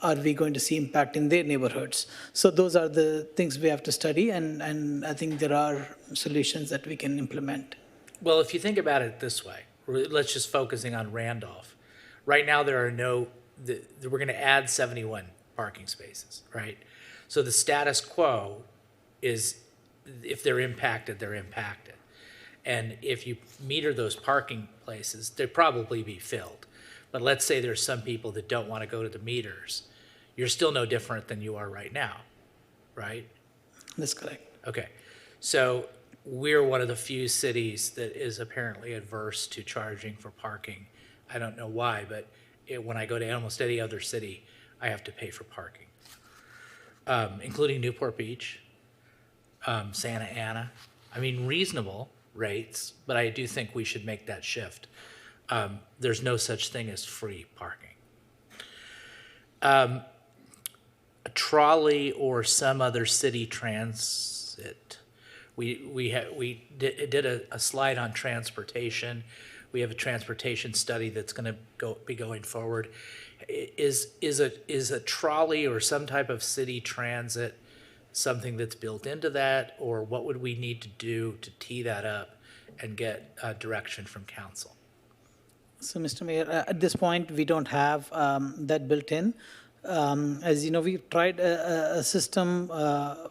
S4: Are we going to see impact in their neighborhoods? So those are the things we have to study, and I think there are solutions that we can implement.
S1: Well, if you think about it this way, let's just focusing on Randolph. Right now, we're going to add 71 parking spaces, right? So the status quo is, if they're impacted, they're impacted. And if you meter those parking places, they'd probably be filled. But let's say there's some people that don't want to go to the meters. You're still no different than you are right now, right?
S4: That's correct.
S1: Okay. So we're one of the few cities that is apparently adverse to charging for parking. I don't know why, but when I go to almost any other city, I have to pay for parking, including Newport Beach, Santa Ana. I mean, reasonable rates, but I do think we should make that shift. There's no such thing as free parking. A trolley or some other city transit. We did a slide on transportation. We have a transportation study that's going to be going forward. Is a trolley or some type of city transit something that's built into that, or what would we need to do to tee that up and get direction from council?
S4: So, Mr. Mayor, at this point, we don't have that built in. As you know, we tried a system a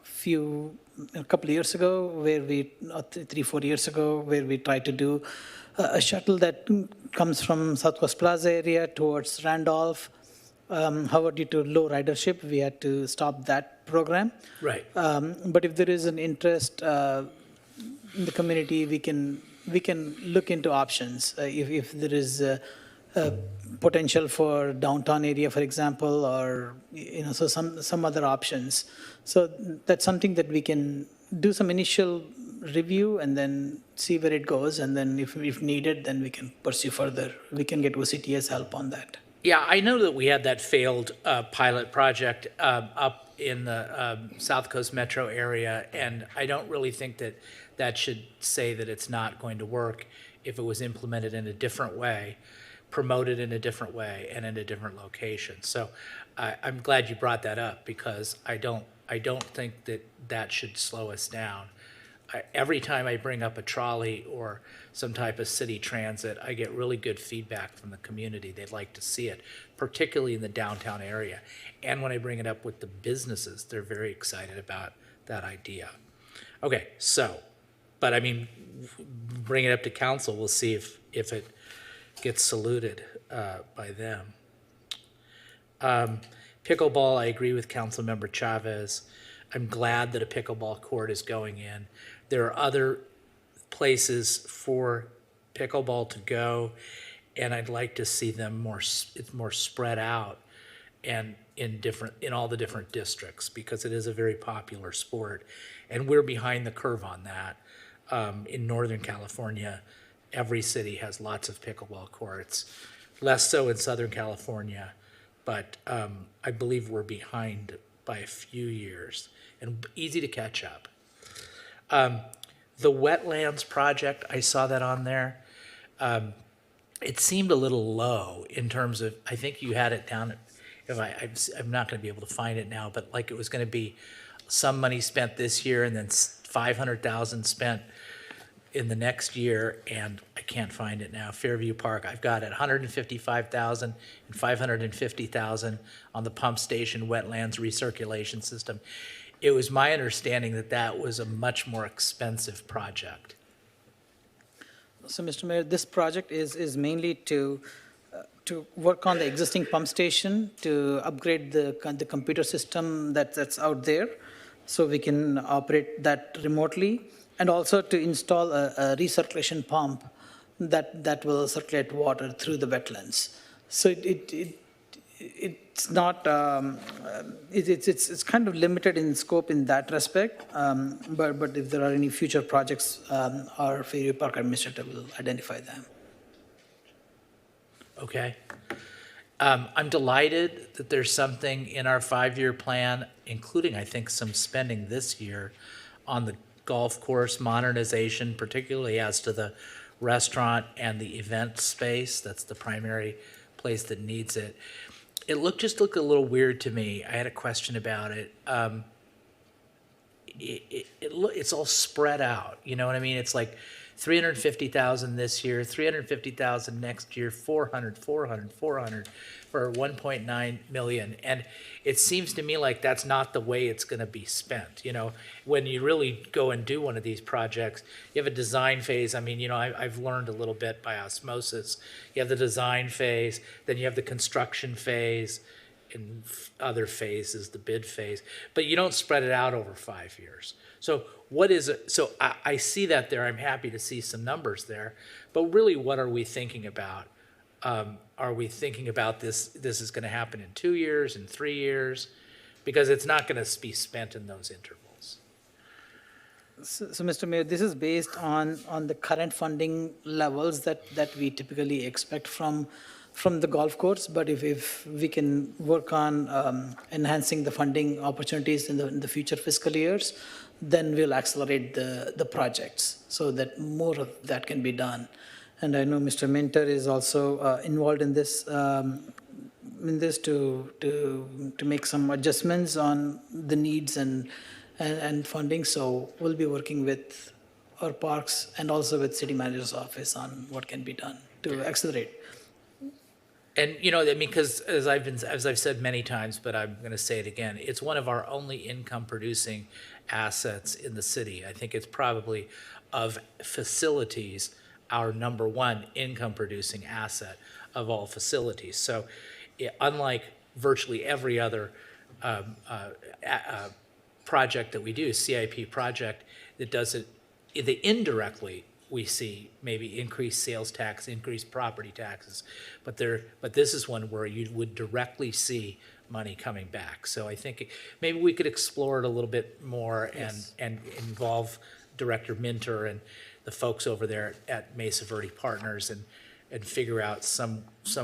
S4: couple of years ago, where 3-4 years ago, where we tried to do a shuttle that comes from South Coast Plaza area towards Randolph. However, due to low ridership, we had to stop that program.
S1: Right.
S4: But if there is an interest in the community, we can look into options. If there is potential for downtown area, for example, or so some other options. So that's something that we can do some initial review and then see where it goes, and then if needed, then we can pursue further. We can get OCTS help on that.
S1: Yeah, I know that we had that failed pilot project up in the South Coast metro area, and I don't really think that should say that it's not going to work if it was implemented in a different way, promoted in a different way, and in a different location. So I'm glad you brought that up, because I don't think that should slow us down. Every time I bring up a trolley or some type of city transit, I get really good feedback from the community. They'd like to see it, particularly in the downtown area. And when I bring it up with the businesses, they're very excited about that idea. Okay, but I mean, bring it up to council. We'll see if it gets saluted by them. Pickleball, I agree with Councilmember Chavez. I'm glad that a pickleball court is going in. There are other places for pickleball to go, and I'd like to see them more spread out and in all the different districts, because it is a very popular sport, and we're behind the curve on that. In Northern California, every city has lots of pickleball courts, less so in Southern California, but I believe we're behind by a few years and easy to catch up. The wetlands project, I saw that on there. It seemed a little low in terms of, I think you had it down, I'm not going to be able to find it now, but like it was going to be some money spent this year and then 500,000 spent in the next year, and I can't find it now. Fairview Park, I've got it, 155,000 and 550,000 on the pump station wetlands recirculation system. It was my understanding that was a much more expensive project.
S4: So, Mr. Mayor, this project is mainly to work on the existing pump station, to upgrade the computer system that's out there, so we can operate that remotely, and also to install a recirculation pump that will circulate water through the wetlands. So it's not, it's kind of limited in scope in that respect, but if there are any future projects, our Fairview Park administrator will identify them.
S1: Okay. I'm delighted that there's something in our 5-year plan, including, I think, some spending this year on the golf course modernization, particularly as to the restaurant and the event space. That's the primary place that needs it. It looked a little weird to me. I had a question about it. It's all spread out. You know what I mean? It's like $350,000 this year, $350,000 next year, 400, for 1.9 million. And it seems to me like that's not the way it's going to be spent. You know, when you really go and do one of these projects, you have a design phase. I mean, you know, I've learned a little bit by osmosis. You have the design phase, then you have the construction phase, and other phases, the bid phase, but you don't spread it out over 5 years. So what is it? So I see that there. I'm happy to see some numbers there, but really, what are we thinking about? Are we thinking about this is going to happen in 2 years, in 3 years? Because it's not going to be spent in those intervals.
S4: So, Mr. Mayor, this is based on the current funding levels that we typically expect from the golf course, but if we can work on enhancing the funding opportunities in the future fiscal years, then we'll accelerate the projects so that more of that can be done. And I know Mr. Minter is also involved in this to make some adjustments on the needs and funding. So we'll be working with our parks and also with city manager's office on what can be done to accelerate.
S1: And, you know, I mean, because as I've said many times, but I'm going to say it again, it's one of our only income-producing assets in the city. I think it's probably, of facilities, our number one income-producing asset of all facilities. So, unlike virtually every other project that we do, CIP project that does it, indirectly we see maybe increased sales tax, increased property taxes, but this is one where you would directly see money coming back. So I think maybe we could explore it a little bit more and involve Director Minter and the folks over there at Mesa Verde Partners and figure out some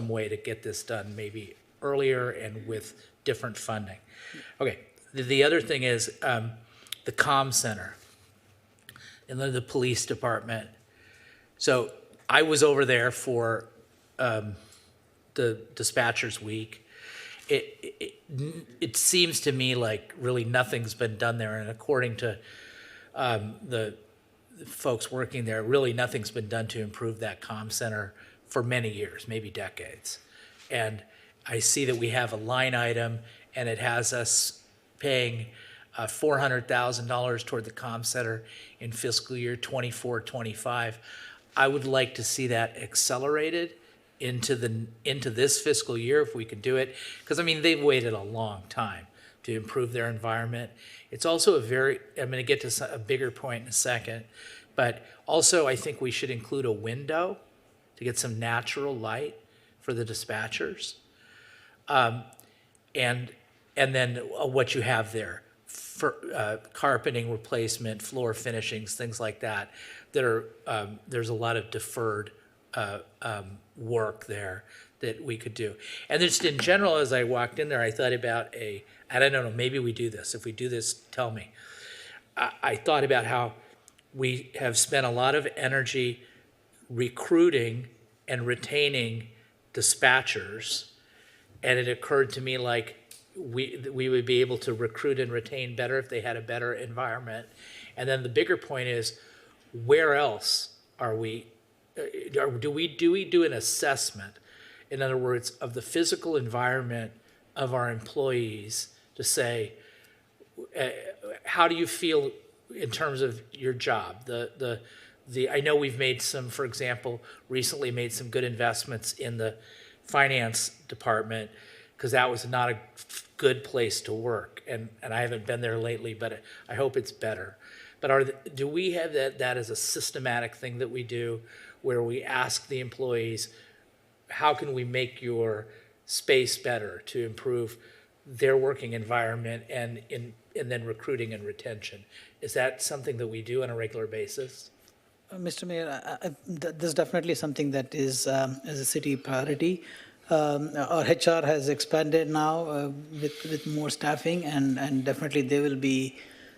S1: way to get this done maybe earlier and with different funding. Okay, the other thing is the Comm Center and then the police department. So I was over there for the dispatchers week. It seems to me like really nothing's been done there, and according to the folks working there, really nothing's been done to improve that Comm Center for many years, maybe decades. And I see that we have a line item, and it has us paying $400,000 toward the Comm Center in fiscal year 24-25. I would like to see that accelerated into this fiscal year if we could do it, because I mean they've waited a long time to improve their environment. It's also I'm going to get to a bigger point in a second, but also I think we should include a window to get some natural light for the dispatchers, and then what you have there. For carpeting replacement, floor finishings, things like that, there's a lot of deferred work there that we could do. And just in general, as I walked in there, I thought about I don't know, maybe we do this. If we do this, tell me. I thought about how we have spent a lot of energy recruiting and retaining dispatchers, and it occurred to me like, we would be able to recruit and retain better if they had a better environment. And then the bigger point is, where else do we do an assessment, in other words, of the physical environment of our employees to say, how do you feel in terms of your job? I know we've made some, for example, recently made some good investments in the finance department, because that was not a good place to work. And I haven't been there lately, but I hope it's better. But do we have that as a systematic thing that we do, where we ask the employees, how can we make your space better to improve their working environment and then recruiting and retention? Is that something that we do on a regular basis?
S4: Mr. Mayor, this is definitely something that is as a city priority. Our HR has expanded now with more staffing, and definitely they will be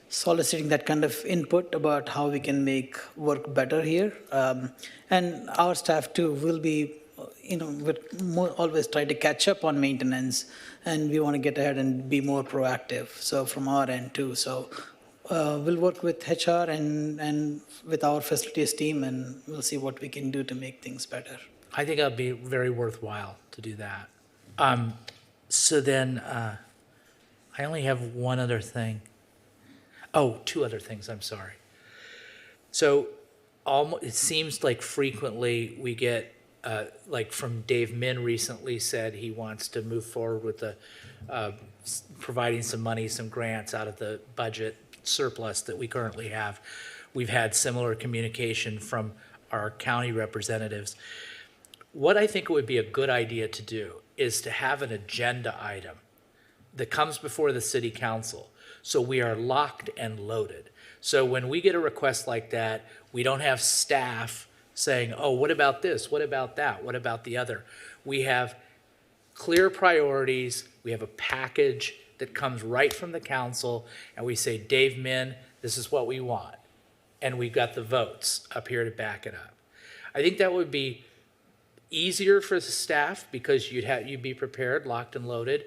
S4: soliciting that kind of input about how we can make work better here. And our staff too will be, always try to catch up on maintenance, and we want to get ahead and be more proactive. So from our end too. So we'll work with HR and with our facilities team, and we'll see what we can do to make things better.
S1: I think it'll be very worthwhile to do that. So then, I only have one other thing. Oh, two other things, I'm sorry. So it seems like frequently we get, like from Dave Min recently said he wants to move forward with the providing some money, some grants out of the budget surplus that we currently have. We've had similar communication from our county representatives. What I think it would be a good idea to do is to have an agenda item that comes before the city council, so we are locked and loaded. So when we get a request like that, we don't have staff saying, oh, what about this? What about that? What about the other? We have clear priorities. We have a package that comes right from the council, and we say, Dave Min, this is what we want. And we've got the votes up here to back it up. I think that would be easier for the staff because you'd be prepared, locked and loaded.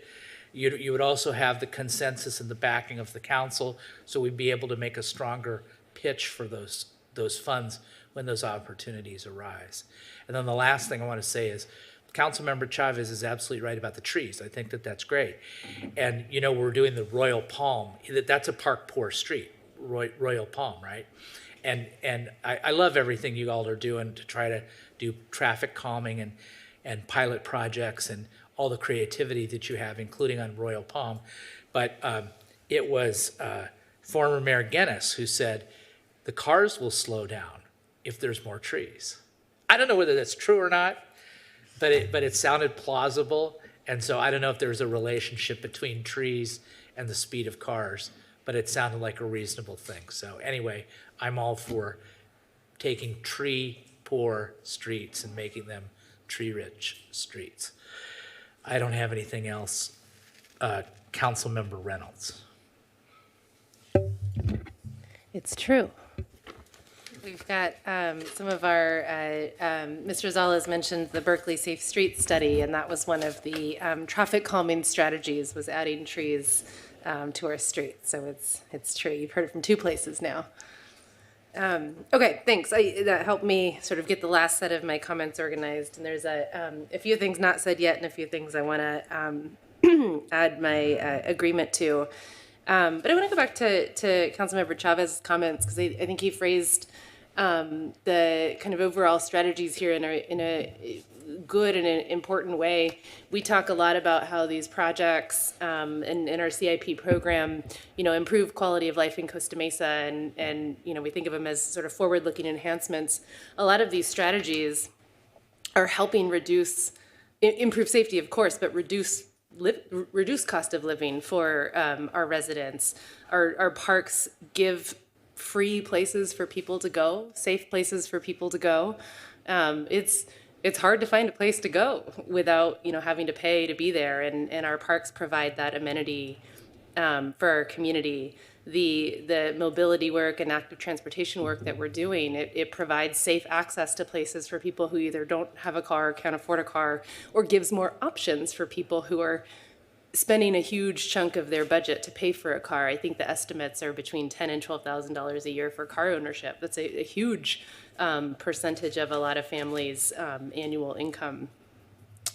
S1: You would also have the consensus and the backing of the council, so we'd be able to make a stronger pitch for those funds when those opportunities arise. And then the last thing I want to say is, Councilmember Chavez is absolutely right about the trees. I think that that's great. And, you know, we're doing the Royal Palm. That's a Park Poor street, Royal Palm, right? And I love everything you all are doing to try to do traffic calming and pilot projects and all the creativity that you have, including on Royal Palm. But it was former Mayor Guinness who said, the cars will slow down if there's more trees. I don't know whether that's true or not, but it sounded plausible. And so I don't know if there's a relationship between trees and the speed of cars, but it sounded like a reasonable thing. So anyway, I'm all for taking tree-poor streets and making them tree-rich streets. I don't have anything else. Councilmember Reynolds.
S16: It's true. We've got some of our, Mr. Zala's mentioned the Berkeley Safe Streets Study, and that was one of the traffic calming strategies, was adding trees to our streets. So it's true. You've heard it from two places now. Okay, thanks. That helped me sort of get the last set of my comments organized. And there's a few things not said yet and a few things I want to add my agreement to. But I want to go back to Councilmember Chavez's comments, because I think he phrased the kind of overall strategies here in a good and an important way. We talk a lot about how these projects in our CIP program, you know, improve quality of life in Costa Mesa, and you know, we think of them as sort of forward-looking enhancements. A lot of these strategies are helping improve safety, of course, but reduce cost of living for our residents. Our parks give free places for people to go, safe places for people to go. It's hard to find a place to go without, you know, having to pay to be there, and our parks provide that amenity for our community. The mobility work and active transportation work that we're doing, it provides safe access to places for people who either don't have a car, can't afford a car, or gives more options for people who are spending a huge chunk of their budget to pay for a car. I think the estimates are between $10,000 and $12,000 a year for car ownership. That's a huge percentage of a lot of families' annual income.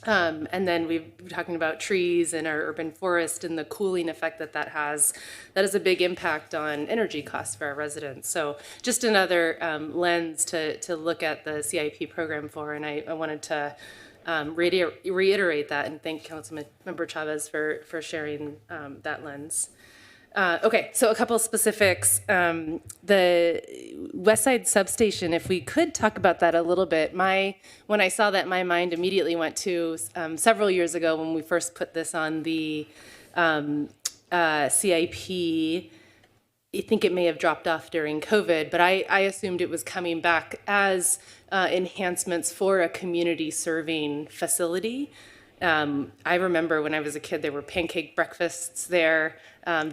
S16: And then we've been talking about trees and our urban forest and the cooling effect that has. That has a big impact on energy costs for our residents. So just another lens to look at the CIP program for, and I wanted to reiterate that and thank Councilmember Chavez for sharing that lens. Okay, so a couple specifics. The West Side Substation, if we could talk about that a little bit. When I saw that, my mind immediately went to several years ago when we first put this on the CIP. I think it may have dropped off during COVID, but I assumed it was coming back as enhancements for a community serving facility. I remember when I was a kid, there were pancake breakfasts there,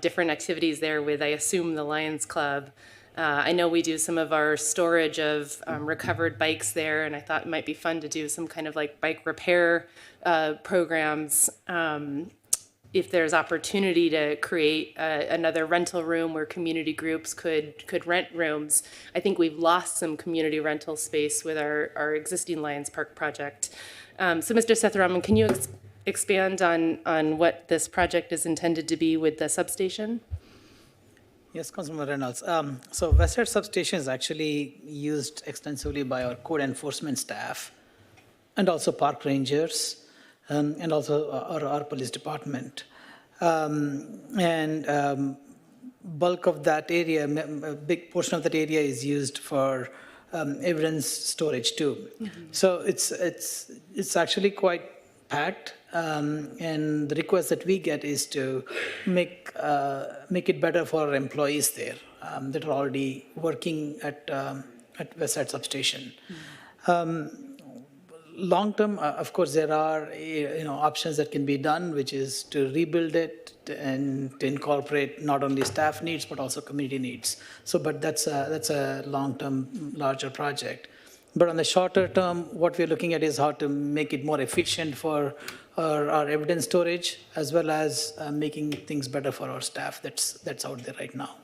S16: different activities there with, I assume, the Lions Club. I know we do some of our storage of recovered bikes there, and I thought it might be fun to do some kind of like bike repair programs. if there's opportunity to create another rental room where community groups could rent rooms. I think we've lost some community rental space with our existing Lions Park project. So Mr. Sethuraman, can you expand on what this project is intended to be with the substation?
S4: Yes, Councilman Reynolds. So West Side Substation is actually used extensively by our code enforcement staff and also park rangers and also our police department. Bulk of that area, a big portion of that area is used for evidence storage too. So it's actually quite packed. And the request that we get is to make it better for our employees there that are already working at West Side Substation. Long term, of course, there are options that can be done, which is to rebuild it and to incorporate not only staff needs but also community needs. So, but that's a long term, larger project. But on the shorter term, what we're looking at is how to make it more efficient for our evidence storage, as well as making things better for our staff that's out there right now.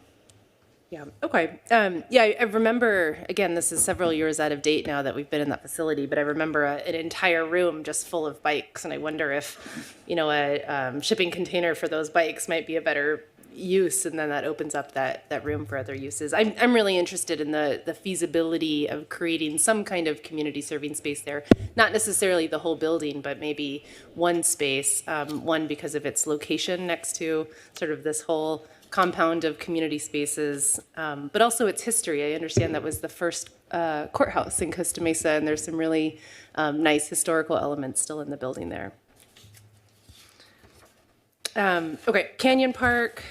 S16: Yeah, okay. I remember, again, this is several years out of date now that we've been in that facility, but I remember an entire room just full of bikes, and I wonder if, a shipping container for those bikes might be a better use, and then that opens up that room for other uses. I'm really interested in the feasibility of creating some kind of community serving space there, not necessarily the whole building, but maybe one space, one because of its location next to sort of this whole compound of community spaces, but also its history. I understand that was the first courthouse in Costa Mesa, and there's some really nice historical elements still in the building there. Okay, Canyon Park.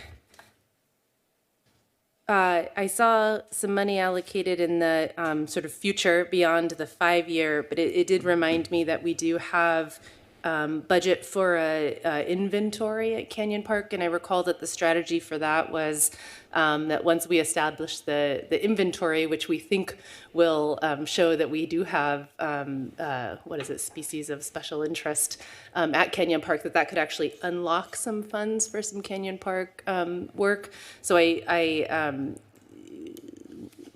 S16: I saw some money allocated in the sort of future beyond the 5-year, but it did remind me that we do have budget for a inventory at Canyon Park, and I recall that the strategy for that was that once we establish the inventory, which we think will show that we do have species of special interest at Canyon Park, that could actually unlock some funds for some Canyon Park work. So I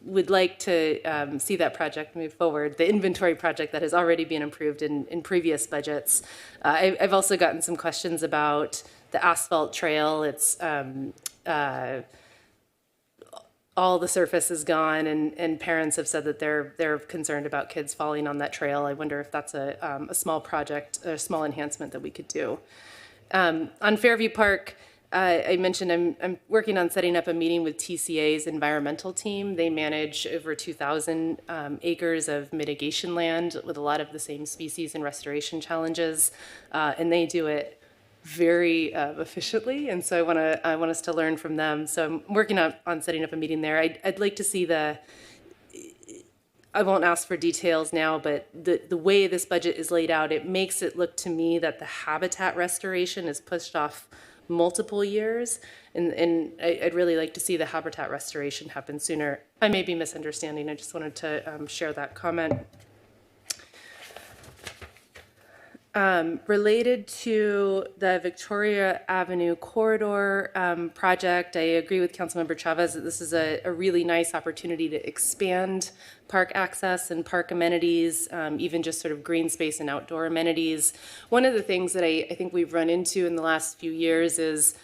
S16: would like to see that project move forward, the inventory project that has already been approved in previous budgets. I've also gotten some questions about the asphalt trail. It's all the surface is gone, and parents have said that they're concerned about kids falling on that trail. I wonder if that's a small project, a small enhancement that we could do. On Fairview Park, I mentioned I'm working on setting up a meeting with TCA's environmental team. They manage over 2,000 acres of mitigation land with a lot of the same species and restoration challenges, and they do it very efficiently. And so I want us to learn from them. So I'm working on setting up a meeting there. I'd like to see I won't ask for details now, but the way this budget is laid out, it makes it look to me that the habitat restoration is pushed off multiple years, and I'd really like to see the habitat restoration happen sooner. I may be misunderstanding. I just wanted to share that comment. Related to the Victoria Avenue corridor project, I agree with Councilmember Chavez that this is a really nice opportunity to expand park access and park amenities, even just sort of green space and outdoor amenities. One of the things that I think we've run into in the last few years is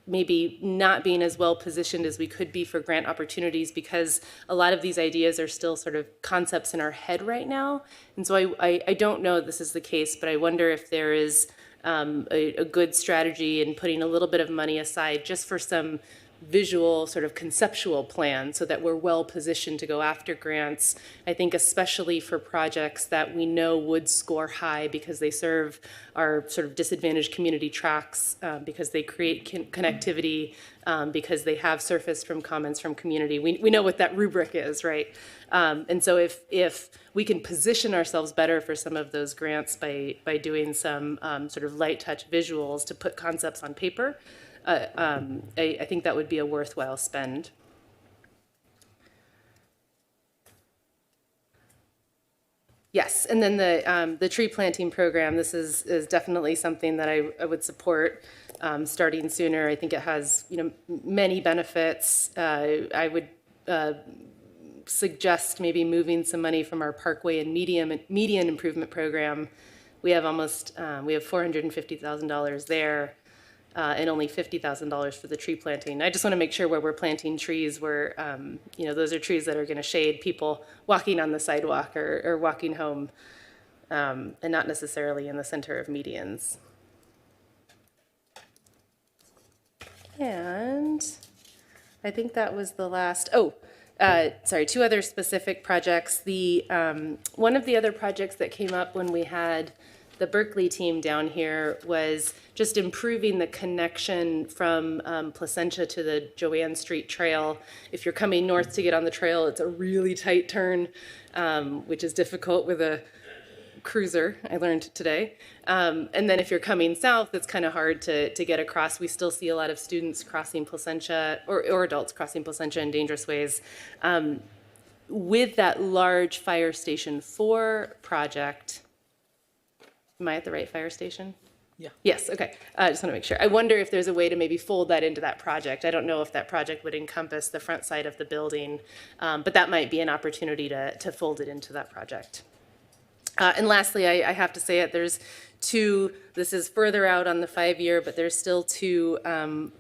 S16: maybe not being as well positioned as we could be for grant opportunities, because a lot of these ideas are still sort of concepts in our head right now. And so I don't know if this is the case, but I wonder if there is a good strategy in putting a little bit of money aside just for some visual sort of conceptual plan so that we're well positioned to go after grants. I think especially for projects that we know would score high because they serve our sort of disadvantaged community tracts, because they create connectivity, because they have surfaced from comments from community. We know what that rubric is, right? And so if we can position ourselves better for some of those grants by doing some sort of light touch visuals to put concepts on paper, I think that would be a worthwhile spend. Yes, and then the tree planting program, this is definitely something that I would support starting sooner. I think it has, many benefits. I would suggest maybe moving some money from our Parkway and median improvement program. We have $450,000 there, and only $50,000 for the tree planting. I just want to make sure where we're planting trees, where those are trees that are going to shade people walking on the sidewalk or walking home, and not necessarily in the center of medians. And I think that was the last. Two other specific projects. One of the other projects that came up when we had the Berkeley team down here was just improving the connection from Placentia to the Joanne Street Trail. If you're coming north to get on the trail, it's a really tight turn, which is difficult with a cruiser, I learned today. And then if you're coming south, it's kind of hard to get across. We still see a lot of students crossing Placentia, or adults crossing Placentia in dangerous ways. With that large Fire Station 4 project, am I at the right fire station?
S4: Yeah.
S16: Yes, okay. I just want to make sure. I wonder if there's a way to maybe fold that into that project. I don't know if that project would encompass the front side of the building, but that might be an opportunity to fold it into that project. And lastly, I have to say it, there's two, this is further out on the 5-year, but there's still two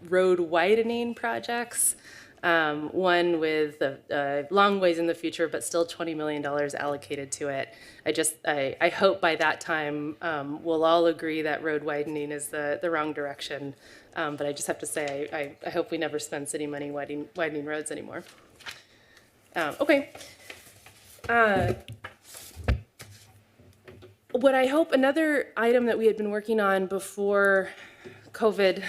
S16: road widening projects. One with a long ways in the future, but still $20 million allocated to it. I hope by that time we'll all agree that road widening is the wrong direction. But I just have to say, I hope we never spend city money widening roads anymore. Okay. What I hope, another item that we had been working on before COVID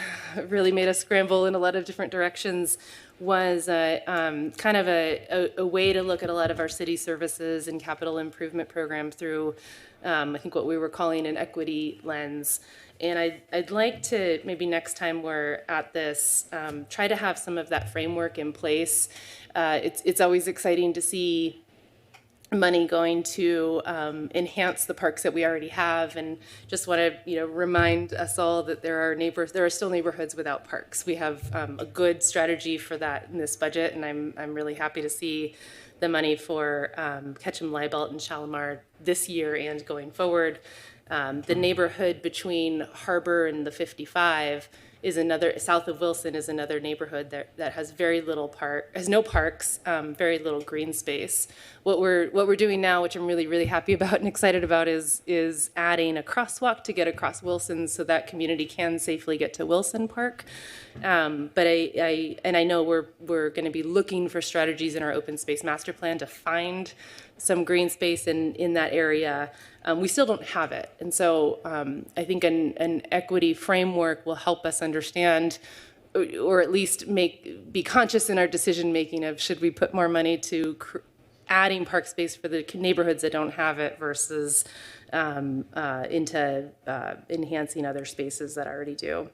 S16: really made us scramble in a lot of different directions was kind of a way to look at a lot of our city services and capital improvement program through, I think, what we were calling an equity lens. And I'd like to, maybe next time we're at this, try to have some of that framework in place. It's always exciting to see money going to enhance the parks that we already have, and just want to remind us all that there are still neighborhoods without parks. We have a good strategy for that in this budget, and I'm really happy to see the money for Ketchum, Libel, and Shalimar this year and going forward. The neighborhood between Harbor and the 55 is another, south of Wilson is another neighborhood that has very little has no parks, very little green space. What we're doing now, which I'm really, really happy about and excited about, is adding a crosswalk to get across Wilson so that community can safely get to Wilson Park. But I know we're going to be looking for strategies in our open space master plan to find some green space in that area. We still don't have it. And so I think an equity framework will help us understand, or at least be conscious in our decision making of should we put more money to adding park space for the neighborhoods that don't have it versus into enhancing other spaces that already do.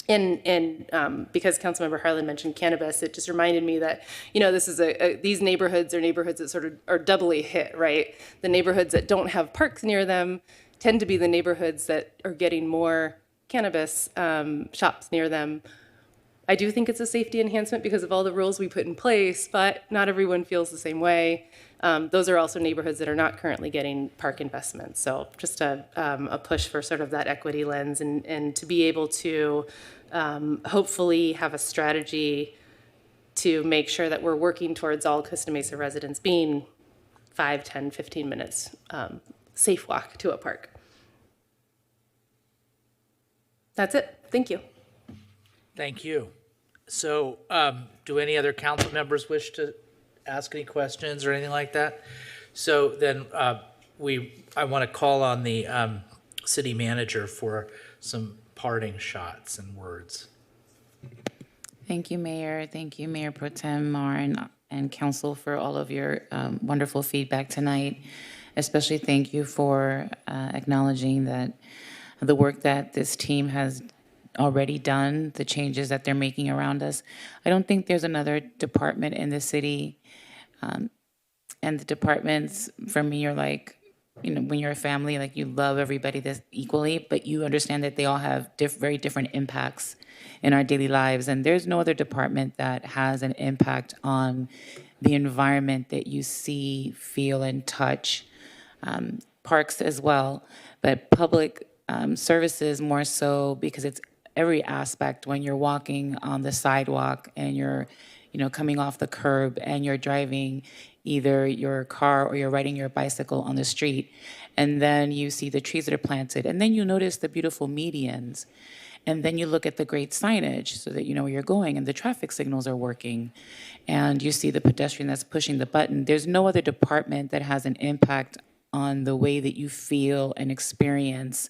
S16: And because Councilmember Harlan mentioned cannabis, it just reminded me that, this is these neighborhoods are neighborhoods that sort of are doubly hit, right? The neighborhoods that don't have parks near them tend to be the neighborhoods that are getting more cannabis shops near them. I do think it's a safety enhancement because of all the rules we put in place, but not everyone feels the same way. Those are also neighborhoods that are not currently getting park investments. So just a push for sort of that equity lens and to be able to hopefully have a strategy to make sure that we're working towards all Costa Mesa residents being 5, 10, 15 minutes safe walk to a park. That's it. Thank you.
S1: Thank you. So do any other council members wish to ask any questions or anything like that? So then I want to call on the city manager for some parting shots and words.
S21: Thank you, Mayor. Thank you, Mayor Pro Tem Mar and Council for all of your wonderful feedback tonight. Especially thank you for acknowledging that the work that this team has already done, the changes that they're making around us. I don't think there's another department in the city, and the departments for me are like when you're a family, like you love everybody this equally, but you understand that they all have very different impacts in our daily lives. And there's no other department that has an impact on the environment that you see, feel, and touch. Parks as well, but public services more so because it's every aspect when you're walking on the sidewalk and you're, coming off the curb and you're driving either your car or you're riding your bicycle on the street. And then you see the trees that are planted. And then you notice the beautiful medians. And then you look at the great signage so that you know where you're going and the traffic signals are working. And you see the pedestrian that's pushing the button. There's no other department that has an impact on the way that you feel and experience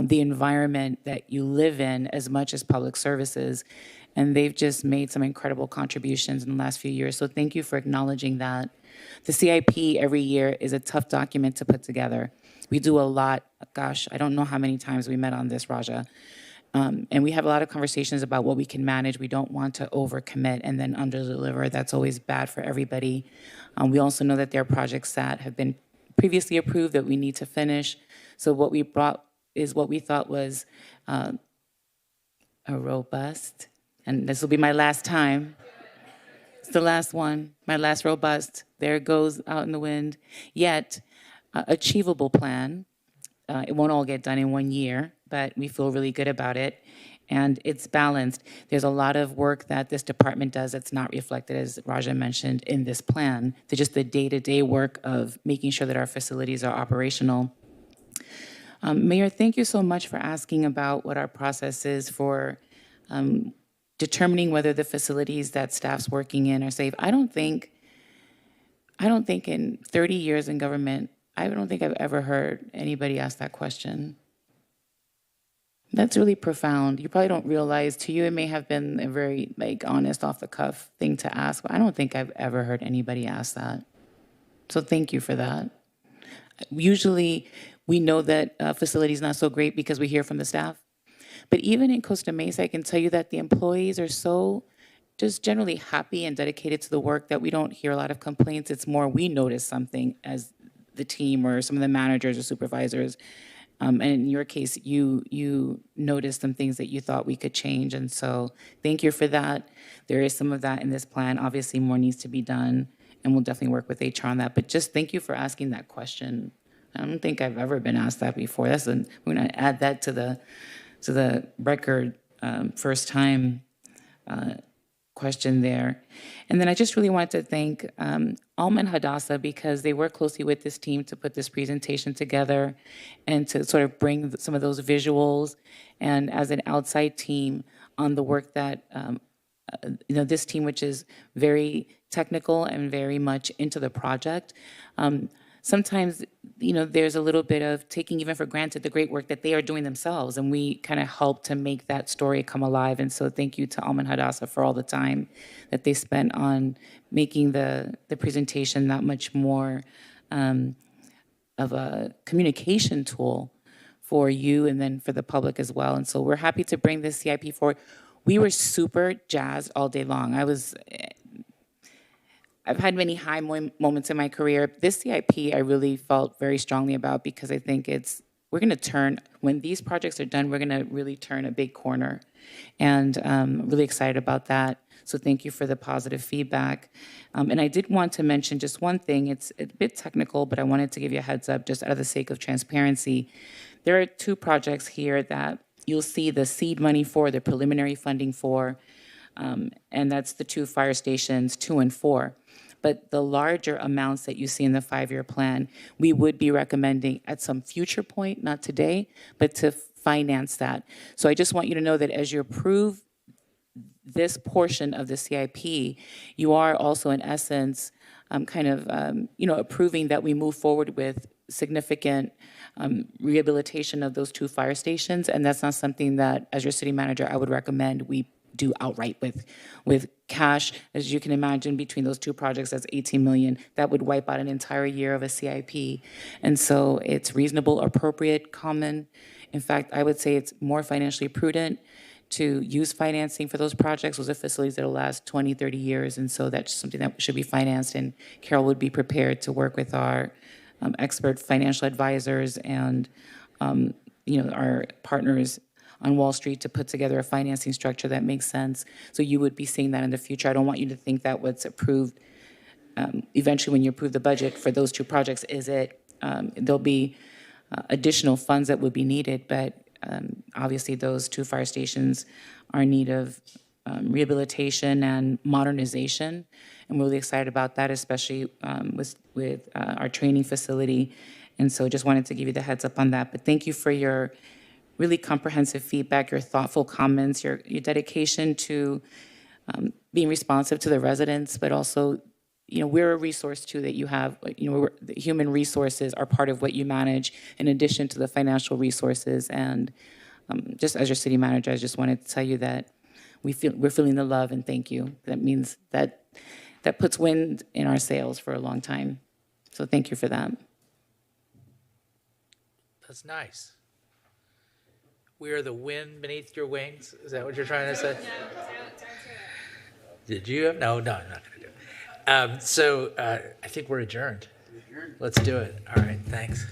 S21: the environment that you live in as much as public services. And they've just made some incredible contributions in the last few years. So thank you for acknowledging that. The CIP every year is a tough document to put together. We do a lot. Gosh, I don't know how many times we met on this, Raja. And we have a lot of conversations about what we can manage. We don't want to overcommit and then underdeliver. That's always bad for everybody. We also know that there are projects that have been previously approved that we need to finish. So what we brought is what we thought was a robust, and this will be my last time. It's the last one, my last robust. There it goes out in the wind. Yet, achievable plan. It won't all get done in 1 year, but we feel really good about it. And it's balanced. There's a lot of work that this department does that's not reflected, as Raja mentioned, in this plan. To just the day-to-day work of making sure that our facilities are operational. Mayor, thank you so much for asking about what our process is for determining whether the facilities that staff's working in are safe. I don't think in 30 years in government, I don't think I've ever heard anybody ask that question. That's really profound. You probably don't realize, to you it may have been a very honest, off-the-cuff thing to ask, but I don't think I've ever heard anybody ask that. So thank you for that. Usually, we know that facility is not so great because we hear from the staff. But even in Costa Mesa, I can tell you that the employees are so just generally happy and dedicated to the work that we don't hear a lot of complaints. It's more we notice something as the team or some of the managers or supervisors. And in your case, you noticed some things that you thought we could change. And so thank you for that. There is some of that in this plan. Obviously, more needs to be done, and we'll definitely work with HR on that. But just thank you for asking that question. I don't think I've ever been asked that before. We're going to add that to the record, first time question there. And then I just really wanted to thank Alma and Hadassah because they worked closely with this team to put this presentation together and to sort of bring some of those visuals and as an outside team on the work that this team, which is very technical and very much into the project. Sometimes, there's a little bit of taking even for granted the great work that they are doing themselves, and we kind of help to make that story come alive. And so thank you to Alma and Hadassah for all the time that they spent on making the presentation that much more of a communication tool for you and then for the public as well. And so we're happy to bring this CIP forward. We were super jazzed all day long. I've had many high moments in my career. This CIP I really felt very strongly about because I think we're going to turn, when these projects are done, we're going to really turn a big corner. And I'm really excited about that. So thank you for the positive feedback. And I did want to mention just one thing. It's a bit technical, but I wanted to give you a heads up just out of the sake of transparency. There are 2 projects here that you'll see the seed money for, the preliminary funding for, and that's the 2 fire stations, 2 and 4. But the larger amounts that you see in the 5-year plan, we would be recommending at some future point, not today, but to finance that. So I just want you to know that as you approve this portion of the CIP, you are also in essence approving that we move forward with significant rehabilitation of those 2 fire stations. And that's not something that, as your city manager, I would recommend we do outright with cash. As you can imagine, between those 2 projects, that's $18 million. That would wipe out an entire year of a CIP. And so it's reasonable, appropriate, common. In fact, I would say it's more financially prudent to use financing for those projects. Those are facilities that will last 20, 30 years. And so that's something that should be financed. And Carol would be prepared to work with our expert financial advisors and, our partners on Wall Street to put together a financing structure that makes sense. So you would be seeing that in the future. I don't want you to think that what's approved eventually when you approve the budget for those two projects is it. There'll be additional funds that would be needed, but obviously those two fire stations are in need of rehabilitation and modernization. I'm really excited about that, especially with our training facility. And so just wanted to give you the heads up on that. But thank you for your really comprehensive feedback, your thoughtful comments, your dedication to being responsive to the residents, but also, we're a resource too that you have. The human resources are part of what you manage in addition to the financial resources. And just as your city manager, I just wanted to tell you that we're feeling the love and thank you. That means that puts wind in our sails for a long time. So thank you for that.
S1: That's nice. We are the wind beneath your wings. Is that what you're trying to say? Did you have? No, I'm not going to do it. So I think we're adjourned. Let's do it. All right, thanks.